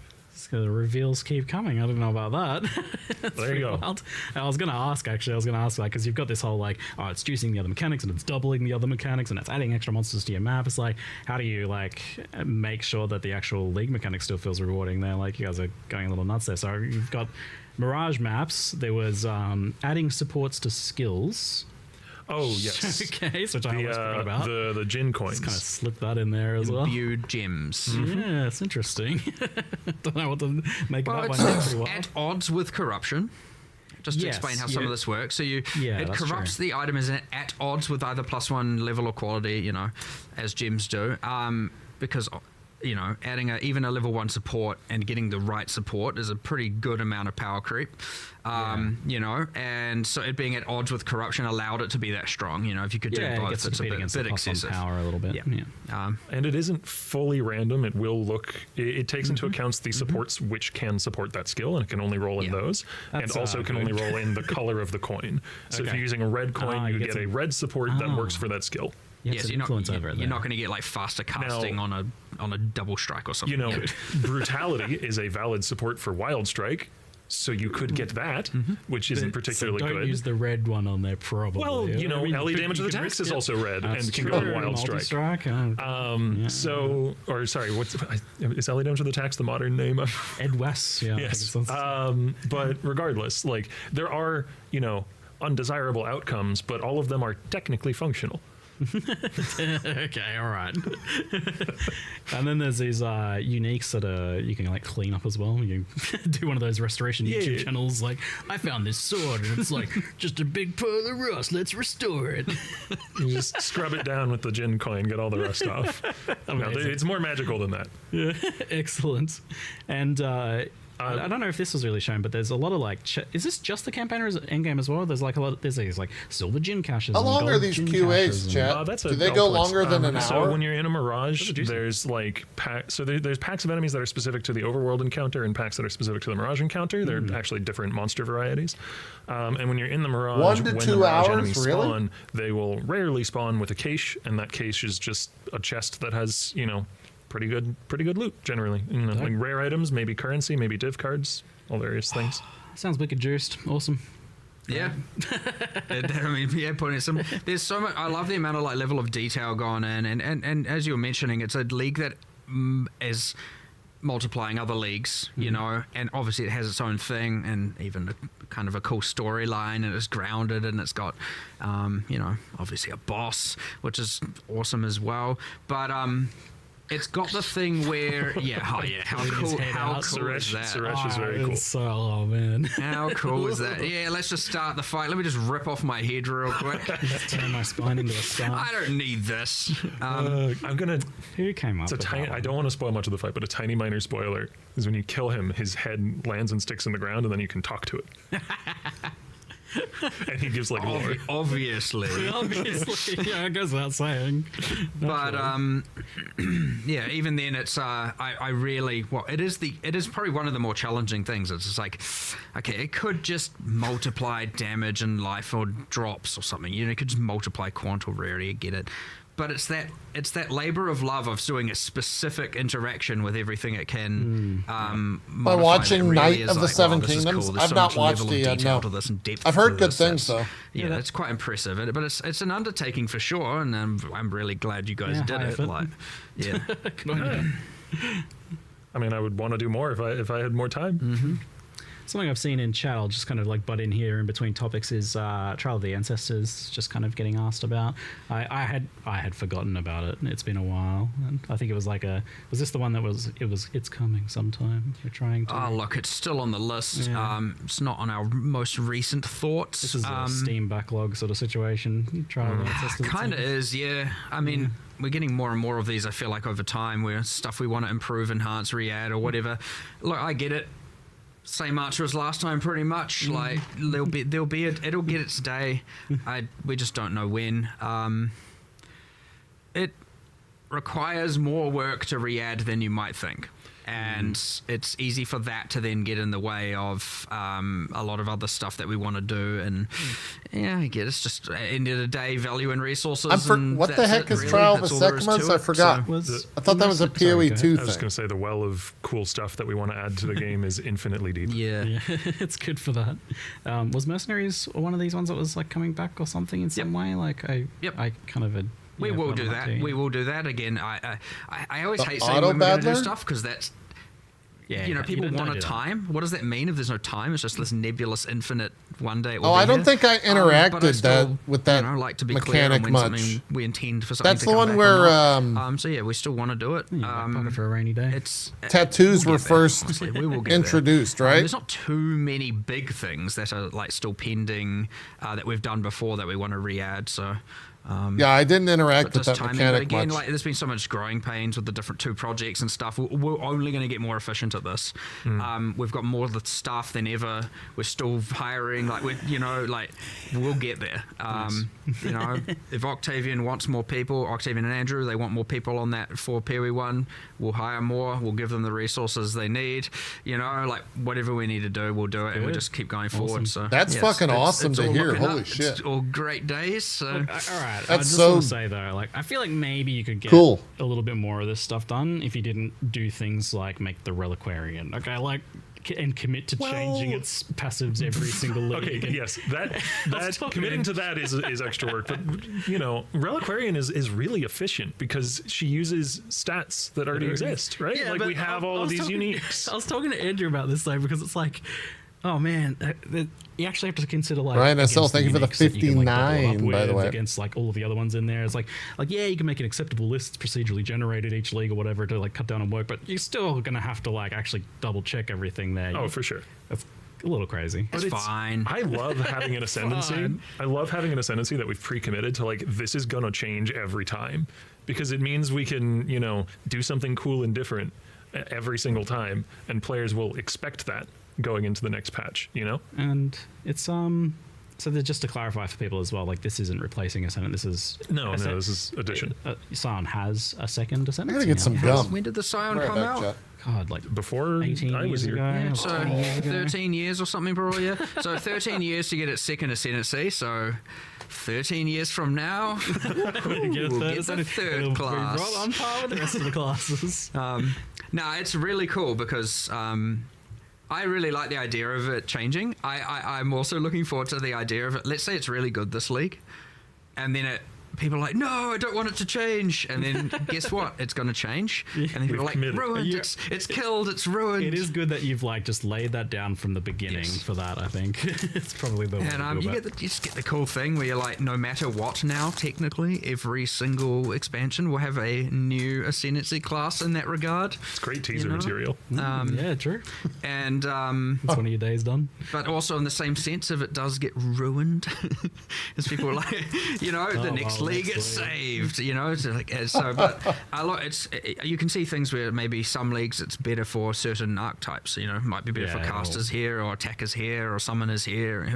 Speaker 6: The reveals keep coming. I don't know about that.
Speaker 7: There you go.
Speaker 6: Wild. I was going to ask, like, because you've got this whole, like, it's juicing the other mechanics and it's doubling the other mechanics and it's adding extra monsters to your map. It's like, how do you, like, make sure that the actual league mechanic still feels rewarding there? Like, you guys are going a little nuts there. So you've got Mirage maps. There was adding supports to skills.
Speaker 7: Oh, yes.
Speaker 6: Okay, so which I almost forgot about.
Speaker 7: The Jin coins.
Speaker 6: Just kind of slip that in there as well.
Speaker 5: Imbued gems.
Speaker 6: Yeah, it's interesting. Don't know what to make of that one.
Speaker 5: At odds with corruption. Just to explain how some of this works. So it corrupts the item is at odds with either +1 level or quality, as gems do. Because adding even a level 1 support and getting the right support is a pretty good amount of power creep. And so it being at odds with corruption allowed it to be that strong. If you could do both, it's a bit excessive.
Speaker 6: Power a little bit.
Speaker 5: Yeah.
Speaker 7: And it isn't fully random. It will look. It takes into account the supports which can support that skill, and it can only roll in those, and also can only roll in the color of the coin. So if you're using a red coin, you get a red support that works for that skill.
Speaker 5: Yes, you're not going to get like faster casting on a double strike or something.
Speaker 7: Brutality is a valid support for wild strike, so you could get that, which isn't particularly
Speaker 6: don't
Speaker 7: good.
Speaker 6: Don't use the red one on there, probably.
Speaker 7: Well, LE damage of the tax is also red and can go on wild strike. Is LE damage of the tax the modern name of
Speaker 6: Ed West? Yeah.
Speaker 7: Yes. But regardless, like there are undesirable outcomes, but all of them are technically functional.
Speaker 6: Okay, all right. And then there's these uniques that you can like clean up as well. You can do one of those restoration YouTube channels, like I found this sword and it's like just a big pile of rust. Let's restore it.
Speaker 7: You just scrub it down with the Jin coin, get all the rust off. No, it's more magical than that.
Speaker 6: Yeah, excellent. And I don't know if this was really shown, but there's a lot of like. Is this just the campaign or is it Endgame as well? There's like a lot. There's these like silver Jin caches.
Speaker 1: How long are these QAs, chat? Do they go longer than an hour?
Speaker 7: So when you're in a Mirage, there's like there's packs of enemies that are specific to the overworld encounter and packs that are specific to the Mirage encounter. They're actually different monster varieties. And when you're in the Mirage,
Speaker 1: 1 to
Speaker 7: when
Speaker 1: 2
Speaker 7: the Mirage
Speaker 1: hours,
Speaker 7: enemies
Speaker 1: really?
Speaker 7: spawn, they will rarely spawn with a cache, and that cache is just a chest that has pretty good loot generally. Like rare items, maybe currency, maybe div cards. All various things.
Speaker 6: Sounds wicked juiced. Awesome.
Speaker 5: Yeah. Putting some. There's so much. I love the amount of like level of detail gone in, and as you were mentioning, it's a league that is multiplying other leagues, and obviously it has its own thing, and even a kind of a cool storyline, and it's grounded, and it's got, obviously a boss, which is awesome as well, but it's got the thing where, how cool is that?
Speaker 7: Suresh is very cool.
Speaker 6: Oh, man.
Speaker 5: How cool is that? Yeah, let's just start the fight. Let me just rip off my head real quick.
Speaker 6: Let's turn my spine into a star.
Speaker 5: I don't need this.
Speaker 6: Who came up with that?
Speaker 7: I don't want to spoil much of the fight, but a tiny minor spoiler is when you kill him, his head lands and sticks in the ground, and then you can talk to it. And he gives like lore.
Speaker 5: Obviously.
Speaker 6: Yeah, it goes without saying.
Speaker 5: But even then it's it is probably one of the more challenging things. It's just like, okay, it could just multiply damage and life or drops or something. It could just multiply quant or rarity, get it. But it's that labor of love of doing a specific interaction with everything it can.
Speaker 1: By watching Night of the Seven Kingdoms, I've not watched it yet. No, I've heard good things though.
Speaker 5: Yeah, that's quite impressive. But it's an undertaking for sure, and I'm really glad you guys did it. Like, yeah.
Speaker 7: I mean, I would want to do more if I had more time.
Speaker 6: Mm-hmm. Something I've seen in chat, I'll just kind of like butt in here in between topics, is Trial of the Ancestors, just kind of getting asked about. I had forgotten about it. It's been a while. And I think it was like was this the one that it's coming sometime? We're trying to.
Speaker 5: Oh, look, it's still on the list. Yeah. It's not on our most recent thoughts.
Speaker 6: This is a Steam backlog sort of situation. Trial of the Ancestors.
Speaker 5: Kind of is, yeah. I mean, we're getting more and more of these, I feel like, over time, where stuff we want to improve, enhance, re-add, or whatever. Look, I get it. same answer as last time, pretty much. Like it'll get its day. We just don't know when. It requires more work to re-add than you might think. And it's easy for that to then get in the way of a lot of other stuff that we want to do. And yeah, I get it's just end of the day, value and resources.
Speaker 1: What the heck is Trial of the Segments? I forgot. I thought that was a PoE 2 thing.
Speaker 7: I was going to say the well of cool stuff that we want to add to the game is infinitely deep.
Speaker 6: Yeah, it's good for that. Was Mercenaries one of these ones that was like coming back or something in some way? Like I kind of had.
Speaker 5: We will do that. We will do that again. I always hate saying when we're going to do stuff because that's, people want a time. What does that mean if there's no time? It's just this nebulous, infinite one day.
Speaker 1: I don't think I interacted with that
Speaker 5: like to be
Speaker 1: mechanic
Speaker 5: clear on when we intend for something.
Speaker 1: That's
Speaker 5: to
Speaker 1: the
Speaker 5: come
Speaker 1: one
Speaker 5: back
Speaker 1: where.
Speaker 5: So yeah, we still want to do it.
Speaker 6: For a rainy day.
Speaker 5: It's
Speaker 1: tattoos were first introduced, right?
Speaker 5: There's not too many big things that are like still pending that we've done before that we want to re-add. So.
Speaker 1: I didn't interact with that
Speaker 5: timing,
Speaker 1: mechanic
Speaker 5: but again,
Speaker 1: much.
Speaker 5: like, there's been so much growing pains with the different 2 projects and stuff. We're only going to get more efficient at this. We've got more of the staff than ever. We're still hiring. Like we'll get there. If Octavian wants more people, Octavian and Andrew, they want more people on that for PoE 1. We'll hire more. We'll give them the resources they need. Whatever we need to do, we'll do it, and we'll just keep going forward. So
Speaker 1: that's fucking awesome to hear. Holy shit!
Speaker 5: It's all great days. So.
Speaker 6: All right.
Speaker 1: I
Speaker 6: just want to say though, I feel like maybe you could get a little bit more of this stuff done if you didn't do things like make the Requarian. Okay, and commit to changing its passives every single league.
Speaker 7: Okay, yes, that committing to that is extra work. But Requarian is really efficient because she uses stats that already exist, right?
Speaker 6: Yeah,
Speaker 7: we have all of these uniques.
Speaker 6: I was talking to Andrew about this though because it's like, oh man, you actually have to consider
Speaker 1: Ryan SL, thank you for the 59, by the way.
Speaker 6: Against all of the other ones in there. It's like you can make an acceptable list. It's procedurally generated each league or whatever to cut down on work, but you're still gonna have to actually double check everything there.
Speaker 7: Oh, for sure.
Speaker 6: It's a little crazy.
Speaker 5: It's fine.
Speaker 7: I love having an ascendancy. I love having an ascendancy that we've pre-committed to this is gonna change every time because it means we can do something cool and different every single time, and players will expect that going into the next patch,
Speaker 6: And it's so just to clarify for people as well, this isn't replacing Ascendant. This is
Speaker 7: this is addition.
Speaker 6: Scion has a second Ascendant.
Speaker 1: I gotta get some gum.
Speaker 5: When did the Scion come out?
Speaker 6: God,
Speaker 7: before
Speaker 6: 18
Speaker 7: I was
Speaker 6: years
Speaker 7: here.
Speaker 6: ago,
Speaker 5: So 13 years or something, probably. Yeah. So 13 years to get its second ascendancy. So 13 years from now, we'll get the third class.
Speaker 6: We're on par with the rest of the classes.
Speaker 5: No, it's really cool because. I really like the idea of it changing. I'm also looking forward to the idea of it. Let's say it's really good this league, and then people are like, no, I don't want it to change. And then guess what? It's going to change. And then people are like, ruined. Yeah. It's killed. It's ruined.
Speaker 6: It is good that you've just laid that down from the beginning for that, I think. It's probably the way to do
Speaker 5: you just get the cool thing where you're like, no matter what now, technically, every single expansion will have a new ascendancy class in that regard.
Speaker 7: It's great teaser material.
Speaker 6: Yeah, true.
Speaker 5: And
Speaker 6: it's one of your days done.
Speaker 5: But also in the same sense, if it does get ruined, as people are like, the next league gets saved, but you can see things where maybe some leagues it's better for certain archetypes, might be better for casters here or attackers here or summoners here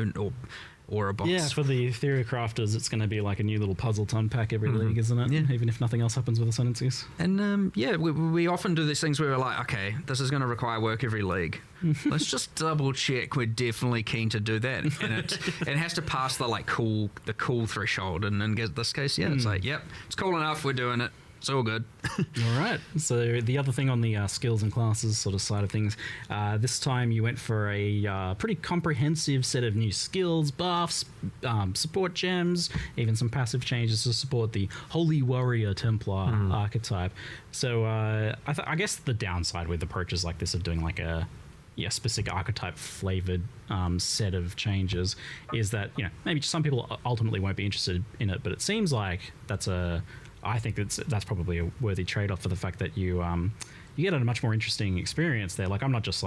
Speaker 5: or a boss.
Speaker 6: Yeah, for the Ethereal Crafters, it's going to be a new little puzzle to unpack every league, isn't it? Yeah. Even if nothing else happens with ascendancies.
Speaker 5: And we often do these things where we're like, okay, this is going to require work every league. Let's just double check we're definitely keen to do that, and it has to pass the cool threshold. And in this case, it's it's cool enough. We're doing it. It's all good.
Speaker 6: All right. So the other thing on the skills and classes sort of side of things, this time you went for a pretty comprehensive set of new skills, buffs, support gems, even some passive changes to support the Holy Warrior Templar archetype. So I guess the downside with approaches like this of doing a specific archetype flavored set of changes is that maybe some people ultimately won't be interested in it, but it seems like I think that's probably a worthy trade-off for the fact that you get a much more interesting experience there. I'm not just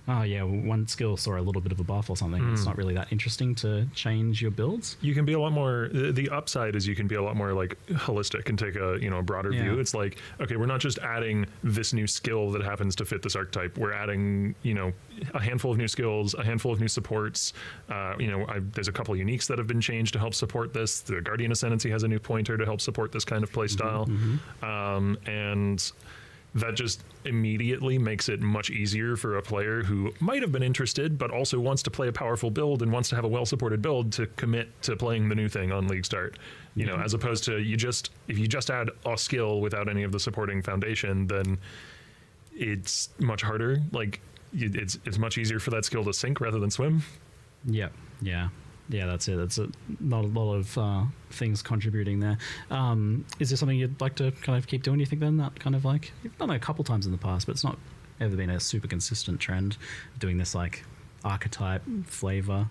Speaker 6: oh yeah, one skill saw a little bit of a buff or something. It's not really that interesting to change your builds.
Speaker 7: You can be a lot more. The upside is you can be a lot more like holistic and take a broader view. It's like, okay, we're not just adding this new skill that happens to fit this archetype. We're adding a handful of new skills, a handful of new supports. There's a couple uniques that have been changed to help support this. The Guardian Ascendancy has a new pointer to help support this kind of play style, and that just immediately makes it much easier for a player who might have been interested but also wants to play a powerful build and wants to have a well-supported build to commit to playing the new thing on League Start. As opposed to if you just add a skill without any of the supporting foundation, then it's much harder. Like it's much easier for that skill to sink rather than swim. Yeah, that's it. That's not a lot of things contributing there. Is there something you'd like to kind of keep doing, you think, then? That kind of like, you've done it a couple times in the past, but it's not ever been a super consistent trend, doing this like archetype flavor.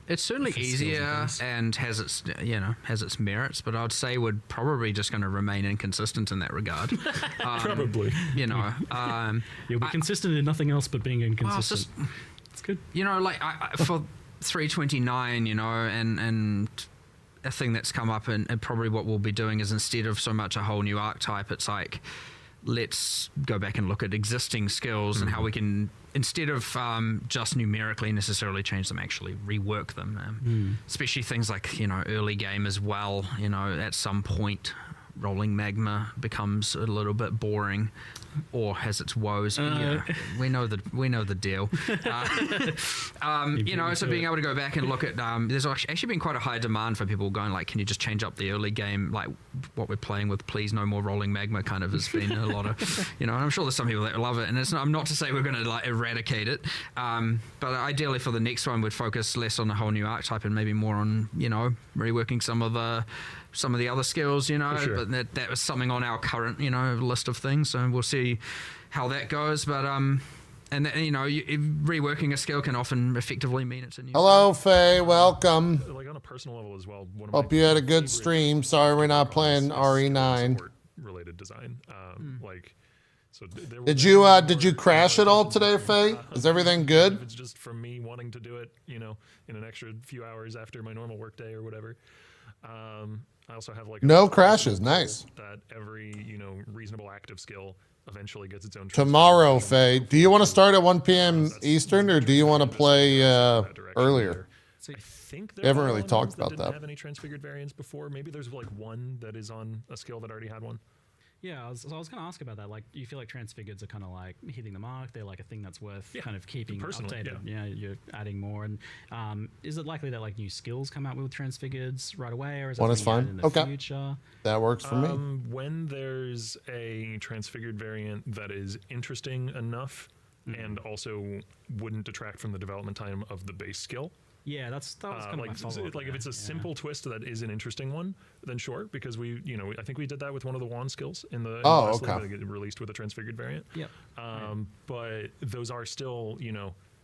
Speaker 5: It's certainly easier and has its merits, but I'd say we're probably just going to remain inconsistent in that regard.
Speaker 7: Probably.
Speaker 6: You'll be consistent in nothing else but being inconsistent. It's good.
Speaker 5: For 329, and a thing that's come up and probably what we'll be doing is, instead of so much a whole new archetype, it's like, let's go back and look at existing skills and how we can, instead of just numerically necessarily change them, actually rework them. Especially things like, early game as well. At some point, rolling magma becomes a little bit boring, or has its woes. We know the deal. So being able to go back and look at, there's actually been quite a high demand for people going like, can you just change up the early game, like what we're playing with, please, no more rolling magma, kind of has been a lot of, and I'm sure there's some people that love it, and I'm not to say we're going to like eradicate it, but ideally for the next one we'd focus less on a whole new archetype and maybe more on, reworking some of the other skills,
Speaker 7: Sure.
Speaker 5: but that was something on our current, list of things. So we'll see how that goes. But, reworking a skill can often effectively mean it's a new.
Speaker 1: Hello, Faye. Welcome.
Speaker 7: Like on a personal level as well.
Speaker 1: Hope you had a good stream. Sorry we're not playing RE9.
Speaker 7: Related design.
Speaker 1: Did you crash at all today, Faye? Is everything good?
Speaker 7: It's just from me wanting to do it, in an extra few hours after my normal workday or whatever. I also have like
Speaker 1: no crashes. Nice.
Speaker 7: That every reasonable active skill eventually gets its own.
Speaker 1: Tomorrow, Faye. Do you want to start at 1 p.m. Eastern, or do you want to play earlier?
Speaker 7: I think
Speaker 1: we haven't really talked about that.
Speaker 7: Didn't have any transfigured variants before. Maybe there's like one that is on a skill that already had one.
Speaker 6: Yeah, I was going to ask about that. Like, do you feel like transfigureds are kind of like hitting the mark? They're like a thing that's worth kind of keeping updated. Yeah, you're adding more. And is it likely that like new skills come out with transfigureds right away, or is that
Speaker 1: fine.
Speaker 6: In the future?
Speaker 1: That works for me.
Speaker 7: When there's a transfigured variant that is interesting enough and also wouldn't detract from the development time of the base skill.
Speaker 6: Yeah, that was kind of my follow-up.
Speaker 7: Like if it's a simple twist that is an interesting one, then sure, because I think we did that with one of the wand skills in the last league that get released with a transfigured variant.
Speaker 6: Yep.
Speaker 7: But those are still,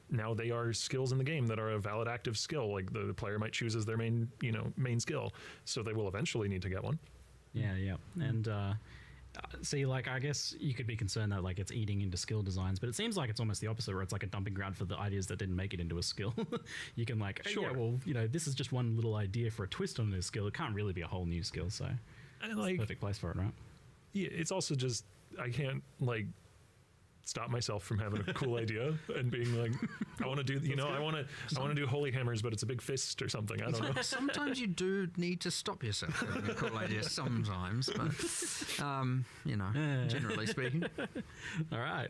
Speaker 7: now they are skills in the game that are a valid active skill. Like the player might choose as their main skill, so they will eventually need to get one.
Speaker 6: Yeah, and see, like, I guess you could be concerned that like it's eating into skill designs, but it seems like it's almost the opposite, where it's like a dumping ground for the ideas that didn't make it into a skill. You can like, this is just one little idea for a twist on this skill. It can't really be a whole new skill, so it's the perfect place for it, right?
Speaker 7: Yeah, it's also just I can't like stop myself from having a cool idea and being like, I want to do, I want to do holy hammers, but it's a big fist or something. I don't know.
Speaker 5: Sometimes you do need to stop yourself from having a cool idea. Sometimes, but generally speaking.
Speaker 6: All right.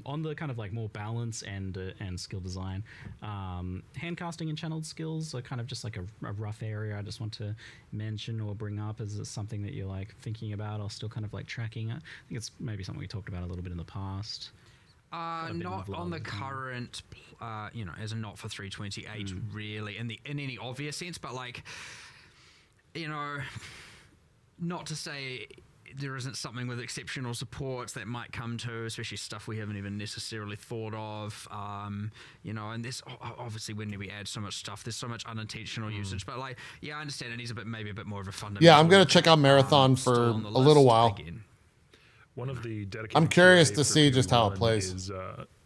Speaker 6: On the kind of like more balance and skill design, hand casting and channeled skills are kind of just like a rough area I just want to mention or bring up. Is it something that you're like thinking about or still kind of like tracking? I think it's maybe something we talked about a little bit in the past.
Speaker 5: Not on the current, as a not for 328 really, in any obvious sense, but like, not to say there isn't something with exceptional supports that might come to, especially stuff we haven't even necessarily thought of, and this obviously when we add so much stuff, there's so much unintentional usage, but like, I understand it needs maybe a bit more of a fundamental.
Speaker 1: Yeah, I'm going to check out Marathon for a little while.
Speaker 5: Again.
Speaker 7: One of the dedicated.
Speaker 1: I'm curious
Speaker 7: QA
Speaker 1: to
Speaker 7: for
Speaker 1: see just how it
Speaker 7: PV1
Speaker 1: plays.
Speaker 7: Is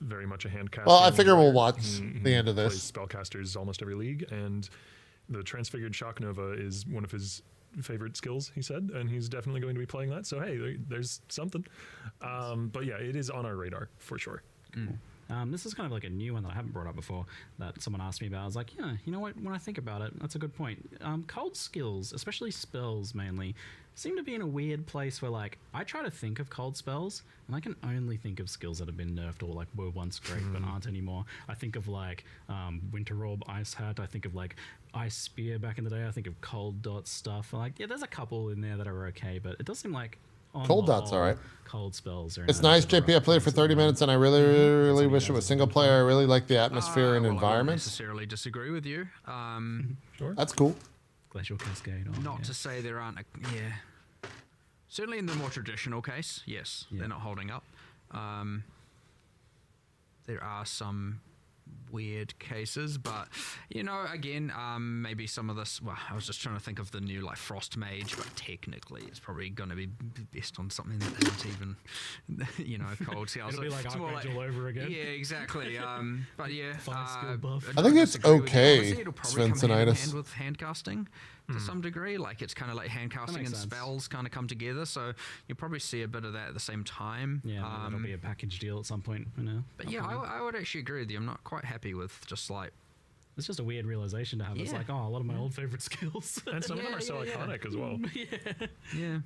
Speaker 7: very much a hand caster.
Speaker 1: Well, I figure we'll
Speaker 7: where
Speaker 1: watch
Speaker 7: he
Speaker 1: the end of
Speaker 7: plays
Speaker 1: this.
Speaker 7: spellcasters almost every league, and the Transfigured Shock Nova is one of his favorite skills, he said, and he's definitely going to be playing that. So hey, there's something. But yeah, it is on our radar for sure.
Speaker 6: This is kind of like a new one that I haven't brought up before that someone asked me about. I was like, yeah, you know what? When I think about it, that's a good point. Cold skills, especially spells mainly, seem to be in a weird place where, like, I try to think of cold spells and I can only think of skills that have been nerfed or like were once great but aren't anymore. I think of like Winter Orb, Ice Hat. I think of like Ice Spear back in the day. I think of Cold Dot stuff. Like, yeah, there's a couple in there that are okay, but it does seem like
Speaker 1: Cold Dot's all right.
Speaker 6: Cold spells are.
Speaker 1: It's nice, JP. I played for 30 minutes, and I really wish it was single player. I really like the atmosphere and
Speaker 5: Well, I wouldn't
Speaker 1: environment.
Speaker 5: necessarily disagree with you.
Speaker 7: Sure.
Speaker 1: That's cool.
Speaker 6: Glacial Cascade.
Speaker 5: Not to say there aren't, certainly in the more traditional case, yes, they're not holding up. There are some weird cases, but again, maybe some of this. Well, I was just trying to think of the new like Frost Mage, but technically, it's probably going to be based on something that isn't even, cold scales.
Speaker 6: It'll be like Archangel all over again.
Speaker 5: Yeah, exactly. But yeah,
Speaker 6: skill buff.
Speaker 1: I think it's okay,
Speaker 5: Honestly, it'll probably come hand in
Speaker 1: Svensonitis.
Speaker 5: hand with hand casting to some degree. Like it's kind of like hand casting
Speaker 6: makes
Speaker 5: and
Speaker 6: sense.
Speaker 5: spells kind of come together. So you'll probably see a bit of that at the same time.
Speaker 6: Yeah, that'll be a package deal at some point.
Speaker 5: But yeah, I would actually agree with you. I'm not quite happy with just like.
Speaker 6: It's just a weird realization to have. It's
Speaker 5: Yeah.
Speaker 6: like, a lot of my old favorite skills.
Speaker 7: And some of them are so iconic as well.
Speaker 5: Yeah.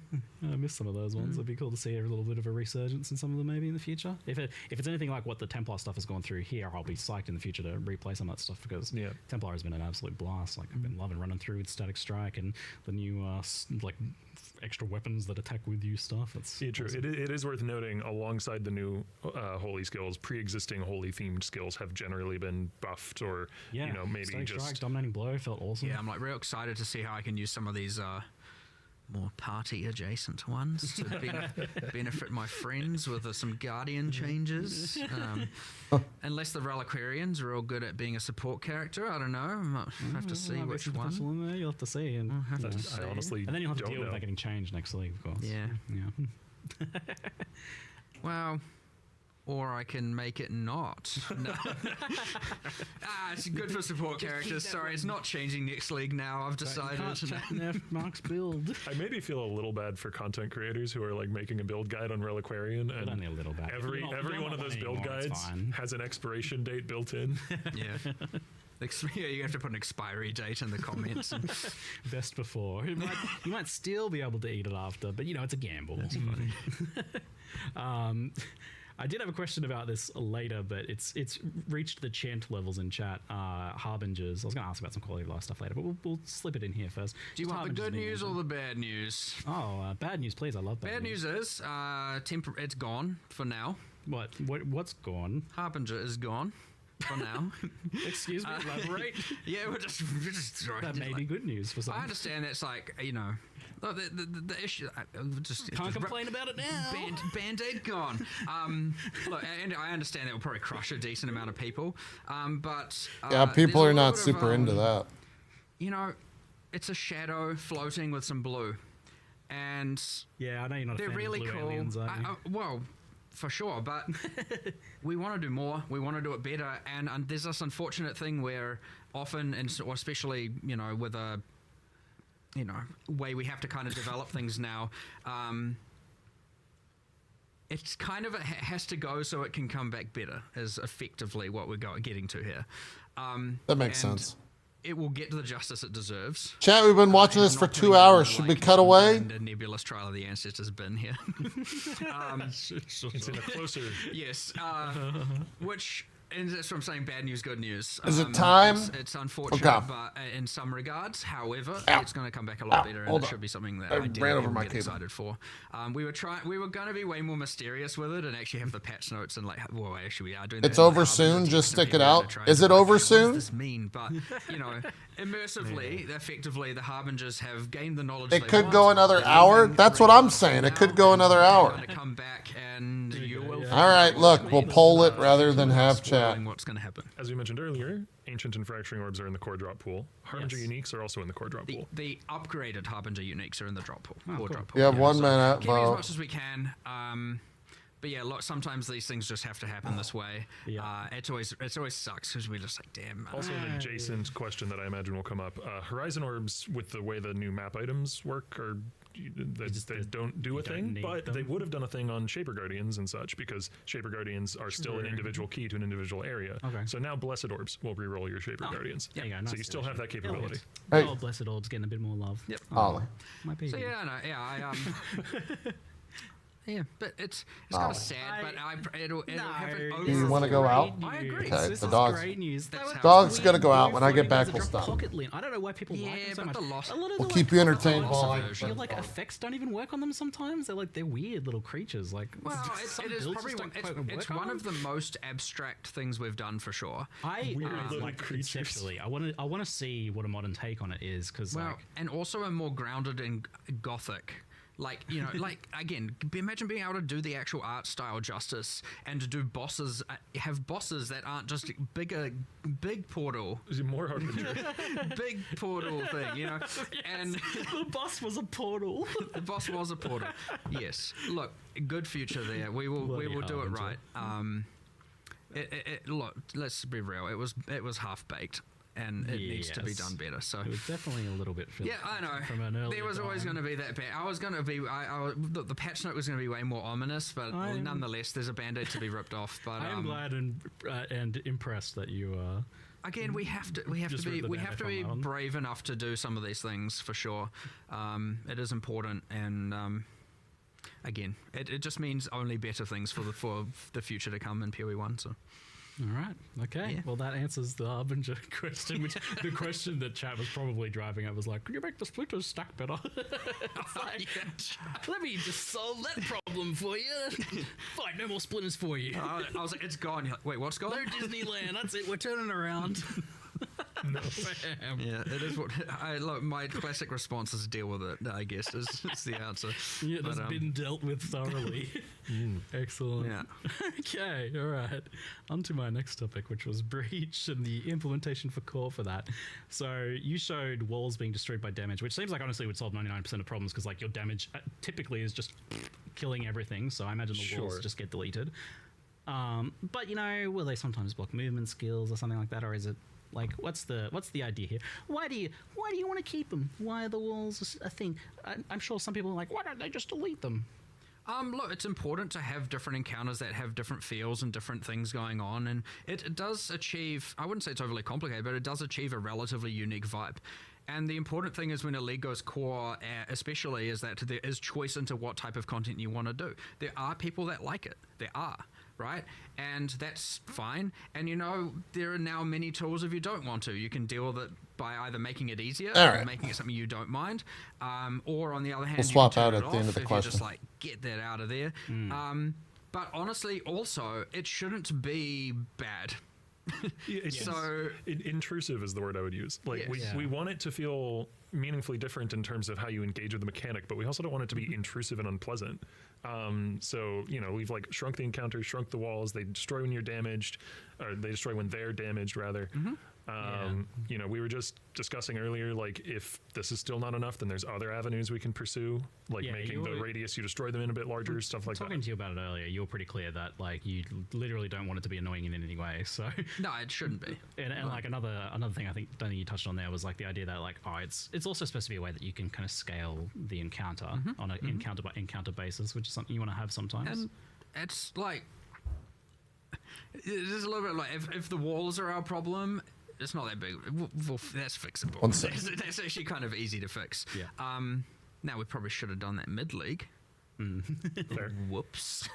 Speaker 6: I miss some of those ones. It'd be cool to see a little bit of a resurgence in some of them maybe in the future. If it's anything like what the Templar stuff has gone through here, I'll be psyched in the future to replay some of that stuff because Templar has been an absolute blast. Like I've been loving running through with Static Strike and the new extra weapons that attack with you stuff. It's
Speaker 7: Yeah, true.
Speaker 6: awesome.
Speaker 7: It is worth noting, alongside the new holy skills, pre-existing holy themed skills have generally been buffed or maybe
Speaker 6: Static
Speaker 7: just
Speaker 6: Strike, Dominating Blow felt awesome.
Speaker 5: Yeah, I'm like real excited to see how I can use some of these more party adjacent ones to benefit my friends with some Guardian changes. Unless the Reliquarians are all good at being a support character, I don't know. I might have to see
Speaker 6: Might be
Speaker 5: which
Speaker 6: some potential
Speaker 5: one.
Speaker 6: in there. You'll have to see. And,
Speaker 5: have to
Speaker 6: you know.
Speaker 5: see.
Speaker 7: I honestly
Speaker 6: And then you'll have to
Speaker 7: don't
Speaker 6: deal with
Speaker 7: know.
Speaker 6: that getting changed next league, of course.
Speaker 5: Yeah.
Speaker 6: Yeah.
Speaker 5: Well, or I can make it not. No. It's good for support characters. Sorry, it's not changing next league now. I've decided.
Speaker 6: Nerf Mark's build.
Speaker 7: I maybe feel a little bad for content creators who are like making a build guide on Reliquarian, and
Speaker 6: only a little bad.
Speaker 7: every
Speaker 6: You don't
Speaker 7: one of
Speaker 6: want
Speaker 7: those
Speaker 6: one
Speaker 7: build
Speaker 6: anymore, it's
Speaker 7: guides
Speaker 6: fine.
Speaker 7: has an expiration date built in.
Speaker 5: Yeah. Yeah, you have to put an expiry date in the comments.
Speaker 6: Best before. You might still be able to eat it after, but it's a gamble.
Speaker 5: That's funny.
Speaker 6: I did have a question about this later, but it's reached the chant levels in chat. Harbingers. I was going to ask about some quality of life stuff later, but we'll slip it in here first.
Speaker 5: Do you
Speaker 6: Just
Speaker 5: want the
Speaker 6: Harbingers
Speaker 5: good
Speaker 6: being
Speaker 5: news or
Speaker 6: mentioned.
Speaker 5: the bad news?
Speaker 6: Oh, bad news, please. I love bad
Speaker 5: Bad news is, it's gone for now.
Speaker 6: What's gone?
Speaker 5: Harbinger is gone for now.
Speaker 6: Excuse me, elaborate.
Speaker 5: Yeah, we're just
Speaker 6: That may be good news for some.
Speaker 5: I understand that's like, look, the issue. Just
Speaker 6: Can't complain about it now.
Speaker 5: Band-Aid gone. Look, and I understand that will probably crush a decent amount of people. But
Speaker 1: People
Speaker 5: there's
Speaker 1: are
Speaker 5: a
Speaker 1: not
Speaker 5: lot of,
Speaker 1: super into that.
Speaker 5: It's a shadow floating with some blue, and
Speaker 6: Yeah, I know you're not a
Speaker 5: they're
Speaker 6: fan
Speaker 5: really
Speaker 6: of blue
Speaker 5: cool.
Speaker 6: aliens, are you?
Speaker 5: Well, for sure, but we want to do more. We want to do it better, and there's this unfortunate thing where often, or especially with a way we have to kind of develop things now. It's kind of has to go so it can come back better. Is effectively what we're getting to here.
Speaker 1: That makes
Speaker 5: and
Speaker 1: sense.
Speaker 5: It will get the justice it deserves.
Speaker 1: Chat, we've been watching
Speaker 5: And
Speaker 1: this
Speaker 5: I'm
Speaker 1: for
Speaker 5: not
Speaker 1: 2
Speaker 5: putting it in
Speaker 1: hours.
Speaker 5: the,
Speaker 1: Should we cut away?
Speaker 5: The nebulous trial of the ancestors bin here.
Speaker 7: It's in a closer.
Speaker 5: Yes, which and that's what I'm saying. Bad news, good news.
Speaker 1: Is it time?
Speaker 5: It's unfortunate,
Speaker 1: Okay.
Speaker 5: but in some regards, however,
Speaker 1: Ow.
Speaker 5: it's going to come back a lot better, and
Speaker 1: Hold
Speaker 5: it
Speaker 1: on.
Speaker 5: should be something that
Speaker 1: I
Speaker 5: ideally
Speaker 1: ran over
Speaker 5: people
Speaker 1: my
Speaker 5: get
Speaker 1: cable.
Speaker 5: excited for. We were going to be way more mysterious with it, and actually have the patch notes and actually we are doing.
Speaker 1: It's
Speaker 5: that in
Speaker 1: over
Speaker 5: the
Speaker 1: soon,
Speaker 5: text
Speaker 1: just
Speaker 5: and
Speaker 1: stick it
Speaker 5: people are
Speaker 1: out.
Speaker 5: trying
Speaker 1: Is
Speaker 5: to
Speaker 1: it
Speaker 5: like,
Speaker 1: over
Speaker 5: what
Speaker 1: soon?
Speaker 5: does this mean? But immersively, effectively, the Harbingers have gained the knowledge.
Speaker 1: It
Speaker 5: they
Speaker 1: could
Speaker 5: want.
Speaker 1: go another
Speaker 5: They're
Speaker 1: hour.
Speaker 5: leaving
Speaker 1: That's what I'm saying. It could go another hour.
Speaker 5: Going to come back, and you will.
Speaker 1: All right, look, we'll poll it rather than have chat.
Speaker 5: Spoiling what's going to happen.
Speaker 7: As we mentioned earlier, Ancient and Fracturing Orbs are in the core drop pool. Harbinger Uniques are also in the core drop pool.
Speaker 5: The upgraded Harbinger Uniques are in the drop pool. Core
Speaker 6: cool.
Speaker 5: drop pool.
Speaker 1: Yeah, 1 mana.
Speaker 5: Give me as much as we can. But yeah, look, sometimes these things just have to happen this way.
Speaker 6: Yeah.
Speaker 5: It always sucks because we're just like, damn.
Speaker 7: Also, an adjacent question that I imagine will come up: Horizon Orbs, with the way the new map items work, are they don't do a thing, but they would have done a thing on Shaper Guardians and such, because Shaper Guardians are still an individual key to an individual area.
Speaker 6: Okay.
Speaker 7: So now Blessed Orbs will reroll your Shaper Guardians.
Speaker 6: There you go.
Speaker 7: So
Speaker 6: Nice
Speaker 7: you still have that capability.
Speaker 1: Hey.
Speaker 6: Oh, Blessed Orbs getting a bit more love.
Speaker 5: Yep.
Speaker 1: Ollie.
Speaker 6: My baby.
Speaker 5: So yeah, no, yeah, yeah, but it's kind of sad, but it'll have an
Speaker 6: No,
Speaker 5: over.
Speaker 1: Do you want to go out?
Speaker 5: I agree.
Speaker 1: Okay,
Speaker 6: This
Speaker 1: the
Speaker 6: is
Speaker 1: dog's-
Speaker 6: great news.
Speaker 5: That's how-
Speaker 1: Dog's gonna go out. When I get back,
Speaker 6: Floating
Speaker 1: we'll
Speaker 6: guys that drop
Speaker 1: stop.
Speaker 6: Pocket lint. I don't know why people like them so
Speaker 5: but
Speaker 6: much.
Speaker 5: the loss-
Speaker 6: A lot of
Speaker 1: We'll
Speaker 6: the,
Speaker 1: keep you entertained
Speaker 5: loss
Speaker 1: while I
Speaker 5: aversion.
Speaker 6: Your effects don't even work on them sometimes. They're weird little creatures. Like
Speaker 5: Well,
Speaker 6: some
Speaker 5: it is
Speaker 6: builds
Speaker 5: probably
Speaker 6: just
Speaker 5: one,
Speaker 6: don't quite work
Speaker 5: it's
Speaker 6: on
Speaker 5: one
Speaker 6: them.
Speaker 5: of the most abstract things we've done for sure.
Speaker 6: Weird
Speaker 7: little
Speaker 6: like
Speaker 7: creatures.
Speaker 6: conceptually. I want to see what a modern take on it is, because
Speaker 5: Well,
Speaker 6: like
Speaker 5: and also a more grounded in gothic. Like, you know, like, again, imagine being able to do the actual art style justice and to do bosses, have bosses that aren't just big portal,
Speaker 7: Is it more Harbinger?
Speaker 5: big portal thing, you know? And
Speaker 6: the boss was a portal.
Speaker 5: the boss was a portal. Yes. Look, good future there. We will do it right. Look, let's be real. It was half baked. And it needs to be
Speaker 6: Yes.
Speaker 5: done better. So
Speaker 6: It was definitely a little bit.
Speaker 5: yeah, I know.
Speaker 6: From an earlier
Speaker 5: There was always
Speaker 6: time.
Speaker 5: going to be that bad. I was going to be. The patch note was going to be way more ominous, but nonetheless, there's a band-aid to be ripped off. But
Speaker 6: I am glad and impressed that you
Speaker 5: again, we have to
Speaker 6: Just
Speaker 5: be
Speaker 6: rip the
Speaker 5: we have to
Speaker 6: Band-Aid
Speaker 5: be
Speaker 6: from that one.
Speaker 5: brave enough to do some of these things for sure. It is important, and again, it just means only better things for the future to come in PoE1. So.
Speaker 6: All right. Okay.
Speaker 5: Yeah.
Speaker 6: Well, that answers the Harbinger question, which the question that chat was probably driving at was like, could you make the splitters stack better? It's like, let me just solve that problem for you. Fine, no more splinters for you.
Speaker 5: I was like, it's gone. You're like, wait, what's gone?
Speaker 6: No Disneyland. That's it. We're turning around. Bam.
Speaker 5: Yeah, it is what look. My classic response is deal with it. I guess is the answer.
Speaker 6: Yeah,
Speaker 5: But,
Speaker 6: that's been dealt with thoroughly. Excellent.
Speaker 5: Yeah.
Speaker 6: Okay, all right. On to my next topic, which was Breach and the implementation for core for that. So you showed walls being destroyed by damage, which seems like honestly would solve 99% of problems, because like your damage typically is just killing everything. So I imagine the walls
Speaker 7: Sure.
Speaker 6: just get deleted. But you know, will they sometimes block movement skills or something like that, or is it like what's the idea here? Why do you want to keep them? Why are the walls a thing? I'm sure some people are like, why don't they just delete them?
Speaker 5: Look, it's important to have different encounters that have different feels and different things going on, and it does achieve, I wouldn't say it's overly complicated, but it does achieve a relatively unique vibe. And the important thing is when a league goes core, especially, is that there is choice into what type of content you want to do. There are people that like it. There are, right? And that's fine. And you know, there are now many tools if you don't want to. You can deal with it by either making it easier or making it something you don't mind. Or on the other hand,
Speaker 1: We'll
Speaker 5: you
Speaker 1: swap
Speaker 5: can turn
Speaker 1: out
Speaker 5: it
Speaker 1: at the end
Speaker 5: off
Speaker 1: of the
Speaker 5: if you just
Speaker 1: question.
Speaker 5: like get that out of there. But honestly, also, it shouldn't be bad. So
Speaker 7: Intrusive is the word I would use. Like
Speaker 5: Yes.
Speaker 7: we want it to feel meaningfully different in terms of how you engage with the mechanic, but we also don't want it to be intrusive and unpleasant. So you know, we've like shrunk the encounters, shrunk the walls. They destroy when you're damaged, or they destroy when they're damaged, rather. You know, we were just discussing earlier, like if this is still not enough, then there's other avenues we can pursue, like
Speaker 6: Yeah,
Speaker 7: making
Speaker 6: you
Speaker 7: the
Speaker 6: were-
Speaker 7: radius you destroy them in a bit larger, stuff like
Speaker 6: Talking
Speaker 7: that.
Speaker 6: to you about it earlier, you were pretty clear that like you literally don't want it to be annoying in any way. So,
Speaker 5: no, it shouldn't be.
Speaker 6: and like another thing I don't think you touched on there was like the idea that like it's also supposed to be a way that you can kind of scale the encounter on an encounter by encounter basis, which is something you want to have sometimes.
Speaker 5: And it's like, there's a little bit like if the walls are our problem, it's not that big. That's fixable.
Speaker 1: One sec.
Speaker 5: That's actually kind of easy to fix.
Speaker 6: Yeah.
Speaker 5: Now we probably should have done that mid-league.
Speaker 7: Fair.
Speaker 5: Whoops.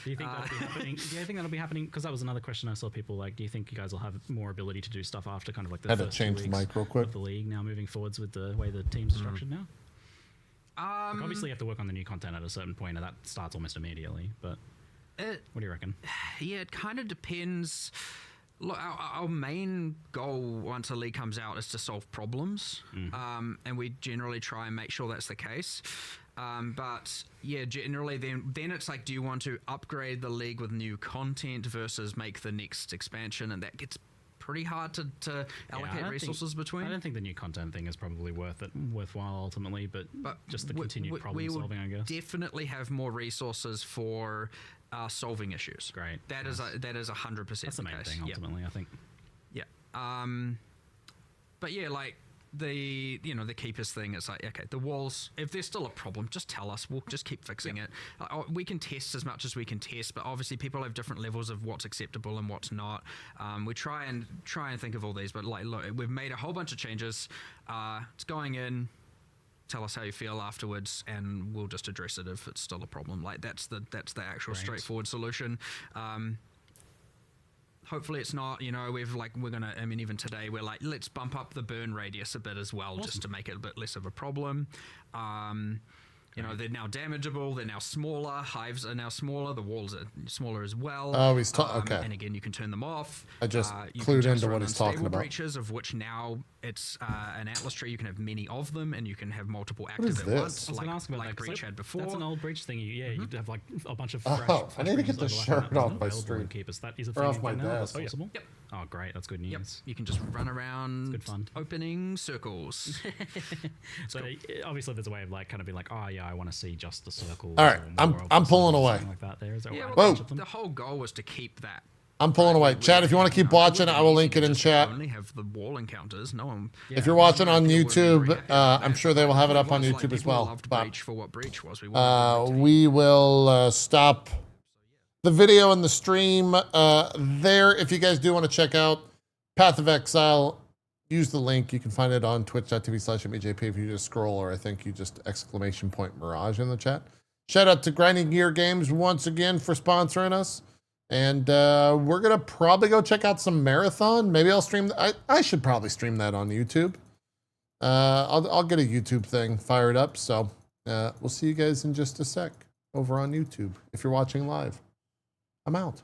Speaker 6: Do you think that'll be happening? Do you think that'll be happening? Because that was another question I saw people like. Do you think you guys will have more ability to do stuff after kind of like the
Speaker 1: Had to
Speaker 6: first
Speaker 1: change
Speaker 6: 2
Speaker 1: the
Speaker 6: weeks
Speaker 1: mic real quick.
Speaker 6: of the league now moving forwards with the way the teams are structured now? Like, obviously, you have to work on the new content at a certain point, and that starts almost immediately. But what do you reckon?
Speaker 5: Yeah, it kind of depends. Look, our main goal once a league comes out is to solve problems, and we generally try and make sure that's the case. But yeah, generally then it's like, do you want to upgrade the league with new content versus make the next expansion? And that gets pretty hard to allocate resources between.
Speaker 6: I don't think the new content thing is probably worthwhile ultimately, but just the continued problem solving, I guess.
Speaker 5: Definitely have more resources for solving issues.
Speaker 6: Great.
Speaker 5: That is 100%
Speaker 6: That's the main
Speaker 5: case.
Speaker 6: thing ultimately, I think.
Speaker 5: Yeah. But yeah, like the keepers thing, it's like, okay, the walls, if there's still a problem, just tell us, we'll just keep fixing it. We can test as much as we can test, but obviously people have different levels of what's acceptable and what's not. We try and think of all these, but like, look, we've made a whole bunch of changes. It's going in. Tell us how you feel afterwards, and we'll just address it if it's still a problem. Like that's the actual straightforward solution. Hopefully it's not, even today we're like, let's bump up the burn radius a bit as well, just to make it a bit less of a problem. They're now damageable, they're now smaller, hives are now smaller, the walls are smaller as well.
Speaker 1: Oh, he's okay.
Speaker 5: And again, you can turn them off.
Speaker 1: I just clued into what he's talking about.
Speaker 5: Breaches, of which now it's an Atlas tree, you can have many of them, and you can have multiple active at
Speaker 1: this?
Speaker 5: once.
Speaker 6: I was going to ask about that,
Speaker 5: Breach had before.
Speaker 6: That's an old Breach thing. You'd have like a bunch of
Speaker 1: I need to get the shirt off my stream.
Speaker 6: That is a
Speaker 1: Or
Speaker 6: thing
Speaker 1: off my
Speaker 6: now, that's
Speaker 1: desk.
Speaker 6: possible?
Speaker 5: Yep.
Speaker 6: Oh, great. That's good news.
Speaker 5: Yep. You can just run around
Speaker 6: good fun.
Speaker 5: opening circles.
Speaker 6: So obviously there's a way of like kind of being like, oh yeah, I want to see just the circle.
Speaker 1: All right, I'm pulling away.
Speaker 6: Like that there. Is that
Speaker 5: Yeah,
Speaker 6: right?
Speaker 5: well,
Speaker 1: Whoa.
Speaker 5: the whole goal was to keep that.
Speaker 1: I'm pulling away. Chad, if you want to keep watching, I will link it in chat.
Speaker 5: Only have the wall encounters. No one.
Speaker 1: If you're watching on YouTube, I'm sure they will have it up on YouTube as well. But
Speaker 5: Breach for what Breach was.
Speaker 1: we will stop the video and the stream there. If you guys do want to check out Path of Exile, use the link. You can find it on twitch.tv/MeJP if you just scroll, or I think you just ! Mirage in the chat. Shout out to Grinding Gear Games once again for sponsoring us. And we're going to probably go check out some Marathon. Maybe I'll stream. I should probably stream that on YouTube. I'll get a YouTube thing fired up. So we'll see you guys in just a sec over on YouTube. If you're watching live, I'm out.